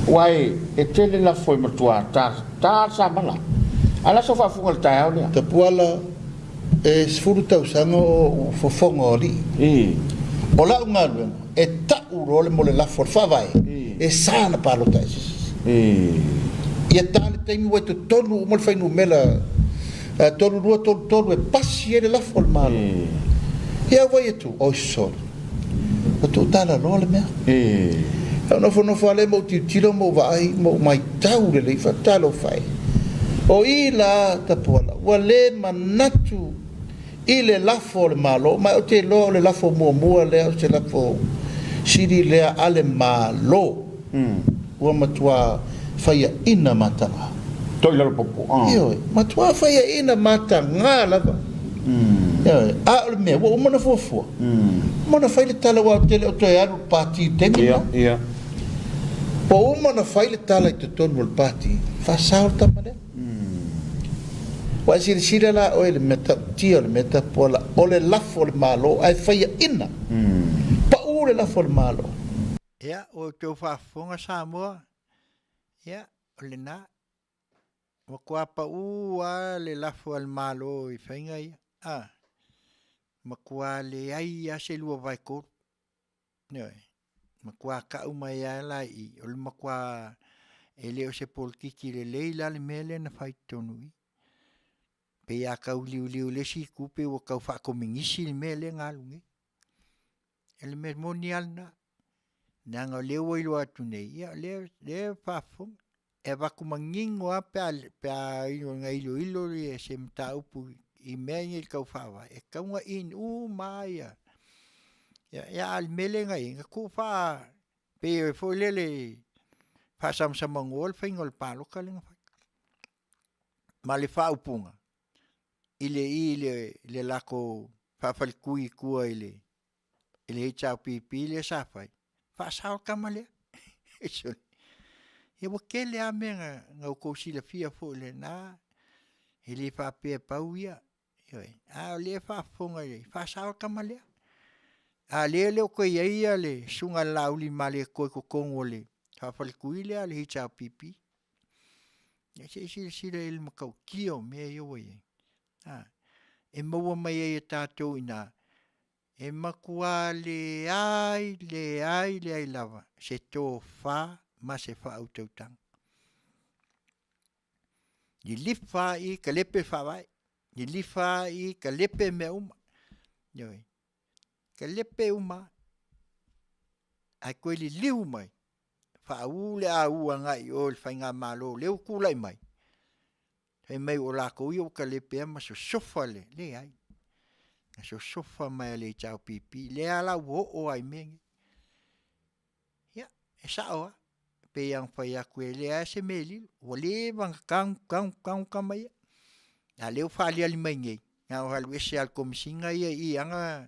wai e tele la foi matua ta sa mala ala so fa foga ta ole
te puala e sfuru tau sango o fofonga oli o la unga e ta uro le mole lafo fa vai e sana palo tais ia tale taimi wai to tonu mo fai no mela tonu rua tonu e pasi ele la fol malo ia vai tu o sol o tu tala no le mea no fo ale mo tiro mo vai mo mai tau le fa talo fai o ila tapola wale manatu ile la fol malo ma o te lo le la fo mo le o te la fo siri le ale malo ua matua faia ina matanga
toi lalo popo
io matua faia ina matanga lava a le me o mana fofo mana faile tala wa tele o toi aru party temina
ia
o mana faile tala i te tonu al party fa salta mane wa sira la o le meta tio le meta pola o le lafo le malo ai faia ina pa o le lafo le malo
Ia, o tau whafonga Samoa. Ia, o le nā. Wa kua pa ua le lafo al malo i whainga ia. Ma kua le ai a se lua vai kor. Ma kua ka umai a la i. O le ma kua e leo se polkiki le leila le mele na whai tonui. Pe ia kau liu le si kupe wa kau whakomingisi le mele ngalungi. Ele me moni alna. Nanga leo ilo atu nei ia le fafong e vakumangingo a pe ilo ilo e se mta upu i mengi kau fawa e kaunga in maia ia al melenga inga ku fa pe fo lele fa sam ngol fingol palo kalinga fa male fa upunga ile lako fa fal kui kua ile cha pipi le safai fa sao kamale eso e wo kele a menga ngau ko sila fia fo le na ele fa pe pauia a le fa fonga le fa sao kamale a le ko ia le sunga lauli male ko kongole fa fal kuile le cha pipi si le makau kio me yo e mo mai e tato ina e makua le ai lava se tō wha ma se wha au tautang. Ni lifa i ka lepe whawai, ni lifa i ka lepe me uma. Ka lepe uma, ai koe li liu mai, wha ule a ua ngai o le whainga malo, leo kulai mai. Hei mai o lako i o ka lepe ama so sofa le ai. So sofa mai le chau pipi le ala wo ai mengi ya sao pe yang fa ya ku le ase meli o le bang kang mai a le fa le ali mengi na o halu ese al komisinga i anga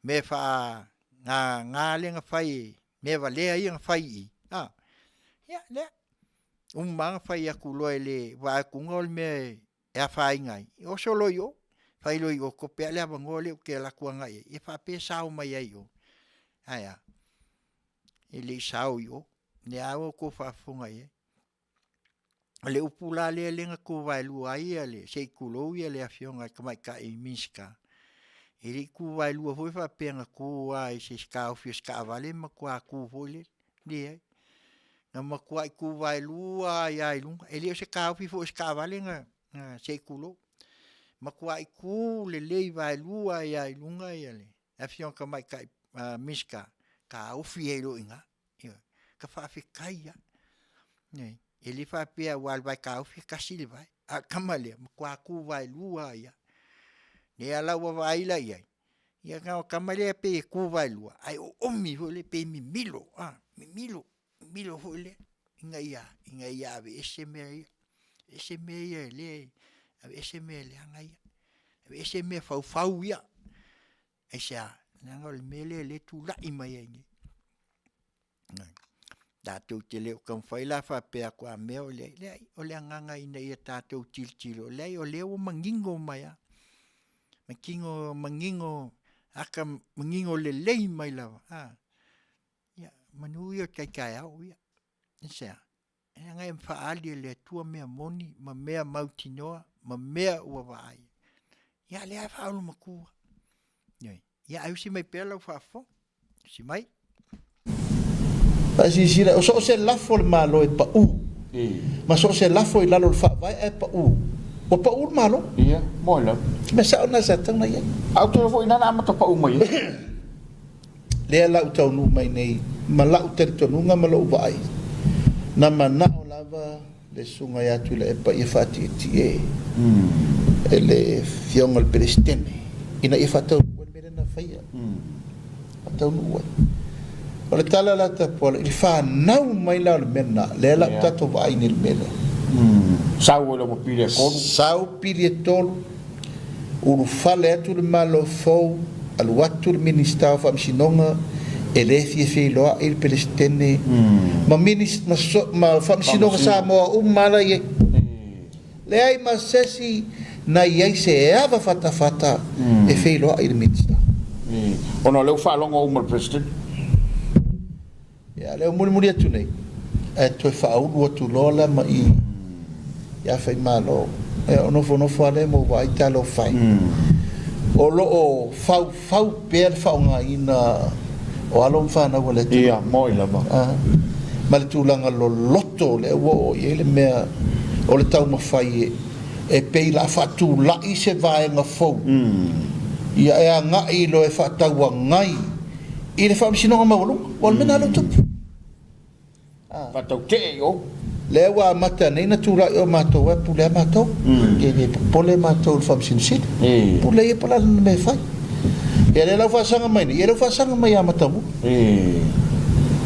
me fa nga le nga fai me va le ai nga fai ya le manga fai aku lo ele va ku ngol me e fai ngai o solo yo fai lo yo ko pe le ngole ke la ku ngai e fa pe sa o mai yo aya ele sa yo ne ao ko fa funga ye le upula le nga ku vai lu ai ele sei ku lo ye le Afioga ka ka e miska ele ku vai lu foi fa pe nga ku ai se ska o fi ska vale ma ku vole le na ma ku vai lu ai lu ele se ka o fi fo ska vale nga sei ku lo ma ku le vai lu ai lu nga ele Afioga ka miska ka o fi elo inga ka fa fi kai ya nei ele fa pe wal vai ka o fi kasili vai a kamale ku vai lu ya ne ala wa vai la ya ya ka kamale pe ku vai lu ai o mi vole pe mi milo milo vole inga ya ve ese me le ese me le anga ya ese me fau ya esa ngol mele le tu la imai ni tatou te leo kam fai la fa pe kwa me o le nganga ina ia tatou tiltilo le o leo mangingo mai aka mangingo le mai lava ya Manuia kai au ya isa nga em fa ali le tua me moni ma me mautinoa ma me ua vai ya le fa lu maku ya ai si mai pela fa fo si mai
si o so se lafo le malo e pa ma so se lafo i lalo le fa vai e pa o pa malo
ia mo la
me sa ona sa tanga ia
au te fo ina na ma to pa mai
le la utau nu mai nei ma la uter to nu nga ma lo vai na mana o lava le sunga ya tu le pa ia fati ti ele Afioga le Palestine ina ia fatau o le na faia fatau nu o le tala la ta po il fa nau mai la le mena le la ta to vai ni le mena
sau le mo pile ko
sau pile tolu o fale tu le malo fo al watu le minister fa msinonga ele fi lo il Palestine ma minister ma fa msinonga Samoa mala ye le ai ma sesi na ye se ava fata e fi lo il minister
ono le fa longo o president
ya le muri atu nei e to fa o tu lola ma i ya fai malo e ono fo ale mo vai talo fai o lo o fau per fa nga ina o alon fa na wala tu
ia mo ila
ma le tu langa lo lotto le wo ye le me o le tau ma fai e pe la fa tu la i se vai nga fo ia e nga i lo e fa tau ngai i le fa msino ma wolo wal mena lo tu
fa tau ke yo
le wa mata nei na tu la o mato e pu le mato ke pole mato fa msino sit pu le e pala me fai e le la fa sanga mai e le fa sanga mai mata mu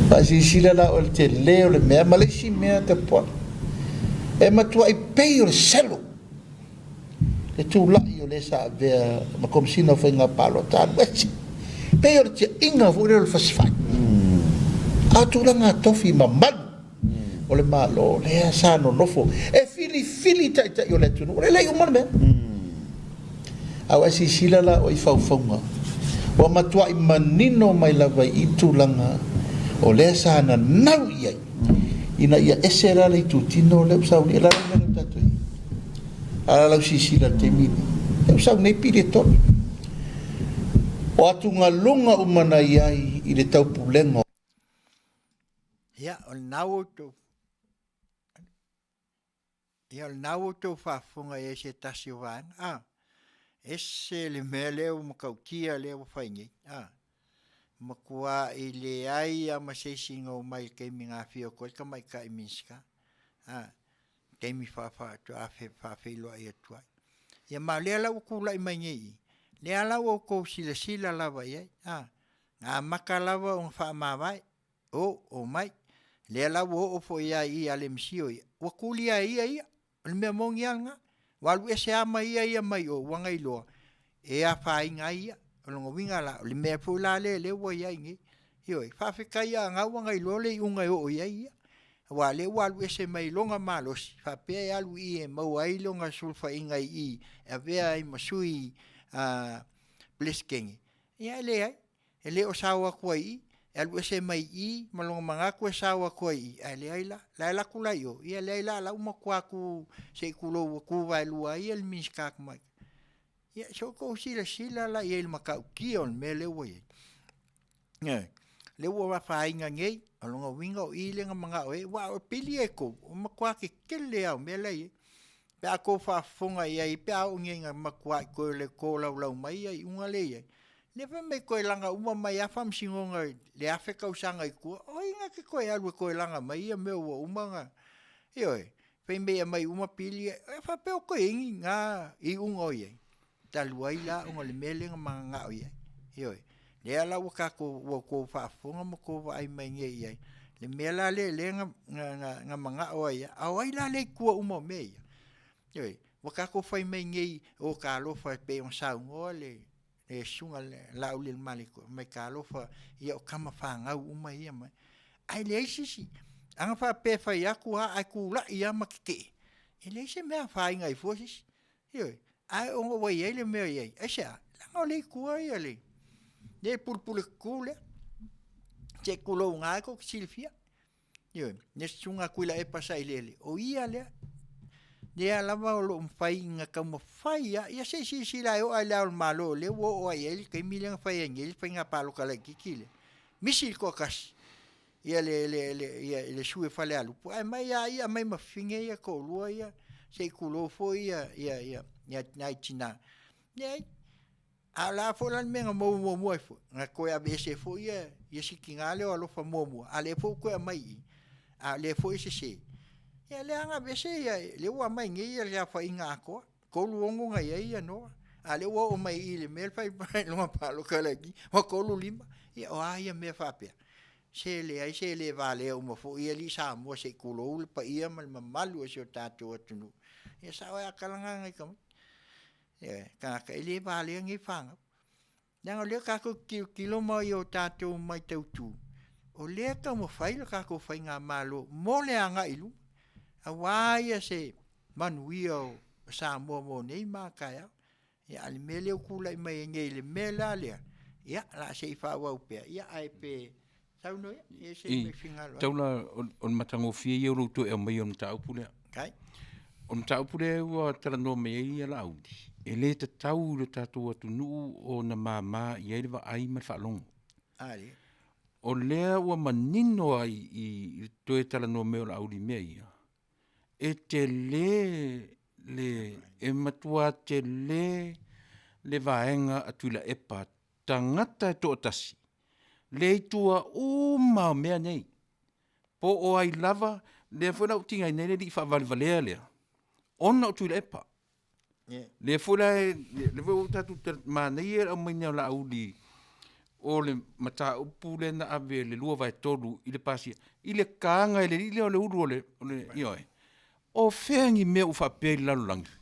pa si sila la o te le o le me ma le si me te po e matua i pe o selo e tu la io le sa ve ma come si no fa nga palo ta pe o te inga fu le fa sfai a tu la nga tofi ma mal o le malo le sa no nofo e fili ta io le tu no le o man me a wa si sila la o i fa nga o matua i manino mai la vai i tu langa o le sa na nau ia ina ia esera le tu tino le sa ni la le tatu ala la si sila te mini e sa nei pide to o atu nga lunga o mana iai i le tau pulengo
ya o nau to fa funga e se tasiwan ese le mele o makaukia le o faingi makua i le ai a masesinga o mai ke minga fio ko ka mai ka miska ke mi fa to fa lo ai tua ya ma le la ku la mai ngi le ala o ko sila la vai a makala o fa ma vai o mai le la o fo ia i ale msio o kulia ia le me mongianga walu ese ama ia mai o wanga ilo e a fai ngai o longa winga la le me fu la le wa ia ngi ioi fa fe kai nga wa ngai lo le unga o ia wa le wa lu ese mai longa malos fa pe alu I e mau ai longa sulfa inga I a ve ai masui a blisking ia le ai ele o sawa ko I alu ese mai I malonga manga ko sawa ko I ale ai la kula yo ia le la uma kwa ku se kulo ku vai lu ai el miska mai ia so ko sila la ia il maka ki on me le we le wa fa inga ngei alonga winga o I le nga wa o pili eko o makwa ke kele au me le pe ako fa fonga ia I pe au ngenga makwa ko le ko la mai ia unga le ia le fa me ko langa uma mai afa msingonga le afe ka usanga I ku o inga ke ko alu ko langa mai ia me o uma nga ioi pe me mai uma pili fa pe ko inga I unga ia talua ila unga le mele nga manga ia ioi le ala waka ko fa fonga mo ko ai mai nge ia le mela le nga manga o ia au ai la le ku uma me ia ioi waka ko fai mai nge o ka lo fa pe on sa ngole e sunga la ule maliko mai ka lo fa ia o kama fa nga uma ia mai ai le sisi anga fa pe fa ia ku ai ku la ia makike ele se me fa ngai fosis ioi ai o wa ia le me ia acha la le ku ia le pulpul kule che kulo nga ko silfia yo ne sunga kuila e pasa ilele o ia le de ala va lo fai nga como fai ya se la o ala malo le o ai el que milen fai ngel fai nga palo kala kikile misil ko kas ia le sue fale alu ai mai ia mai ma finge ia ko lo ia se kulo foi ia nai china nei ala fola menga mo fo na ko ya bese fo ia sikingale o lo famomo ale fo ko mai ale fo se ya le anga bese ia le wa mai ngi ia fa inga ko luongo nga ia no ale wo o mai ile mel fai lo pa lo kala ki o ko lu limba ia o ia me fa pe se le vale o mo fo ia li sa mo se kulo pa ia mal malu se tato tunu ia sa wa kalanga ngai kam ka ele vale ngi fanga nang le ka ko kilo mai o tato mai tautu o le ka mo fai ka ko fai nga malo mo le anga ilu a waia se Manuia Samoa mo nei ma ka ya al mele ku la mai ngi le mela le ya la se fa wa pe ya ai pe sauno ya se me finga
taula on matango fie yo ro to e mai on tau pule
kai
on tau pule wa tala no me ia la audi ele te tau le tatu atu nu o na mama ia le va ai ma fa long
ali
o le wa manino ai I to e tala no me la audi me ia e te le e matua te le vaenga atu la epa tangata to tasi le tua o ma mea nei po o ai lava le fona utinga nei le di fa valvalea le ona atu la epa le fona le vo tatu ma nei o mai la audi o le mata upu le na ave le lua vai tolu I le pasi I le kanga I le o le uru o le ioi o fengi me u fa pe la langi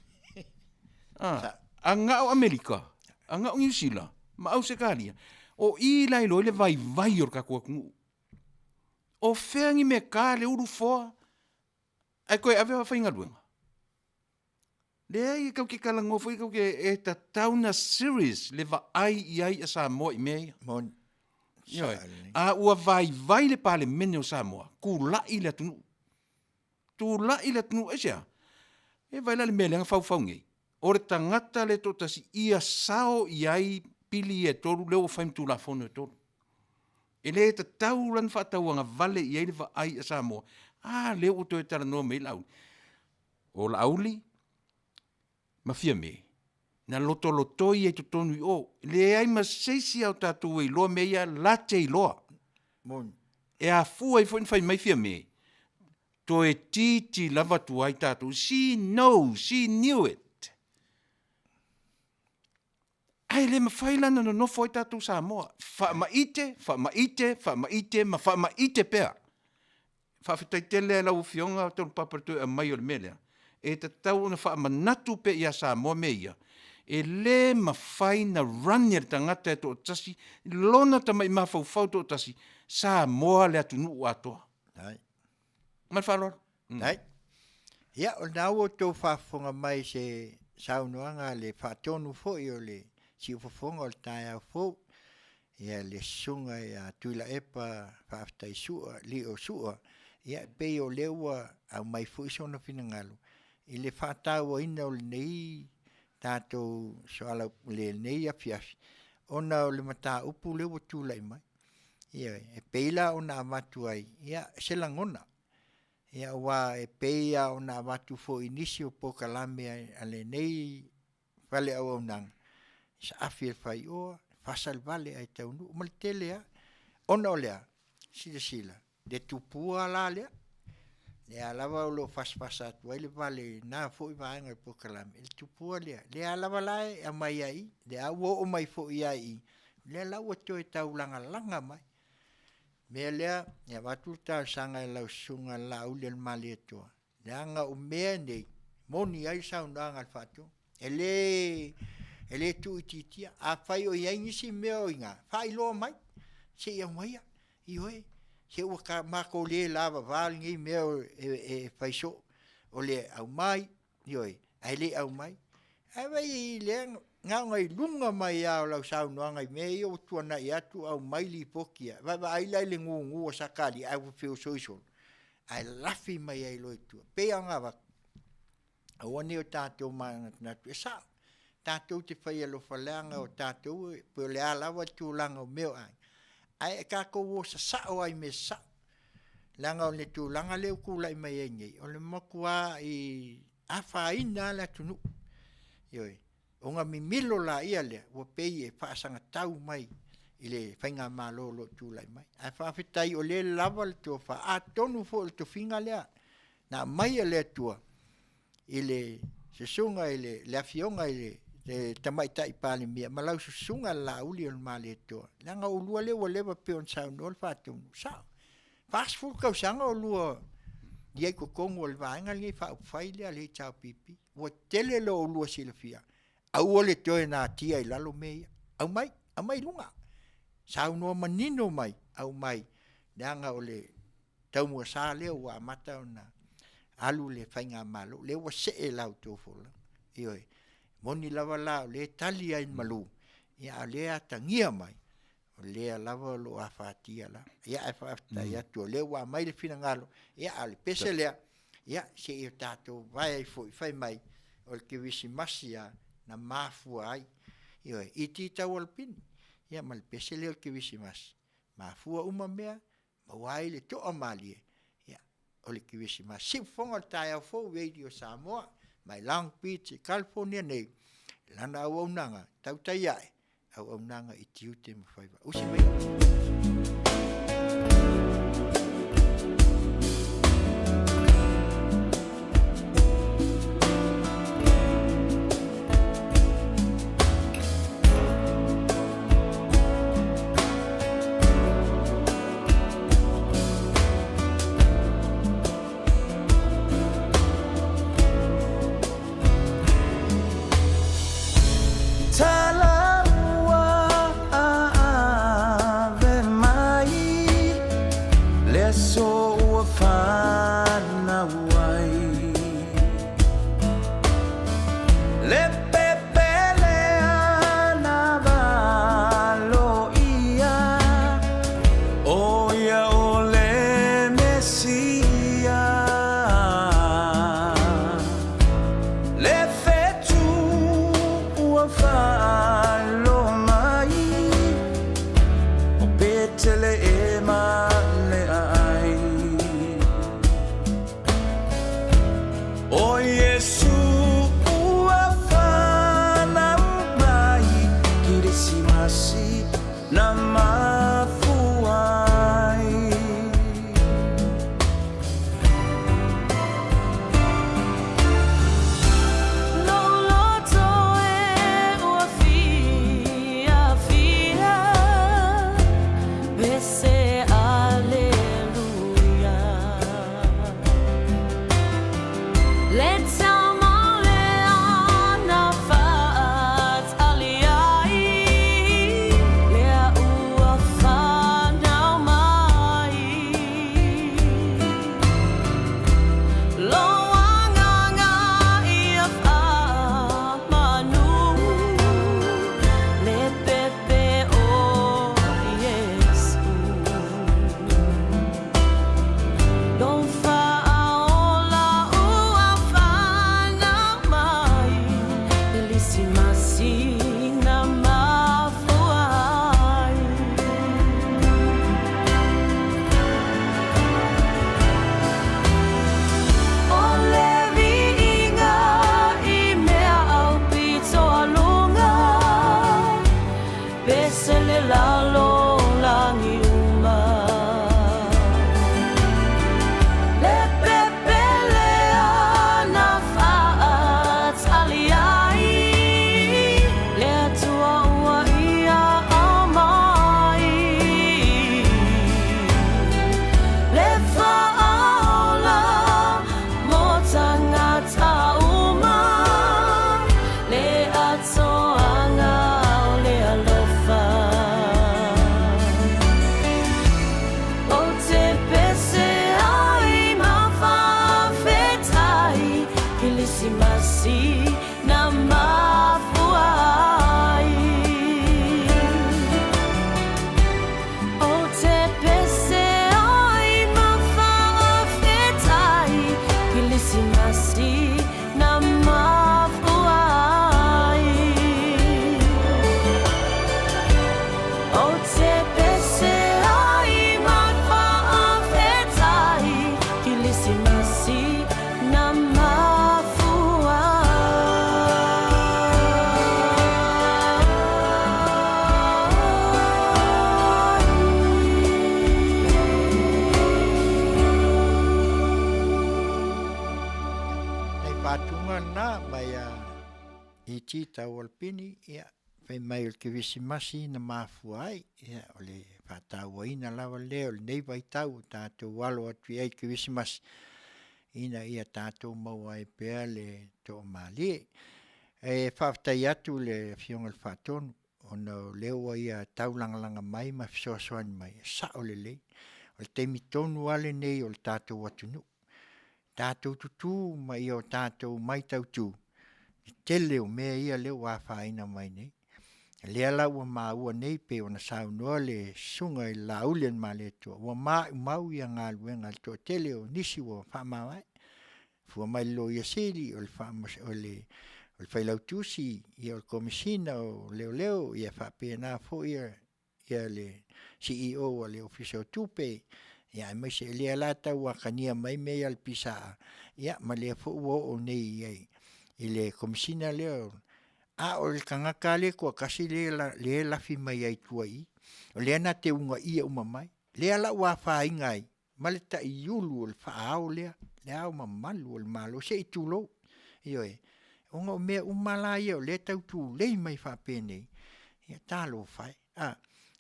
anga o Amerika anga o New Zealand ma au sekalia o I lai lo le vai or ka ku o fengi me ka le uru fo ai ko ave fa inga luenga le ai ka ki kala ngofo I ka ke e ta tauna series le va ai sa mo I me
mon
a ua vai le pale mene o Samoa ku la I le tu la I le tunu esia e vai la le mele nga fau ngi o re tangata le totasi ia sao iai pili e toru leo faim tu la fono e toru e le ta tauran fa tauanga vale iai le va ai a Samoa leo to e tala no me lau o la auli mafia me na loto I e tonu o le ai ma seisi au tatu I loa meia latte I loa
mon
e a fu ai fai mai fia me to e titi lava tu ai tatu she knew it ai le mawhaila na no foi tatu Samoa fa maite ma fa maite pea fa fitaitele la ufionga tolu papa tu e mai o le mele e te tau na fa manatu pe ia Samoa meia
e le mawhai na rani le tangata e to tasi, lona tamai mawhau to tasi, Samoa le atu nuu atoa.
Ai.
Mai whalora?
Ai. Ia, o nā o tō whafonga mai se saunoanga le whatonu fo i o le si ufafonga o le tae au fo. Ia le sunga ia tuila epa whaftai sua, li o sua. Ia pei o leua au mai fo isona fina ngalo. I le whatau o ina o le nei tātou soala le nei Afiafi. Ona o le mata upu leua tūlai mai. Ia e peila o na amatu ai. Ia se langona. Ia wa e peia o na amatu fo inisi o Polokalame ale nei vale Auaunaga. Sa Afiafi o fasal vale ai taunu. Mal telea. Ona o lea. Sila. De tupua la lea. Le alava o lo fasfasa atu. Le vale na fo i vaenga o Polokalame. Le tupua lea. Le alava lae a mai ai. Le awo o mai fo i ai. Le lau ato e tau langa mai. Mea lea, ia watu tau sanga e lau sunga la ule al mali atua. Leanga o mea nei, moni ai saunanga al fatu. Ele tu ititia, a whai o iai nisi mea o inga. Whai loa mai, se ia maia, i hoe. Se ua ka mako le lava vali ngi mea e whaiso. O le au mai, i hoe, ai le au mai. Ai wai i leanga, ngā ngai lunga mai au lau saunoanga i mea i o tuana i atu au mai li pokia. Vai ai lai le ngu o sakali au whio soisol. Ai lafi mai ai loi tua. Pea ngā wak. Au ane o tātou mai natu. E sao. Tātou te whai alo whaleanga o tātou. Peo le alawa tūlanga o meo ai. Ai e kako o sa sao ai me sao. Langa o le tūlanga leo kula i mai engei. O le makua i awha ina la tunu. Ioi. O ngā mimilo la ia lea, ua pei e whaasanga tau mai, i le whainga mālolo tūlai mai. Ai whaafetai o le lava le tua wha, a tonu fo le to whinga lea, nā mai a lea tua, i le sesunga, i le Afioga, i le tamaitai pāle mia, ma lau sesunga la uli o le mā le tua. Langa o lua lewa lewa peon sao no le whaatonu, sao? Fast food kausanga o lua, iai ko kongo o le vaenga li wha upwhai lea le tau pipi, ua tele lo o lua sila fia. Au ole toe na tia i lalo mea. Au mai lunga. Sau noa manino mai, au mai. Nanga ole taumua saa leo wa amata o na alu le whainga malo. Leo wa se e lau tōwhola. Ioi, moni lava lau, le tali ai malu. Ia lea tangia mai. O lea lava lo a whaatia la. Ia e whaatia tua. Leo wa mai le whina ngalo. Ia ale pese lea. Ia se i o tātou vai ai fo i whai mai. O le kiwisi masia. Na mafua ai. Ioi, iti tau alpini. Ia mal pese leo ke visi mas. Mafua uma mea, mawai le toa malie. Ia, o le ke visi mas. Sipfonga tae au fo radio Samoa, mai Long Beach, California nei. Lana Auaunaga, Tautai ai. Auaunaga i Tiute ma Faiva. Usi mai.
Talawa ave mai
na mafuai o te pese ai mawhaafetai kilisimasi na mafuai o te pese ai mawhaafetai kilisimasi na
na mai I tita o alpini ia fai mai o ke visimasi na mafuai ia o le whatau ina lawa leo le nei vai tau tātou walo atu ai ke visimasi ina ia tātou mauai pea le tō mali e whaftai atu le fionga le whatonu ono leo ia taulangalanga mai ma fisoasoani mai sa o le lei o le teimi tonu ale nei o le tātou atunu tātou tutu mai o tātou mai tautu tele o mea ia leo wawhaina mai nei lea la ua maua nei pe ona saunoa le sunga I la ulian ma le toa ua mau ia ngā luenga le toa tele o nisi ua whamawai fua mai lo ia siri o le whailautusi ia o le komisina o leo ia whapena fo ia le CEO o le ofisa o tupe ia mai se lea la tau akania mai mea al pisa ia ma lea fo o nei iai I le komisina leo o le kangaka le kua kasi le lafi mai ai tuai o le ana te unga ia umamai le ala ua whaingai ma le ta iulu o le whaao lea le au mamalu o le malo se I tulo ioe onga o mea umala ia o le tautu lei mai whapene ia talo whai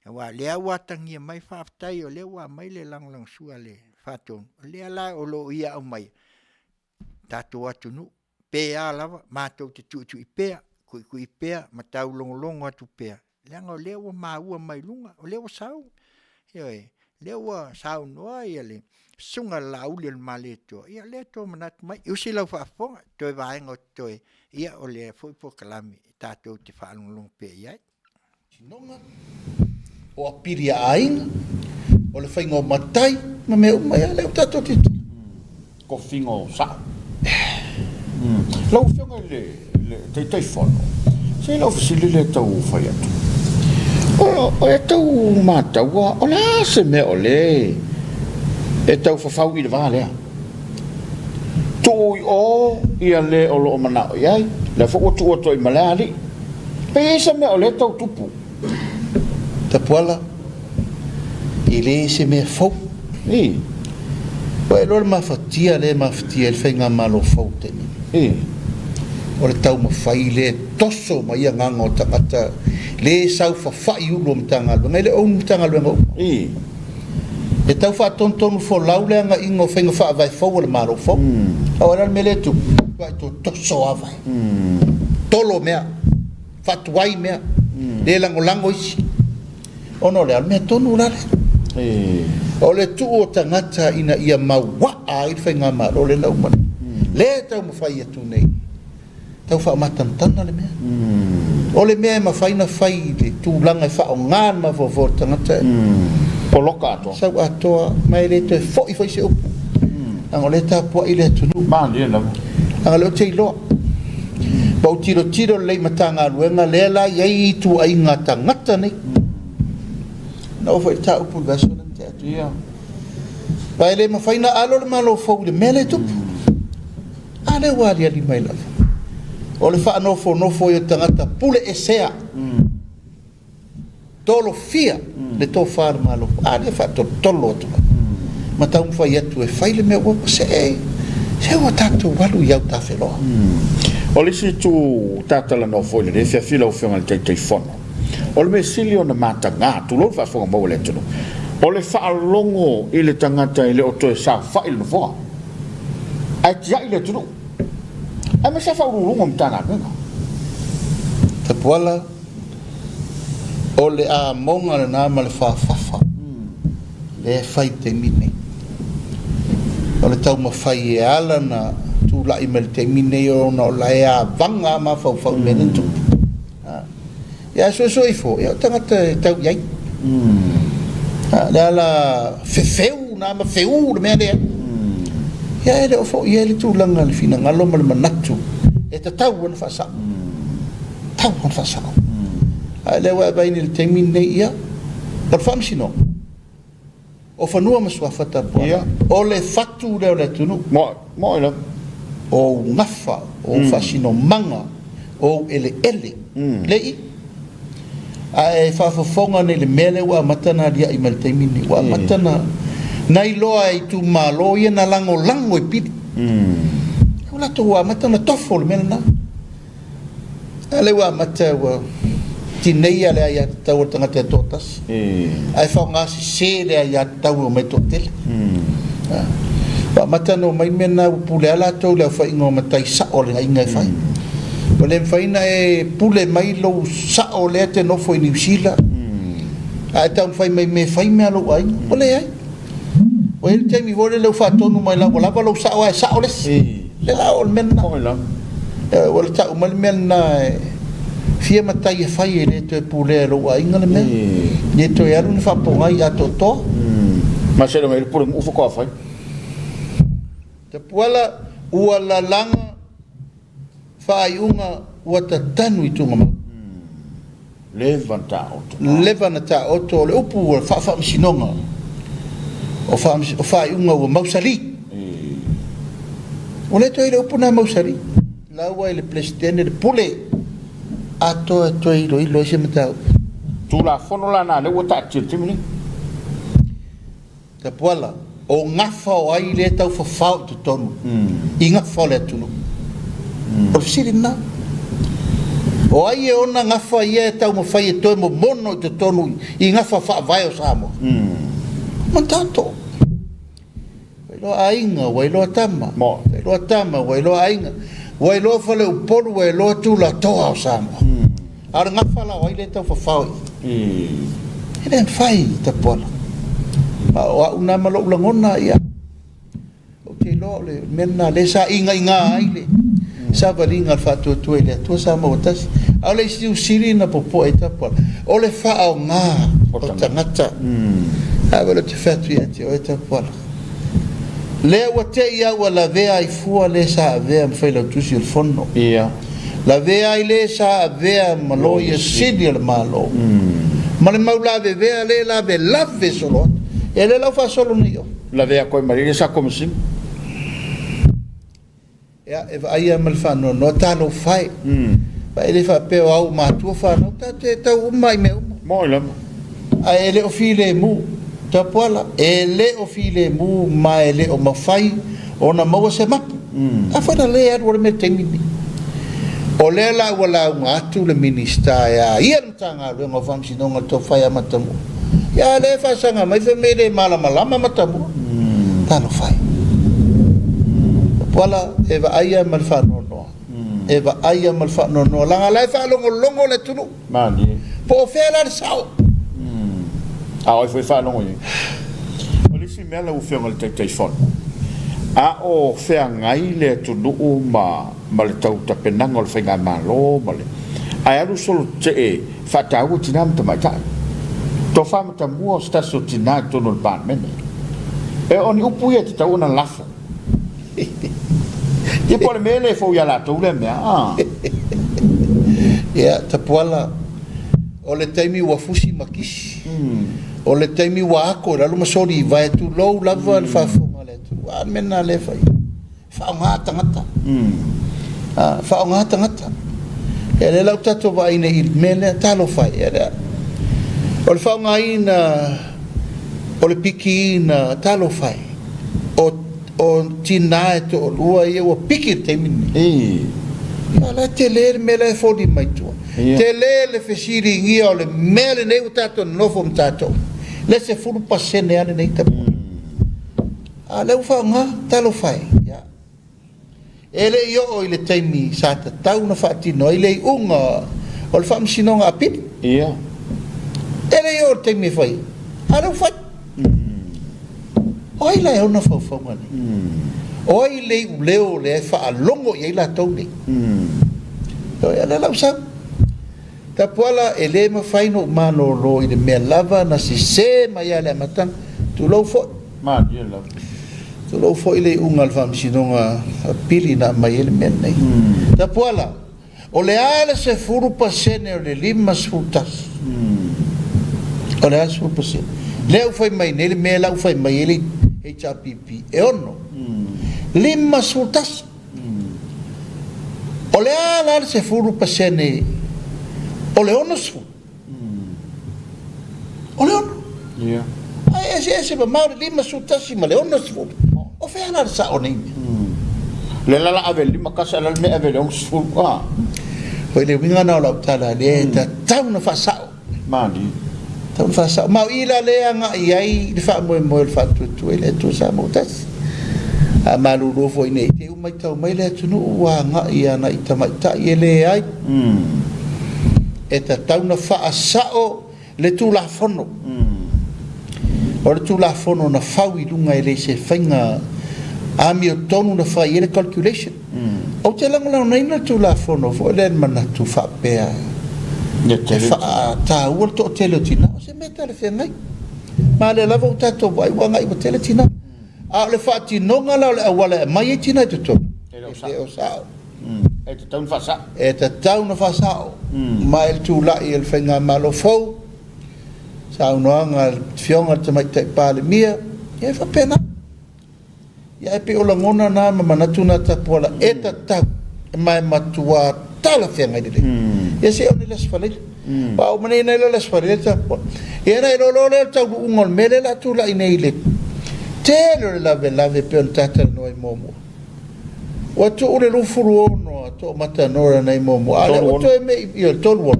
wa le au atangia mai whaftai o le ua mai le langlang sua le whaton o le ala o lo ia au mai tato atunu pea lava mātou te tuitu I pea kui pea matau longolongo atu pea leanga o lewa maua mai lunga o lewa sau ioe lewa sau noa ia le sunga lauli al maleto ia le to manat mai usi lau whaafonga toi vaenga o toi ia o le Fofogaina tātou te whaalongolong pea iai
Sinonga o apiri a ainga o le whainga o matai ma mea umai leo tātou te
ko fingo sa lau fionga le te whono se lau fisili le tau whai atu o e tau mātaua o la se me o le e tau whawhau I le wā lea tui o ia le o loo mana o iai le whakotu o toi malea li pe e se me o le tau tupu
ta puala I le se me fau o e lor mawhatia le mawhatia le whainga malo fau teni o le tau mawhai le toso mai a nganga o tangata le sau whawhai ulo o mtanga alua ngai le o mtanga alua ngau e tau whaatontonu fo lau le anga ingo whainga whaavai fau o le malo fau au aral me le tu wai to toso avai tolo mea whatuai mea le lango isi ono le al mea tonu lale o le tu o tangata ina ia maua a I whainga malo le lau mana le tau mawhai atu nei tau wha matantana le mea o le mea mawhaina whai le tūlanga wha o ngan ma fo tangata
poloka atoa
sau atoa mai le toi fo I whai se upu anga le tāpua I le atunu anga le o te iloa bau tiro lei matanga luenga le la iai tu ai ngā tangata nei na o whai tā upu gaso na te atu pai le mawhaina alo le malo fau le mea le tupu ale wari ali mai lava o le wha nofo I o tangata pule e sea tolo fia le tō whāra malo ale wha tolo atu ma tau mwhai atu e whaile mea ua se ua tātou walu iau tā wheloa
o le si tu tātala nofo I le re whiawhila o whionga le teitei whono o le me sili o na mātanga tu lor whaafonga mau le tunu o le whaalongo I le tangata I le oto e sa whaile no whoa ai tia I le tunu ai me sa whaururunga mtana venga
ta puala o le a monga le nama le whaafafa le whai te mine o le tau mawhai e ala na tu la i mel te mine o no la ya vanga ma fa menen tu ya so ifo ya tangata tau yai la fefeu na ma feu me de ya ele fo ya le tu langa le fina ngalo mal manatu e ta tau on fa sa ale wa baini le te mine ia por famsino o fanua masua fata po o le fatu le tunu mo le o ngafa o fasino manga o ele le i ai fa fofonga ne le mele wa matana dia i mal temini wa matana nai loa i tu malo ia na lango i pili ola to wa matana tofo le melna ale wa mata wa tinei ale ia tau tangata totas ai fa ngasi se le ia tau me totel wa matano mai mena pule ala to le fa ingo matai sa o le inga fai le faina e pule mai lo sa o le te no foi ni sila a tau fai mai me fai me alo ai ole ai o ele te mi vole lo fa tonu mai la lo sa o le la o menna o la o le ta o mal menna fia matai e fai ele te pule lo ai ngale me ni to ya lu fa po ai a to ma se lo me pule u fo fai te puala ua la langa faiunga wata tanu i tunga ma levana ta oto le upu o fa sinonga o faiunga o mausali o le toi le upu na mausali la wa le presidente de pule ato toi lo se mata tu la fono la na le wata timini ta pola o ngafa o ai le tau fa to tonu inga fa le tunu o sirina o ai ona ngafa ia tau mo fai to mo mono te tonu i ngafa fa vai o samo mantato lo ainga wai lo tama wai lo ainga wai lo fa le polu wai lo tu la to o samo ar ngafa la wai le tau fa fa eden fai te pola ma una malo langona ia o te lo le mena le sa inga ai le sa valinga fa tu le tu sa mo tas ale si siri na popo eta por o le fa o nga o tangata velo te fa tu ia te o eta por le o te ia wala vea i fu le sa vea me fai tu si il fondo ia la vea ile sa vea malo ia sidi il malo ma le maula vea le la ve lave solo e le la fa solo io la vea coi maria sa come sim ya e vai a malfano no talo fai ba ele fa pe au ma tu fa no ta te ta mai me mo la a ele o file mu ta pola ele o file mu ma ele o ma fai ona mo se ma a fa da le ar me tengi o le la wala nga tu le minista ya ia tanga le ngo fam sino ngo to fai matamu ya le fa sanga mai fe me de mala matamu talo fai wala eva aya malfano no eva aya malfano no langa lai fa longo le tunu mani po fela sao oi foi fa longo oli si mela u fe ngal te fon a o fe ngai le tunu ma mal tau ta penang ol fe nga malo male ai alu solo te fa ta u tinam te mai ta to fa mata mo sta so tinat to no ban men e oni upu ye ta una lafa e por mele fo ya la tole me ya ta pola o le taimi wa fusi makisi o le taimi wa ko la lo masori vai tu lo lava le fa fo male tu an mena le fai fa ngata ngata e le lau tato vai ne il mele ta lo fai era o le fa ngaina o le pikina ta lo fai o tina e to lua ia o piki te mini ala te le mele fo di mai tu te le fesiri ngi o le mele ne utato no fo mtato le se fulu pasene ane nei tapu ala ufa nga talo fai ya ele yo o ile taimi sa ta tau na fati no ile unga o le fam sinonga apit ia ele yo taimi fai ala ufa oi la ona fo fo mani oi le leo le fa longo ye la toni o ya la sa ta pola ele ma faino mano lo i me lava na si se ma ya le matang tu lo fo
ma dia la
tu lo fo ile ungal fam sinonga pili na mai ele men nei ta pola o le ala se furu pasene o le lima sfutas o le asu pasene le fai mai nele me la fai mai ele HPP e ono lima sfutas o le ala se furu pasene o le ono sfu o le ono
ia
ese ba mau lima sfutas ma le ono sfu o fe ana sa o nei
le la ave lima kasa la me ave le sfu
o le winga na la tala le ta tau na fa sa
mani
tau fa sa ma ila le anga ai le fa mo mo le fa tu ele tu sa mo tas a malu ro fo nei te u mai tau mai le tu no wa nga ia na ita mai ta ele ai e ta tau na fa sa o le tu la fono o le tu la fono na fa wi lunga ele se fainga a mi o tonu na fa ele calculation o te langola nei na tu la fono fo le mana tu fa pe
ya te
fa ta u to tele tina se meta le fe ngai ma le lava ta to vai wa ngai bo tele tina a le fa ti no ngala le wala mai tina to to e o sa
e te tau fa sa
e te tau na fa sa ma el tu la el fenga malo fo sa unoanga fionga te mai te pale mia e fa pena ya e pe o langona na manatu na ta pola e ta tau mai matua tala fenga dile ya se on le sfale pa o mane na le sfale ta e na lo le ta ungol mele la tu la ine ile te la ve pe on tata no momo o to o le rufuru ono to mata nora nei momo ale o to me io tol wo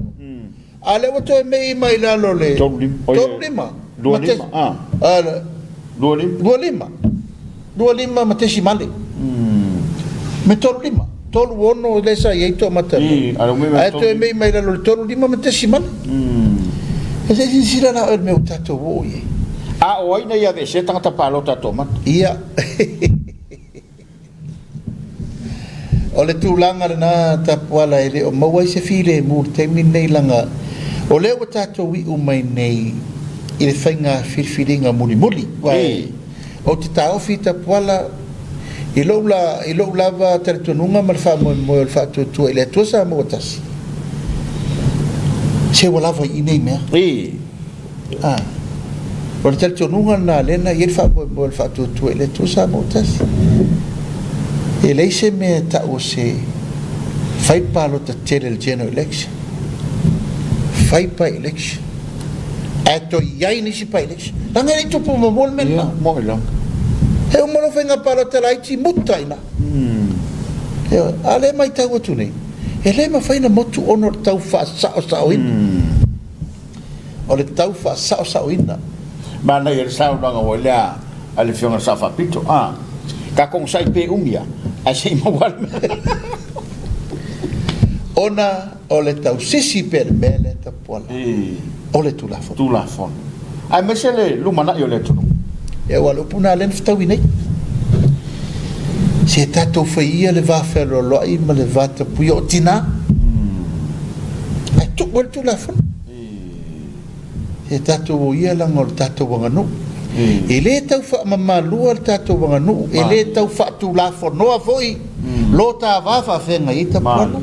ale o to me mai la lo le tol lima ale dua lima mate si male me tol lima tol wono le sa ye to mata ale to me mai la lo tol lima mate si male e se si na o meu tato wo ye
a o ina ia ve se tanga palo tato mat
ia o le tūlanga na tapuala ele o mawai se file mur te minei langa o leo tato wi umai nei i le whainga whirwhiringa muli wai o te tau fi tapuala i lou lava tare tununga ma le wha mo le wha tuatua i le atua sa mo atasi se wa lava i nei mea o le tare tununga na lena i le wha mo le wha tuatua i le atua sa mo atasi e lei se me ta o se fai palo ta tele il general election fai pa election ato iai nisi pa election langa ni tupu mo mol men
mo lo
e o molo fenga palo ta laiti mutaina e ale mai ta o tuni e le ma fai na motu ono tau fa sa o in o le tau fa sa o ina
ma na ye sa no ngo le ale fiona sa fa pito ka kong sai pe umia ai mo wal
ona o le tau sisi per mele ta pola o le tu la fon
ai mesele lumana yo le tunu
e wala puna len ftau nei se tato faia le va ferro lo ai ma le va ta puio tina ai tu wel tu la fon e tato ia la ngol tato wanganu e le tau fa mamalua le tatou vaganu e le tau faatulafonoa foi lo tavafa fega i tapuala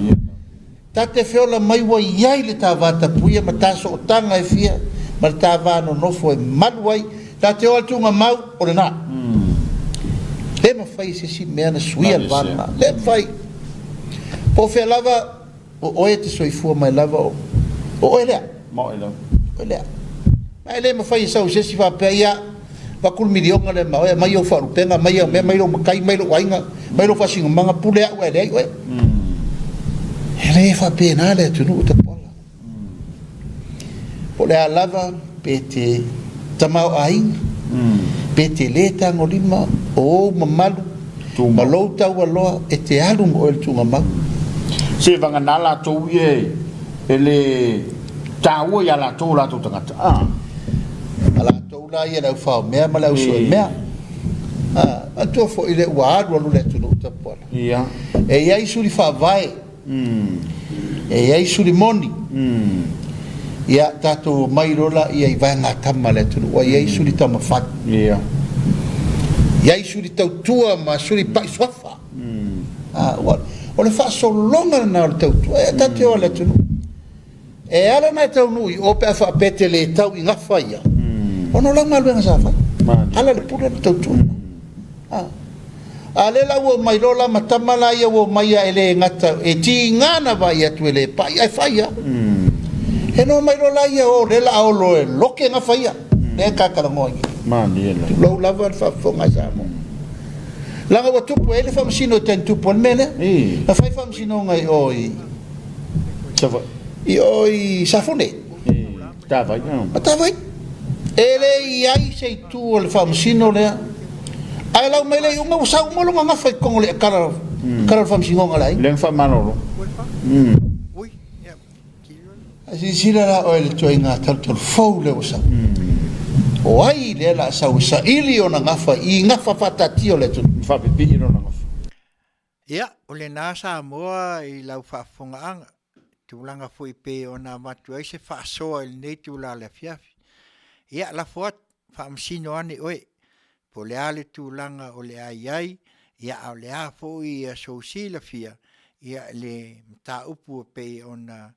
tate feola mai ua iai le tavatapuia ma tasootaga e fia ma le tavanonofo e malu ai tate o atuga mau o lenā le mafai sesi mea na suia le vana le mafai po fea lava o oe te soifua mai lava o oe lea
oe
lea mai le mafai sau sesi faapea ia pakul milionga le mai mai o faru penga mai mai lo makai mai lo wainga mai lo fasinga manga pule a we le we ele fa pena le tu no te pola pole a lava pete tamau ai pete le tango lima o mamalu tu malo ta walo e te alu o el tu mama
se vanga nala to ye ele tawo ya la to tangata
ala to la ia la fa mea mala uso mea atua fo ile wadu alu le tunu tapola
ia
e ia suri fa vai e ia suri moni ia tato mai rola ia i vai ngatama le tunu wa ia suri tama fat ia suri tautua ma suri pai swafa wa o le fa so longa na o tautua e tato o le tunu e ala na tau nui o pe fa pete le tau inga faia ono la malu nga sa fa ala le pura le tautua ale la wo mai rola matama la ia wo mai ele ngata e ti ngana va ia tu ele pai ai faia e no mai rola ia o le la o lo e loke nga faia le ka ka ngoi
mani ele
lo lava fa fonga sa mo la wa tu po ele fa msino ten tu pon mene la fa fa msino ngai oi
tava
i oi safone
tava não
tava ele ia sei tu le fa msino le ai lau mai le unga usau mo longa nga fai kong le kara fam singonga lai
le fa manolo
ui ya
asi sira la o le toinga tal fou le usa o ai le la sa usa ili ona nga fa I nga fa fatati o le tu
fa pipi no nga
ya o le na Samoa I lau fa fonga anga tulanga foi pe ona matu ai se fa so il nei tu la Afiafi ya la fuat fa msino ani oe po le ale tūlanga o le ai, ia au le a fōi a sōsila fia, ia le mta upu pe ona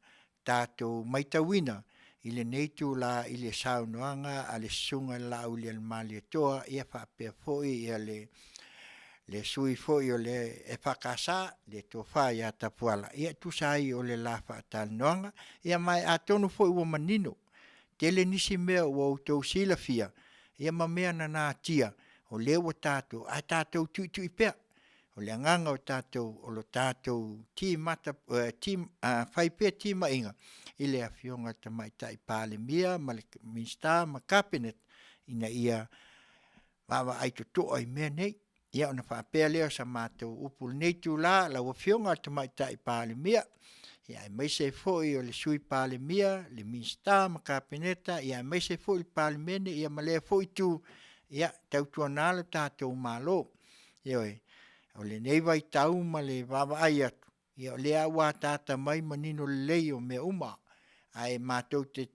tātou maitawina, I le neitu la I le saunoanga, a le sunga la au le mali toa, ia whapea fōi, ia le sui fōi o le e whakasa, le tōwha ia tapuala, ia tusai o le la whaatalnoanga, ia mai a tonu fōi ua manino, tele nisi mea ua utou sila fia, ia mamea na nā tia, o lewa tātou, a tātou tui pea, o le nganga o tātou, o lo tātou ti mata, whai pea ti mainga, I le Afioga tamai tai pāle mia, ma le minsta, ma kapenet, ina ia, wawa ai to ai mea nei, ia ona whapea leo sa mātou upul nei tu la Afioga tamai tai pāle mia, ia mai se foi o le sui pāle mia, le minsta, ma kapeneta, ia mai se foi le pāle mene, ia ma le foi tu, ia tau tuanala tātou mālo ioi o le nei vai tau ma le wawa ai atu ia o le awa tāta mai manino lei o mea uma ai mātou te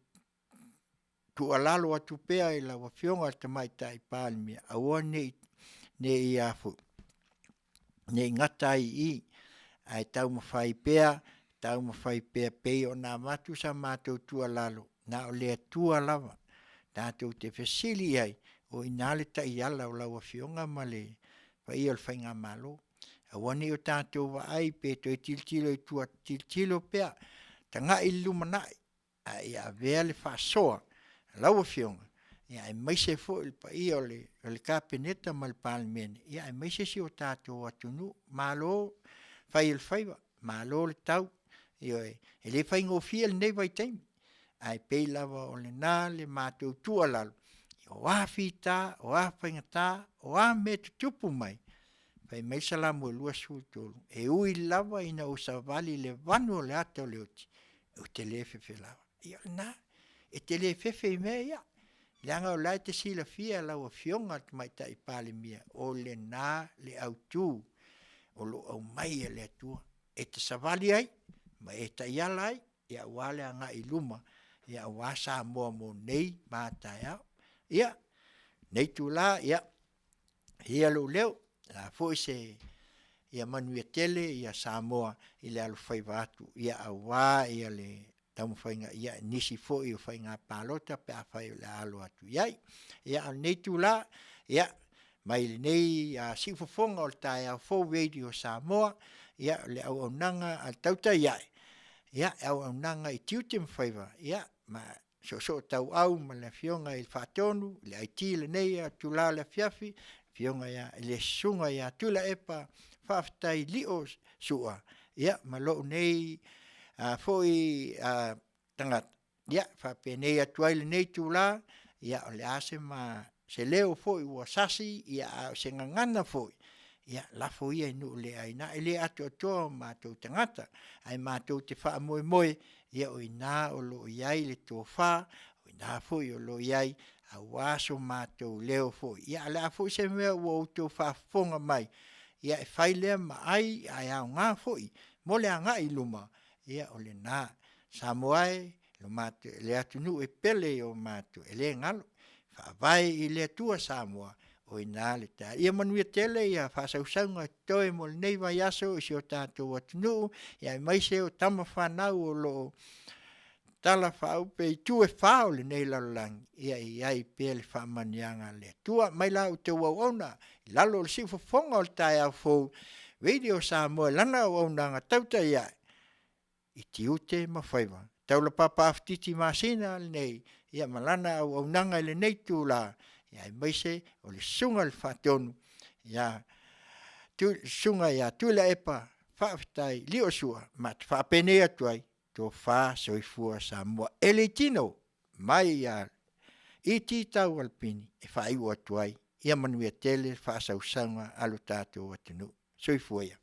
tualalo atu pea I la Afioga tamai tai pālimia aua nei I afu nei ngata I ai tau mawhai pea pei o nā matu sa mātou tualalo na o le tualava tātou te fesili ai o inale ta iala o lau Afioga ma le whai o le whainga malo. A wani o tātou wa ai pe to tiltilo I tua tiltilo pea tanga I lumanai a ia vea le whasoa lau Afioga. Ia e maise fo il pa I o le kapeneta ma le palimene. Ia e maise si o tātou atunu malo whai il Faiva malo le tau. Ia e le whaingo fia le nei vai taimi. Ai pei lava o le nā le mātou tualalo. O afita, o afangata, o me tupu mai. Pai mai salamu e lua sultolu. E ui lava ina o savali le vanu le ata o le oti. O te le fefe lava. Ia na, e te le fefe mea ia. Leanga o lai te sila fia lau Afioga mai tai pale mia. O le na le autu. O lo au mai le atua. E te savali ai, ma e ta iala ai, ia wale anga I luma. Ia wasa moa mo nei, mātai au. Ia, nei tu la, ia, ia lo leo, la foi se, ia Manuia tele, ia Samoa, I le alu Faiva atu, ia awa, ia le tamu whainga, ia nisi foi o whainga pālota, pe a whai le alu atu, iai, ia nei tu la, ia, mai le nei, si Fofoga o le tae au fo radio Samoa, ia le Auaunaga al Tautai iai, ia Auaunaga I Tiute Faiva, ia, ma, so tau au ma le Afioga I whaatonu, le aiti le nei a tula le Afiafi, Afioga ia, le sunga ia tula epa, whaftai lio sua, ia, ma loo nei, foi tangata, ia, whape nei atuai le nei tula, ia, o le ase ma, se leo foi ua sasi, ia, se ngangana foi, ia, lafo ia inu le aina, ele atu atoa mātou tangata, ai mātou te wha moe moe, ia o ina o lo iai le tōwha, o ina foi o lo iai a waso mātou leo fo. Ia la fo se mea ua uto whafonga mai. Ia e whailea ma ai au ngā fo i. Mole a ngā i luma. Ia o le nā. Samoa lo mātou le atunu e pele o mātou. E le ngalo. Whaavai i le atua Samoa. O i nā le tā. Ia Manuia tele ia whasausaunga toe mo le neiva yaso i si o tātou atunu. Ia mai se o tama whanau o lo tala whaupe i tue whao le nei lalolangi. Ia i ai pia le whamanianga le tua. Mai lau te Auaunaga. I lalo le si Fofoga o le tai au fou. Radio Samoa lana Auaunaga Tautai ia. I Tiute ma Faiva. Taulapapa Afutiti Masina le nei. Ia malana Auaunaga le nei tu la. Ia i maise o le sunga le whatonu. Ia sunga ia tula epa whaafitai li o sua. Ma te whaapene atuai. Tō wha soifua Samoa. Ele tino mai ia i titau alpini e whaiu atuai. Ia Manuia tele wha sausanga alu tātou atunu. Soifua ia.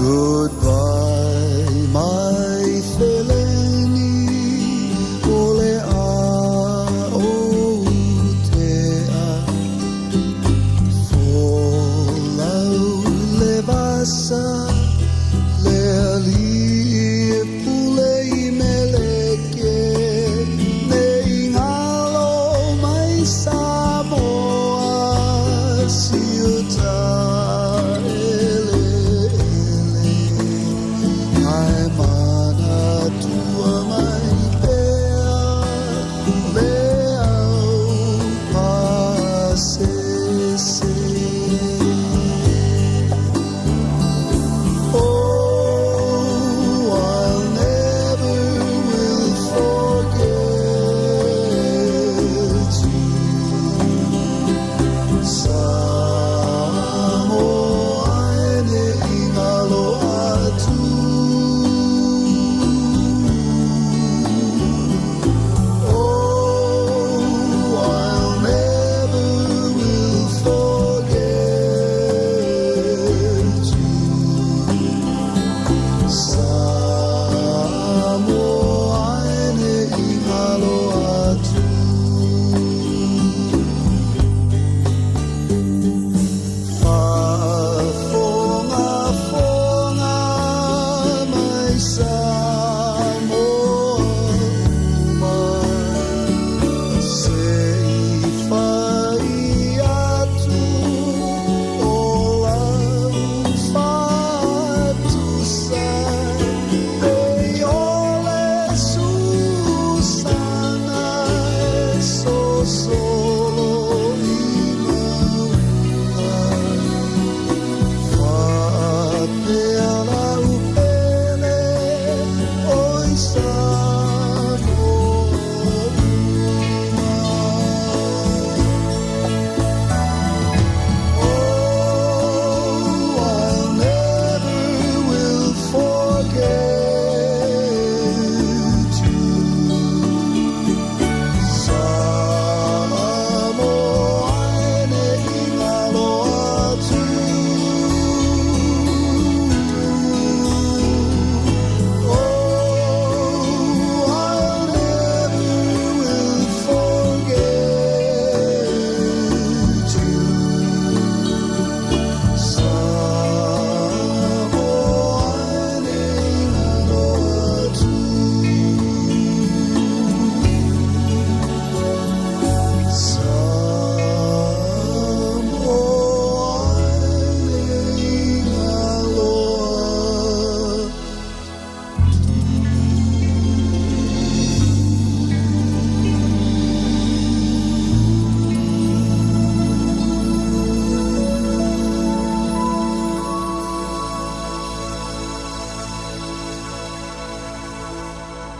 Goodbye, my Seleni, ole a o te a. Folau le vasa